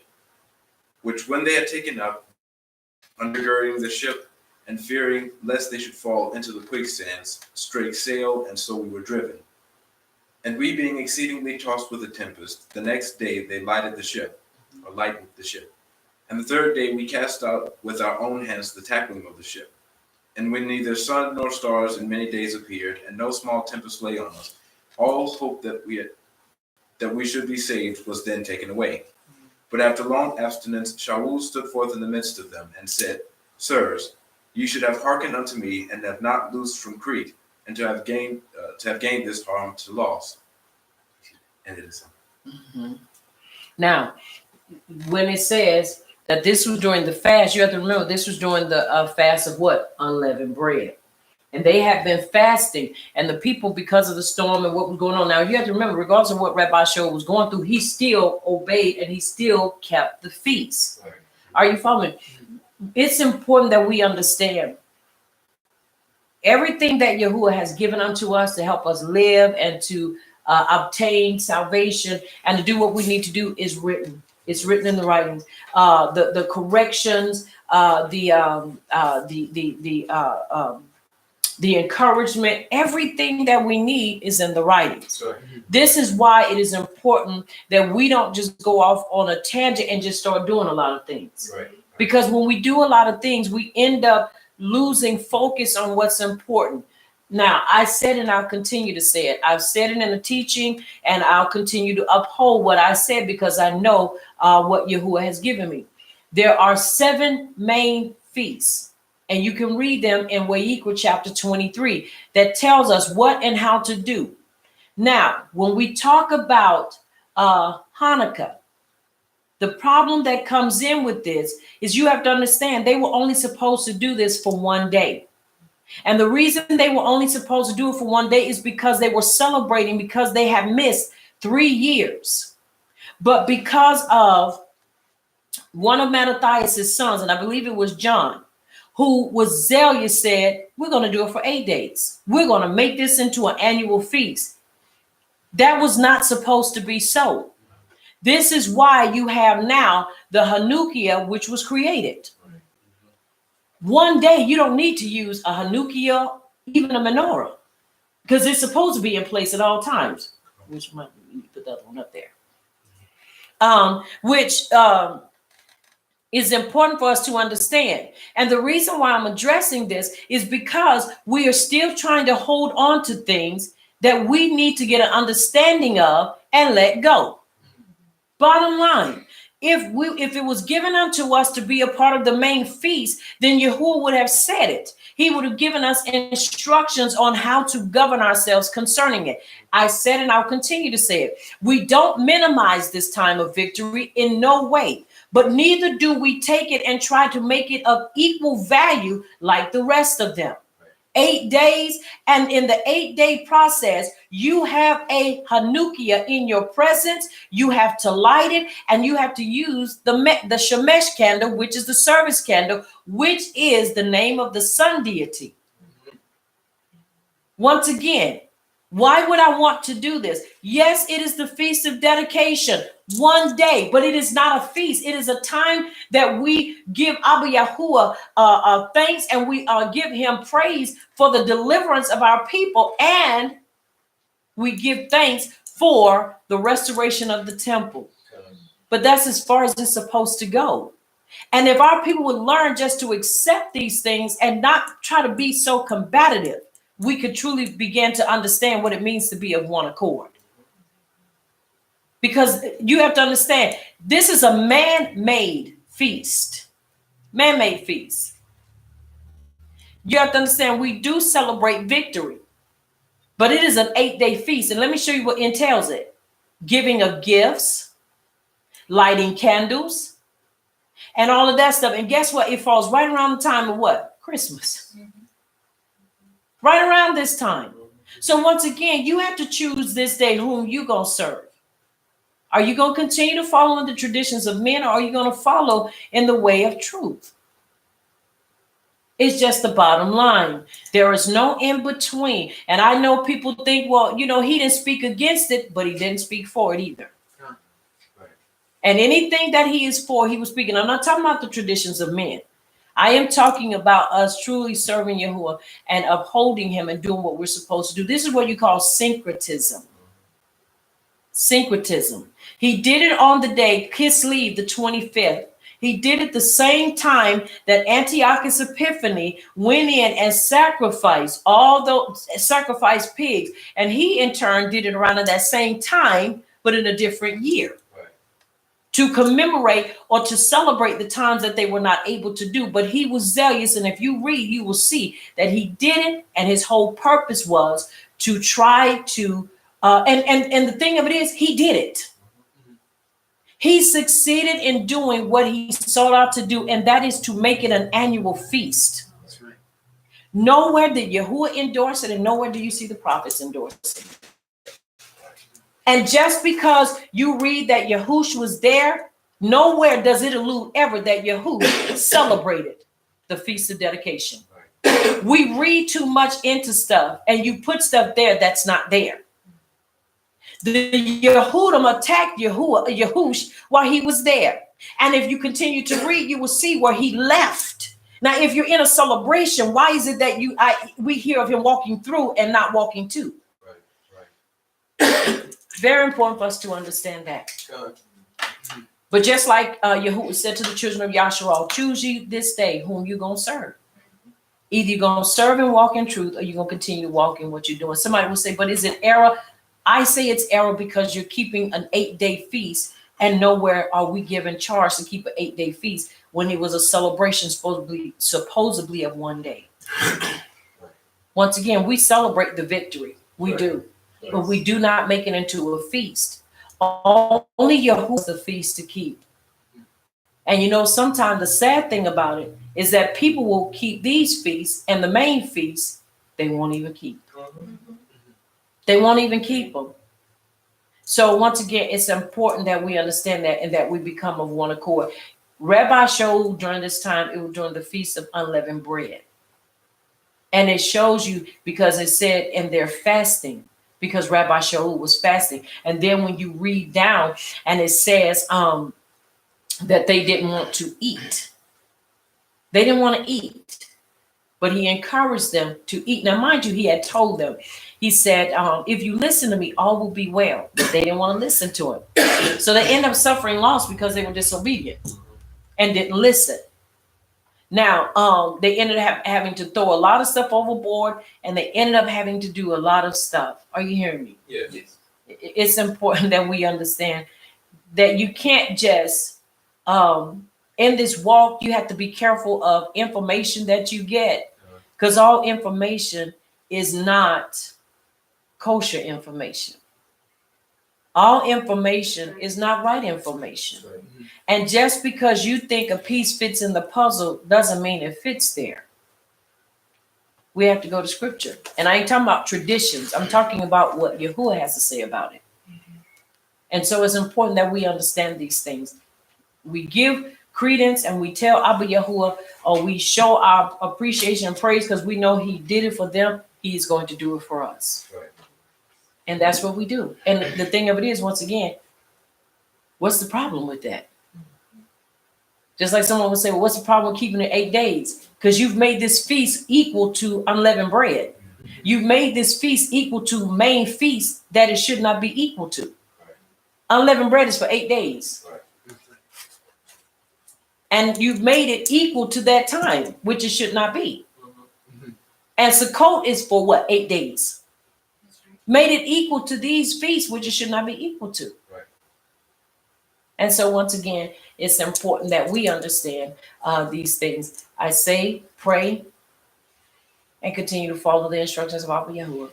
Speaker 2: Which when they had taken up, undergirding the ship, and fearing lest they should fall into the quicksands, strake sail, and so we were driven. And we being exceedingly tossed with a tempest, the next day they lightened the ship. And the third day we cast out with our own hands the tackling of the ship. And when neither sun nor stars in many days appeared, and no small tempest lay on us, all hope that we should be saved was then taken away. But after long abstinence, Shaul stood forth in the midst of them, and said, Sirs, you should have hearkened unto me, and have not loosed from Crete, and to have gained this harm to loss. And it is so.
Speaker 4: Now, when it says that this was during the fast, you have to remember this was during the fast of what? Unleavened bread. And they had been fasting, and the people, because of the storm and what was going on. Now, you have to remember, regardless of what Rabbi Shaul was going through, he still obeyed and he still kept the feast. Right. Are you following? It's important that we understand everything that Yahuwah has given unto us to help us live and to obtain salvation and to do what we need to do is written. It's written in the writings. The corrections, the encouragement, everything that we need is in the writings. Right. This is why it is important that we don't just go off on a tangent and just start doing a lot of things. Right. Because when we do a lot of things, we end up losing focus on what's important. Now, I said, and I'll continue to say it. I've said it in the teaching, and I'll continue to uphold what I said because I know what Yahuwah has given me. There are 7 main feasts, and you can read them in Wayikra chapter 23 that tells us what and how to do. Now, when we talk about Hanukkah, the problem that comes in with this is you have to understand they were only supposed to do this for one day. And the reason they were only supposed to do it for one day is because they were celebrating because they had missed 3 years. But because of one of Mattathias' sons, and I believe it was John, who was zealous, said, we're going to do it for 8 days. We're going to make this into an annual feast. That was not supposed to be so. This is why you have now the Hanukkah, which was created. One day, you don't need to use a Hanukkah, even a menorah, because it's supposed to be in place at all times. Which might put that one up there. Which is important for us to understand. And the reason why I'm addressing this is because we are still trying to hold on to things that we need to get an understanding of and let go. Bottom line, if it was given unto us to be a part of the main feast, then Yahuwah would have said it. He would have given us instructions on how to govern ourselves concerning it. I said, and I'll continue to say it. We don't minimize this time of victory in no way, but neither do we take it and try to make it of equal value like the rest of them. 8 days. And in the 8-day process, you have a Hanukkah in your presence. You have to light it, and you have to use the Shemesh candle, which is the service candle, which is the name of the sun deity. Once again, why would I want to do this? Yes, it is the Feast of Dedication, one day, but it is not a feast. It is a time that we give Abba Yahuwah thanks, and we give him praise for the deliverance of our people, and we give thanks for the restoration of the temple. But that's as far as it's supposed to go. And if our people would learn just to accept these things and not try to be so combative, we could truly begin to understand what it means to be of one accord. Because you have to understand, this is a man-made feast. Man-made feast. You have to understand, we do celebrate victory, but it is an 8-day feast. And let me show you what entails it. Giving of gifts, lighting candles, and all of that stuff. And guess what? It falls right around the time of what? Christmas. Right around this time. So once again, you have to choose this day whom you gonna serve. Are you gonna continue to follow in the traditions of men, or are you gonna follow in the way of truth? It's just the bottom line. There is no in between. And I know people think, well, he didn't speak against it, but he didn't speak for it either.
Speaker 5: Right.
Speaker 4: And anything that he is for, he was speaking. I'm not talking about the traditions of men. I am talking about us truly serving Yahuwah and upholding him and doing what we're supposed to do. This is what you call syncretism. Syncretism. He did it on the day, Kislev, the 25th. He did it the same time that Antiochus Epiphanes went in and sacrificed sacrificed pigs. And he in turn did it around at that same time, but in a different year. To commemorate or to celebrate the times that they were not able to do. But he was zealous. And if you read, you will see that he did it. And his whole purpose was to try to, and the thing of it is, he did it. He succeeded in doing what he sought out to do. And that is to make it an annual feast.
Speaker 5: That's right.
Speaker 4: Nowhere did Yahuwah endorse it, and nowhere do you see the prophets endorse it. And just because you read that Yahush was there, nowhere does it allude ever that Yahush celebrated the Feast of Dedication. Right. We read too much into stuff, and you put stuff there that's not there. The Yehudim attacked Yahush while he was there. And if you continue to read, you will see where he left. Now, if you're in a celebration, why is it that we hear of him walking through and not walking to? Right. Very important for us to understand that. But just like Yahuwah said to the children of Yasharal, choose ye this day whom you're going to serve. Either you're going to serve and walk in truth, or you're going to continue to walk in what you're doing. Somebody will say, but is it error? I say it's error because you're keeping an 8-day feast, and nowhere are we given charge to keep an 8-day feast when it was a celebration supposedly of one day. Once again, we celebrate the victory. We do. But we do not make it into a feast. Only Yahuwah is the feast to keep. And sometimes the sad thing about it is that people will keep these feasts, and the main feasts, they won't even keep. They won't even keep them. So once again, it's important that we understand that and that we become of one accord. Rabbi showed during this time, it was during the Feast of Unleavened Bread. And it shows you because it said in their fasting, because Rabbi Shaul was fasting. And then when you read down and it says that they didn't want to eat. They didn't want to eat, but he encouraged them to eat. Now, mind you, he had told them, he said, if you listen to me, all will be well. But they didn't want to listen to him. So they end up suffering loss because they were disobedient and didn't listen. Now, they ended up having to throw a lot of stuff overboard, and they ended up having to do a lot of stuff. Are you hearing me?
Speaker 8: Yes.
Speaker 4: It's important that we understand that you can't just, in this walk, you have to be careful of information that you get, because all information is not kosher information. All information is not right information. And just because you think a piece fits in the puzzle doesn't mean it fits there. We have to go to scripture. And I ain't talking about traditions. I'm talking about what Yahuwah has to say about it. And so it's important that we understand these things. We give credence and we tell Abba Yahuwah, or we show our appreciation and praise because we know he did it for them. He's going to do it for us.
Speaker 8: Right.
Speaker 4: And that's what we do. And the thing of it is, once again, what's the problem with that? Just like someone would say, well, what's the problem with keeping it 8 days? Because you've made this feast equal to unleavened bread. You've made this feast equal to main feast that it should not be equal to. Unleavened bread is for 8 days.
Speaker 8: Right.
Speaker 4: And you've made it equal to that time, which it should not be. And Sukkot is for what? 8 days. Made it equal to these feasts, which it should not be equal to.
Speaker 8: Right.
Speaker 4: And so once again, it's important that we understand these things. I say, pray, and continue to follow the instructions of Abba Yahuwah.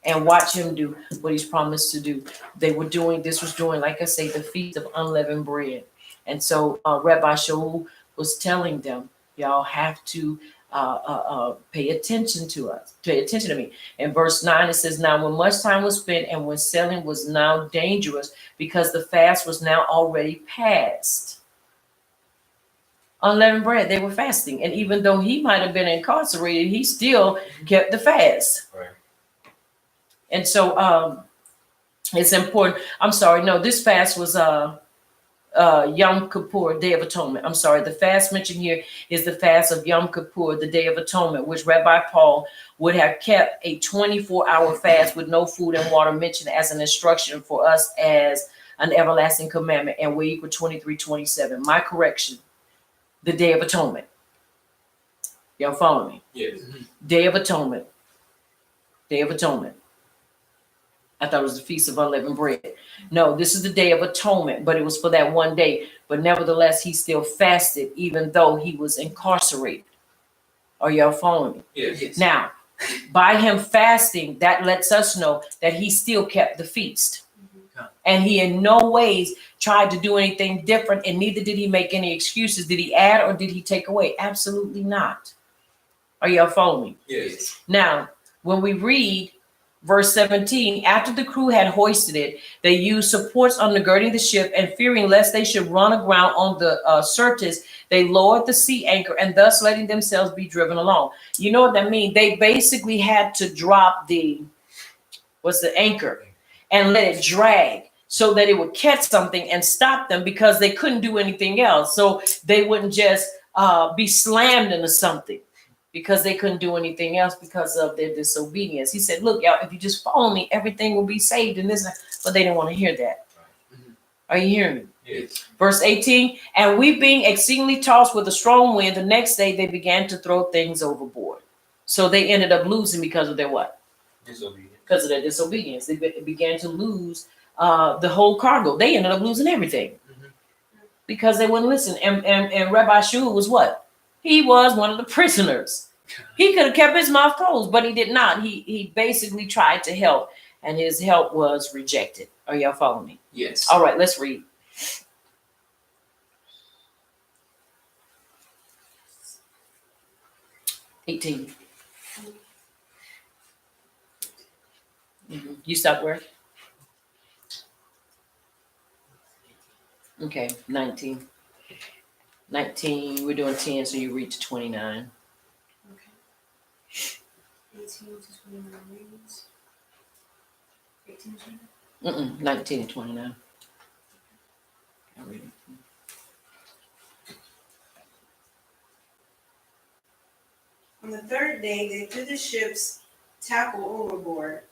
Speaker 4: And watch him do what he's promised to do. This was during, like I say, the Feast of Unleavened Bread. And so Rabbi Shaul was telling them, y'all have to pay attention to me. In verse 9, it says, now when much time was spent and when selling was now dangerous because the fast was now already past. Unleavened bread, they were fasting. And even though he might have been incarcerated, he still kept the fast.
Speaker 8: Right.
Speaker 4: And so it's important. I'm sorry, no, this fast was Yom Kippur, Day of Atonement. I'm sorry, the fast mentioned here is the fast of Yom Kippur, the Day of Atonement, which Rabbi Paul would have kept a 24-hour fast with no food and water, mentioned as an instruction for us as an everlasting commandment, and we equal 23:27. My correction, the Day of Atonement. Y'all follow me?
Speaker 8: Yes.
Speaker 4: Day of Atonement. Day of Atonement. I thought it was the Feast of Unleavened Bread. No, this is the Day of Atonement, but it was for that one day. But nevertheless, he still fasted, even though he was incarcerated. Are y'all following me?
Speaker 8: Yes.
Speaker 4: Now, by him fasting, that lets us know that he still kept the feast. And he in no ways tried to do anything different, and neither did he make any excuses. Did he add or did he take away? Absolutely not. Are y'all following me?
Speaker 8: Yes.
Speaker 4: Now, when we read verse 17, after the crew had hoisted it, they used supports undergirding the ship, and fearing lest they should run aground on the Syrtis, they lowered the sea anchor, and thus letting themselves be driven along. You know what that means? They basically had to drop the anchor and let it drag so that it would catch something and stop them, because they couldn't do anything else. So they wouldn't just be slammed into something, because they couldn't do anything else because of their disobedience. He said, look, y'all, if you just follow me, everything will be saved. And this, but they didn't want to hear that. Are you hearing me?
Speaker 8: Yes.
Speaker 4: Verse 18, and we being exceedingly tossed with a strong wind, the next day they began to throw things overboard. So they ended up losing because of their what?
Speaker 8: Disobedience.
Speaker 4: Because of their disobedience. They began to lose the whole cargo. They ended up losing everything because they wouldn't listen. And Rabbi Shaul was what? He was one of the prisoners. He could have kept his mouth closed, but he did not. He basically tried to help, and his help was rejected. Are y'all following me?
Speaker 8: Yes.
Speaker 4: All right, let's read. $18. You stop where? Okay, 19. 19, we're doing 10, so you read to 29.
Speaker 6: 18 to 29 reads. 18 to 29.
Speaker 4: 19 and 29. I'll read it.
Speaker 6: On the third day, they threw the ship's tackle overboard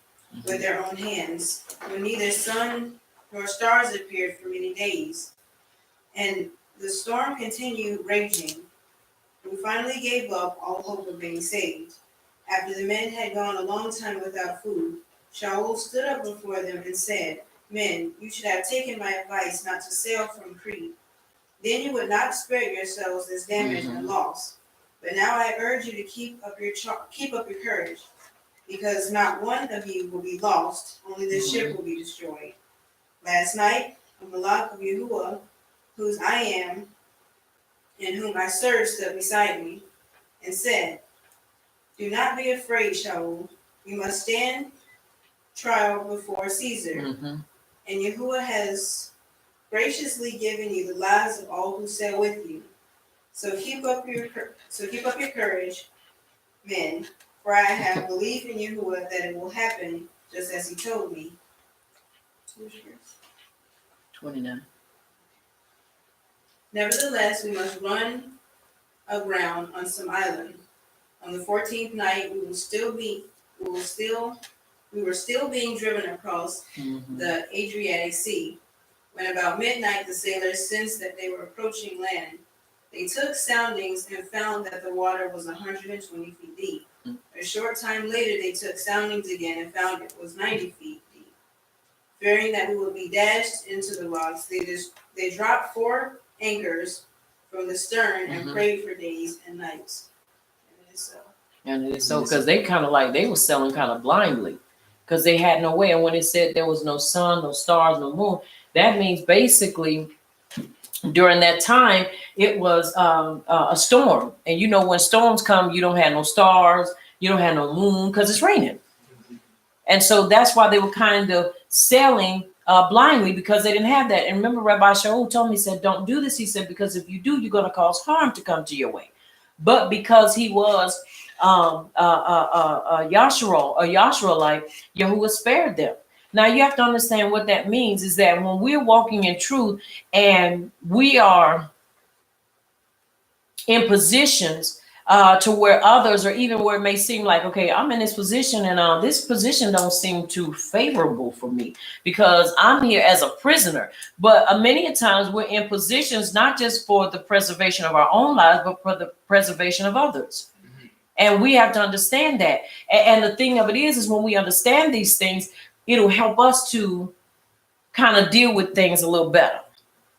Speaker 6: with their own hands, when neither sun nor stars appeared for many days. And the storm continued raging. We finally gave up all hope of being saved. After the men had gone a long time without food, Shaul stood up before them and said, men, you should have taken my advice not to sail from Crete. Then you would not spare yourselves this damage and loss. But now I urge you to keep up your courage, because not one of you will be lost, only the ship will be destroyed. Last night, a Malach of Yahuwah, whose I am, and whom I serve, stood beside me, and said, Do not be afraid, Shaul. You must stand trial before Caesar,
Speaker 4: Mm-hmm.
Speaker 6: and Yahuwah has graciously given you the lives of all who sail with you. So keep up your courage, men, for I have belief in Yahuwah that it will happen just as he told me.
Speaker 4: 29.
Speaker 6: Nevertheless, we must run aground on some island. On the 14th night, we were still being driven across
Speaker 4: Mm-hmm.
Speaker 6: the Adriatic Sea. When about midnight the sailors sensed that they were approaching land, they took soundings and found that the water was 120 feet deep. A short time later, they took soundings again and found it was 90 feet deep. Fearing that we would be dashed into the rocks, they dropped 4 anchors from the stern and prayed for days and nights. And it is so.
Speaker 4: And it's so because they kind of like they were selling kind of blindly because they had no way. And when it said there was no sun, no stars, no moon, that means basically during that time it was a storm. And you know when storms come, you don't have no stars, you don't have no moon because it's raining. And so that's why they were kind of sailing blindly because they didn't have that. And remember, Rabbi Shaul told me, he said, don't do this. He said, because if you do, you're going to cause harm to come to your way. But because he was Yasharite, Yahuwah spared them. Now you have to understand what that means is that when we're walking in truth and we are in positions to where others, or even where it may seem like, okay, I'm in this position and this position don't seem too favorable for me because I'm here as a prisoner. But many times we're in positions not just for the preservation of our own lives, but for the preservation of others. And we have to understand that. And the thing of it is when we understand these things, it'll help us to kind of deal with things a little better.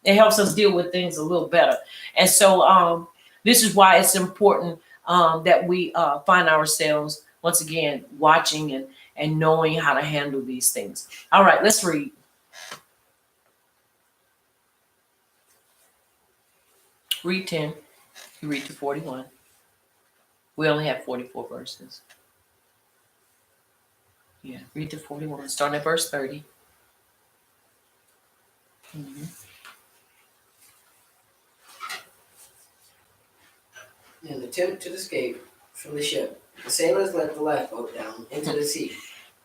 Speaker 4: It helps us deal with things a little better. And so this is why it's important that we find ourselves, once again, watching and knowing how to handle these things. All right, let's read. Read 10. You read to 41. We only have 44 verses. Yeah, read to 41. Starting at verse 30. Mm-hmm.
Speaker 7: In an attempt to escape from the ship, the sailors let the lifeboat down into the sea,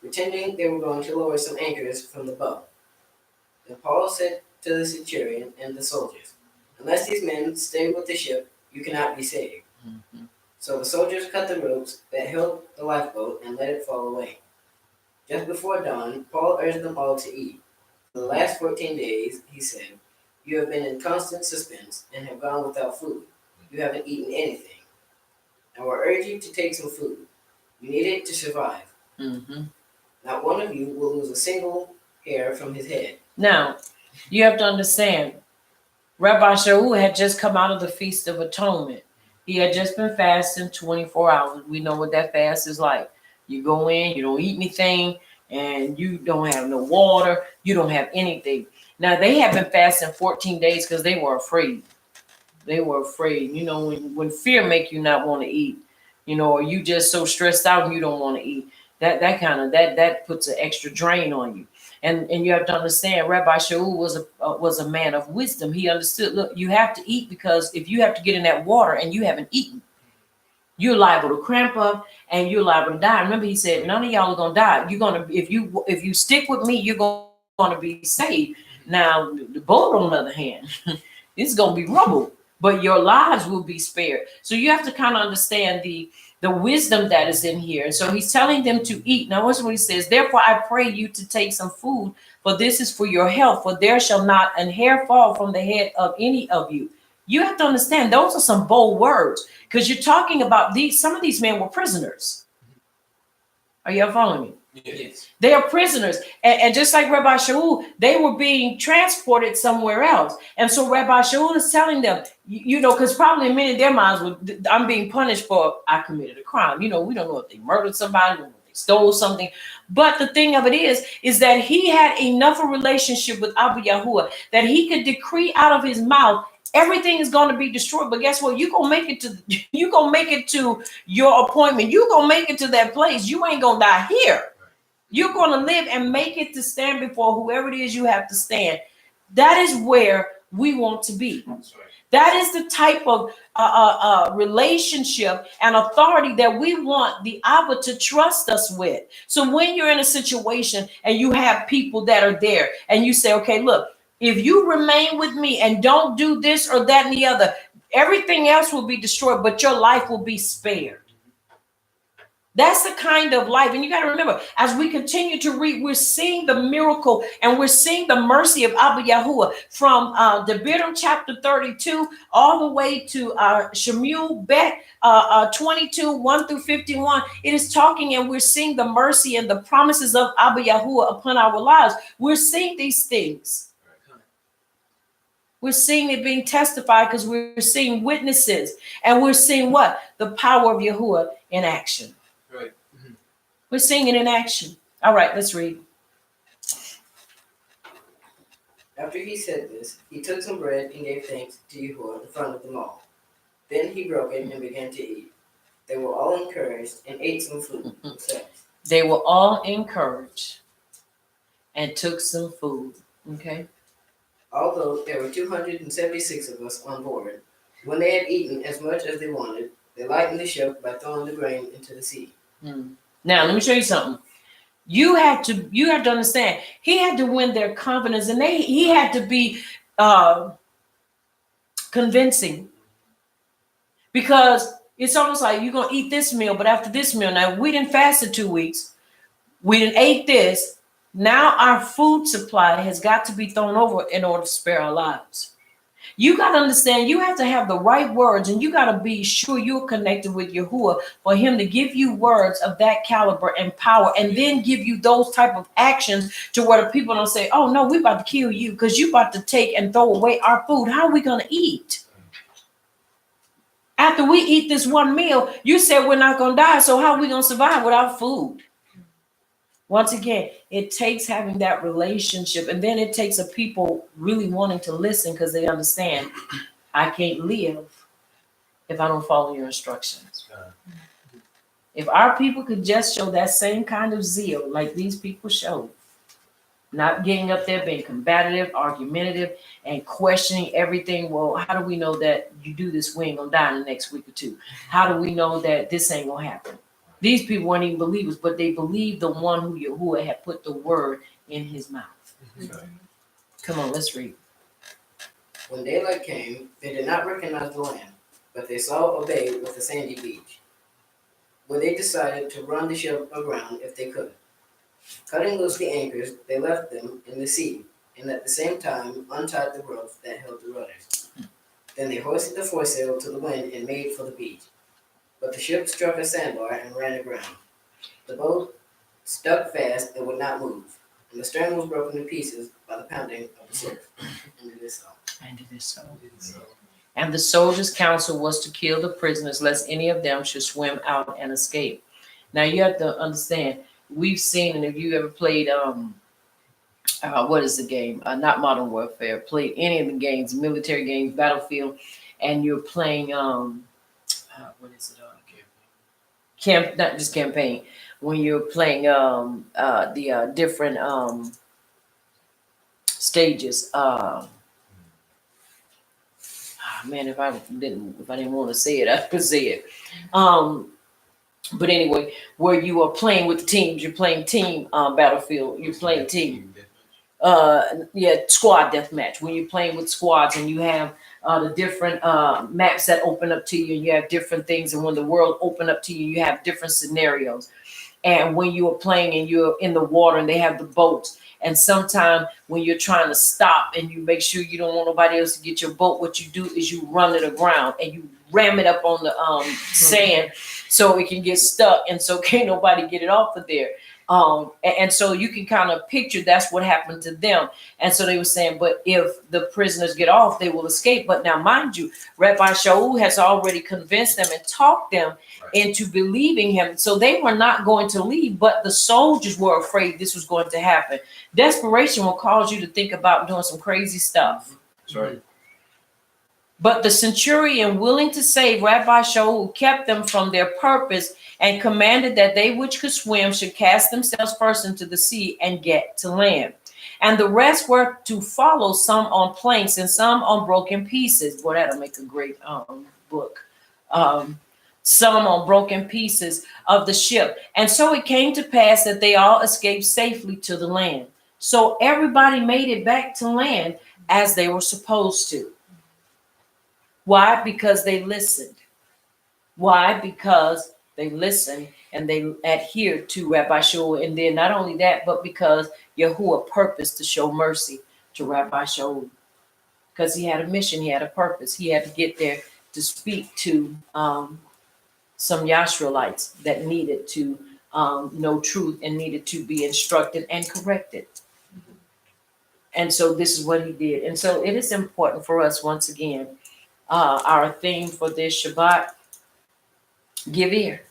Speaker 7: pretending they were going to lower some anchors from the boat. Then Paul said to the centurion and the soldiers, unless these men stay with the ship, you cannot be saved.
Speaker 4: Mm-hmm.
Speaker 7: So the soldiers cut the ropes that held the lifeboat and let it fall away. Just before dawn, Paul urged them all to eat. For the last 14 days, he said, you have been in constant suspense and have gone without food. You haven't eaten anything. I will urge you to take some food. You need it to survive.
Speaker 4: Mm-hmm.
Speaker 7: Not one of you will lose a single hair from his head.
Speaker 4: Now, you have to understand, Rabbi Shaul had just come out of the Feast of Atonement. He had just been fasting 24 hours. We know what that fast is like. You go in, you don't eat anything, and you don't have no water. You don't have anything. Now, they have been fasting 14 days because they were afraid. They were afraid. You know, when fear make you not want to eat, you know, or you just so stressed out and you don't want to eat, that puts an extra drain on you. And you have to understand, Rabbi Shaul was a man of wisdom. He understood, look, you have to eat because if you have to get in that water and you haven't eaten, you're liable to cramp up and you're liable to die. Remember, he said, none of y'all are gonna die. You're gonna, if you stick with me, you're gonna be saved. Now, the boat, on the other hand, it's gonna be rubble, but your lives will be spared. So you have to kind of understand the wisdom that is in here. And so he's telling them to eat. Now, what's what he says? Therefore, I pray you to take some food, for this is for your health, for there shall not an hair fall from the head of any of you. You have to understand, those are some bold words, because you're talking about some of these men were prisoners. Are y'all following me?
Speaker 8: Yes.
Speaker 4: They are prisoners. And just like Rabbi Shaul, they were being transported somewhere else. And so Rabbi Shaul is telling them, you know, because probably many of their minds were, I'm being punished for, I committed a crime. You know, we don't know if they murdered somebody, we don't know if they stole something. But the thing of it is that he had enough of a relationship with Abba Yahuwah that he could decree out of his mouth everything is going to be destroyed. But guess what? You're going to make it to you going to make it to your appointment. You're going to make it to that place. You ain't going to die here. You're going to live and make it to stand before whoever it is you have to stand. That is where we want to be. That is the type of relationship and authority that we want the Abba to trust us with. So when you're in a situation and you have people that are there and you say, okay, look, if you remain with me and don't do this or that and the other, everything else will be destroyed, but your life will be spared. That's the kind of life. And you got to remember, as we continue to read, we're seeing the miracle and we're seeing the mercy of Abba Yahuwah from Devarim chapter 32 all the way to Shemuel Bet 22, 1 through 51. It is talking and we're seeing the mercy and the promises of Abba Yahuwah upon our lives. We're seeing these things. We're seeing it being testified because we're seeing witnesses and we're seeing what? The power of Yahuwah in action.
Speaker 8: Right.
Speaker 4: We're seeing it in action. All right, let's read.
Speaker 7: After he said this, he took some bread and gave thanks to Yahuwah in front of them all. Then he broke it and began to eat. They were all encouraged and ate some food themselves.
Speaker 4: They were all encouraged and took some food. Okay.
Speaker 7: Although there were 276 of us on board, when they had eaten as much as they wanted, they lightened the ship by throwing the grain into the sea.
Speaker 4: Now, let me show you something. You have to understand, he had to win their confidence and he had to be convincing, because it's almost like you're going to eat this meal, but after this meal, now we didn't fast for 2 weeks. We didn't ate this. Now our food supply has got to be thrown over in order to spare our lives. You got to understand, you have to have the right words and you got to be sure you're connected with Yahuwah for him to give you words of that caliber and power, and then give you those type of actions to where the people don't say, oh no, we about to kill you because you about to take and throw away our food. How are we going to eat? After we eat this one meal, you said we're not going to die. So how are we going to survive without food? Once again, it takes having that relationship, and then it takes a people really wanting to listen because they understand I can't live if I don't follow your instructions. If our people could just show that same kind of zeal like these people showed, not getting up there, being combative, argumentative, and questioning everything. Well, how do we know that you do this, we ain't gonna die in the next week or two? How do we know that this ain't gonna happen? These people weren't even believers, but they believed the one who Yahuwah had put the word in his mouth. Come on, let's read.
Speaker 7: When daylight came, they did not recognize the land, but they saw a bay with a sandy beach, where they decided to run the ship aground if they could. Cutting loose the anchors, they left them in the sea, and at the same time untied the ropes that held the rudders. Then they hoisted the foresail to the wind and made for the beach. But the ship struck a sandbar and ran aground. The boat stuck fast and would not move, and the stern was broken to pieces by the pounding of the surf. And it is so.
Speaker 4: And it is so. And the soldiers' counsel was to kill the prisoners, lest any of them should swim out and escape. Now you have to understand, we've seen, and if you ever played what is the game? Not Modern Warfare, played any of the games, military games, Battlefield, and you're playing what is it? Not just campaign. When you're playing the different stages. Man, if I didn't want to say it, I could say it. But anyway, where you are playing with the teams, you're playing team Battlefield. You're playing team. Squad deathmatch. When you're playing with squads and you have the different maps that open up to you, and you have different things, and when the world open up to you, you have different scenarios. And when you are playing and you're in the water and they have the boats, and sometimes when you're trying to stop and you make sure you don't want nobody else to get your boat, what you do is you run it aground and you ram it up on the sand so it can get stuck, and so can't nobody get it off of there. And so you can kind of picture that's what happened to them. And so they were saying, but if the prisoners get off, they will escape. But now, mind you, Rabbi Shaul has already convinced them and talked them into believing him. So they were not going to leave, but the soldiers were afraid this was going to happen. Desperation will cause you to think about doing some crazy stuff.
Speaker 2: That's right.
Speaker 4: But the centurion, willing to save Rabbi Shaul, kept them from their purpose and commanded that they which could swim should cast themselves first into the sea and get to land. And the rest were to follow, some on planks and some on broken pieces. Boy, that'll make a great book. Some on broken pieces of the ship. And so it came to pass that they all escaped safely to the land. So everybody made it back to land as they were supposed to. Why? Because they listened. Why? Because they listened and they adhered to Rabbi Shaul. And then not only that, but because Yahuwah purposed to show mercy to Rabbi Shaul. Because he had a mission, he had a purpose. He had to get there to speak to some Yashreelites that needed to know truth and needed to be instructed and corrected. And so this is what he did. And so it is important for us, once again, our theme for this Shabbat, give ear.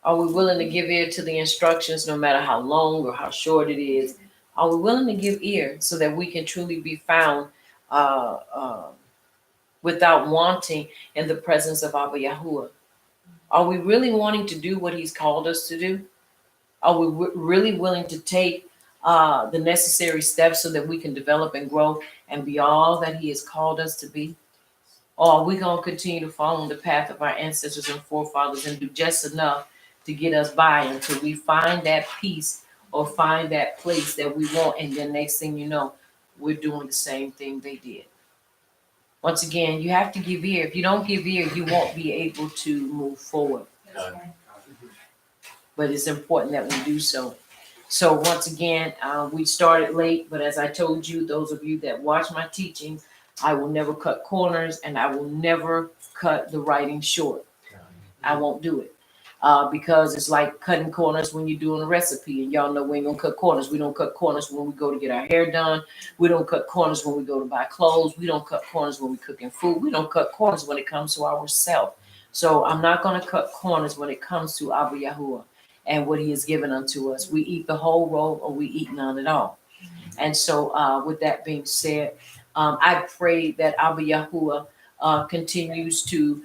Speaker 4: Are we willing to give ear to the instructions, no matter how long or how short it is? Are we willing to give ear so that we can truly be found without wanting in the presence of Abba Yahuwah? Are we really wanting to do what he's called us to do? Are we really willing to take the necessary steps so that we can develop and grow and be all that he has called us to be? Or are we going to continue to follow the path of our ancestors and forefathers and do just enough to get us by until we find that peace or find that place that we want? And then next thing you know, we're doing the same thing they did. Once again, you have to give ear. If you don't give ear, you won't be able to move forward. But it's important that we do so. So once again, we started late, but as I told you, those of you that watch my teachings, I will never cut corners and I will never cut the writing short. I won't do it. Because it's like cutting corners when you're doing a recipe, and y'all know we ain't gonna cut corners. We don't cut corners when we go to get our hair done. We don't cut corners when we go to buy clothes. We don't cut corners when we're cooking food. We don't cut corners when it comes to ourselves. So I'm not gonna cut corners when it comes to Abba Yahuwah and what he has given unto us. We eat the whole roll or we eat none at all. And so with that being said, I pray that Abba Yahuwah continues to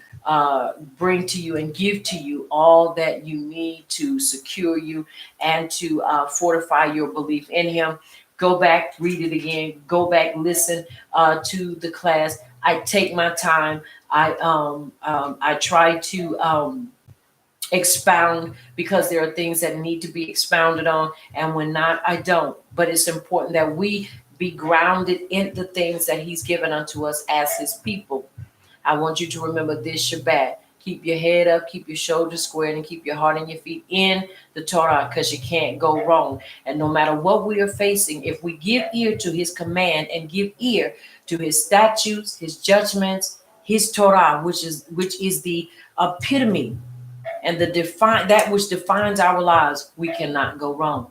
Speaker 4: bring to you and give to you all that you need to secure you and to fortify your belief in him. Go back, read it again, go back, listen to the class. I take my time. I try to expound because there are things that need to be expounded on, and when not, I don't. But it's important that we be grounded in the things that he's given unto us as his people. I want you to remember this Shabbat. Keep your head up, keep your shoulders squared, and keep your heart and your feet in the Torah, because you can't go wrong. And no matter what we are facing, if we give ear to his command and give ear to his statutes, his judgments, his Torah, which is the epitome and that which defines our lives, we cannot go wrong.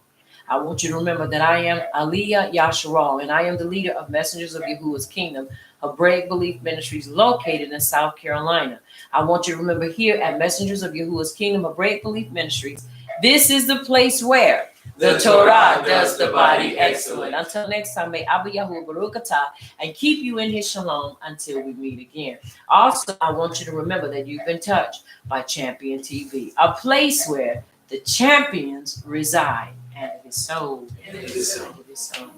Speaker 4: I want you to remember that I am Aliyah Yasharal, and I am the leader of Messengers of Yahuwah's Kingdom, Hebraic Belief Ministries located in South Carolina. I want you to remember here at Messengers of Yahuwah's Kingdom, Hebraic Belief Ministries, this is the place where the Torah does the body excellent. Until next time, may Abba Yahuwah Baruch Atah and keep you in his shalom until we meet again. Also, I want you to remember that you've been touched by Champion TV, a place where the champions reside. And it is so. And it is so. It is so.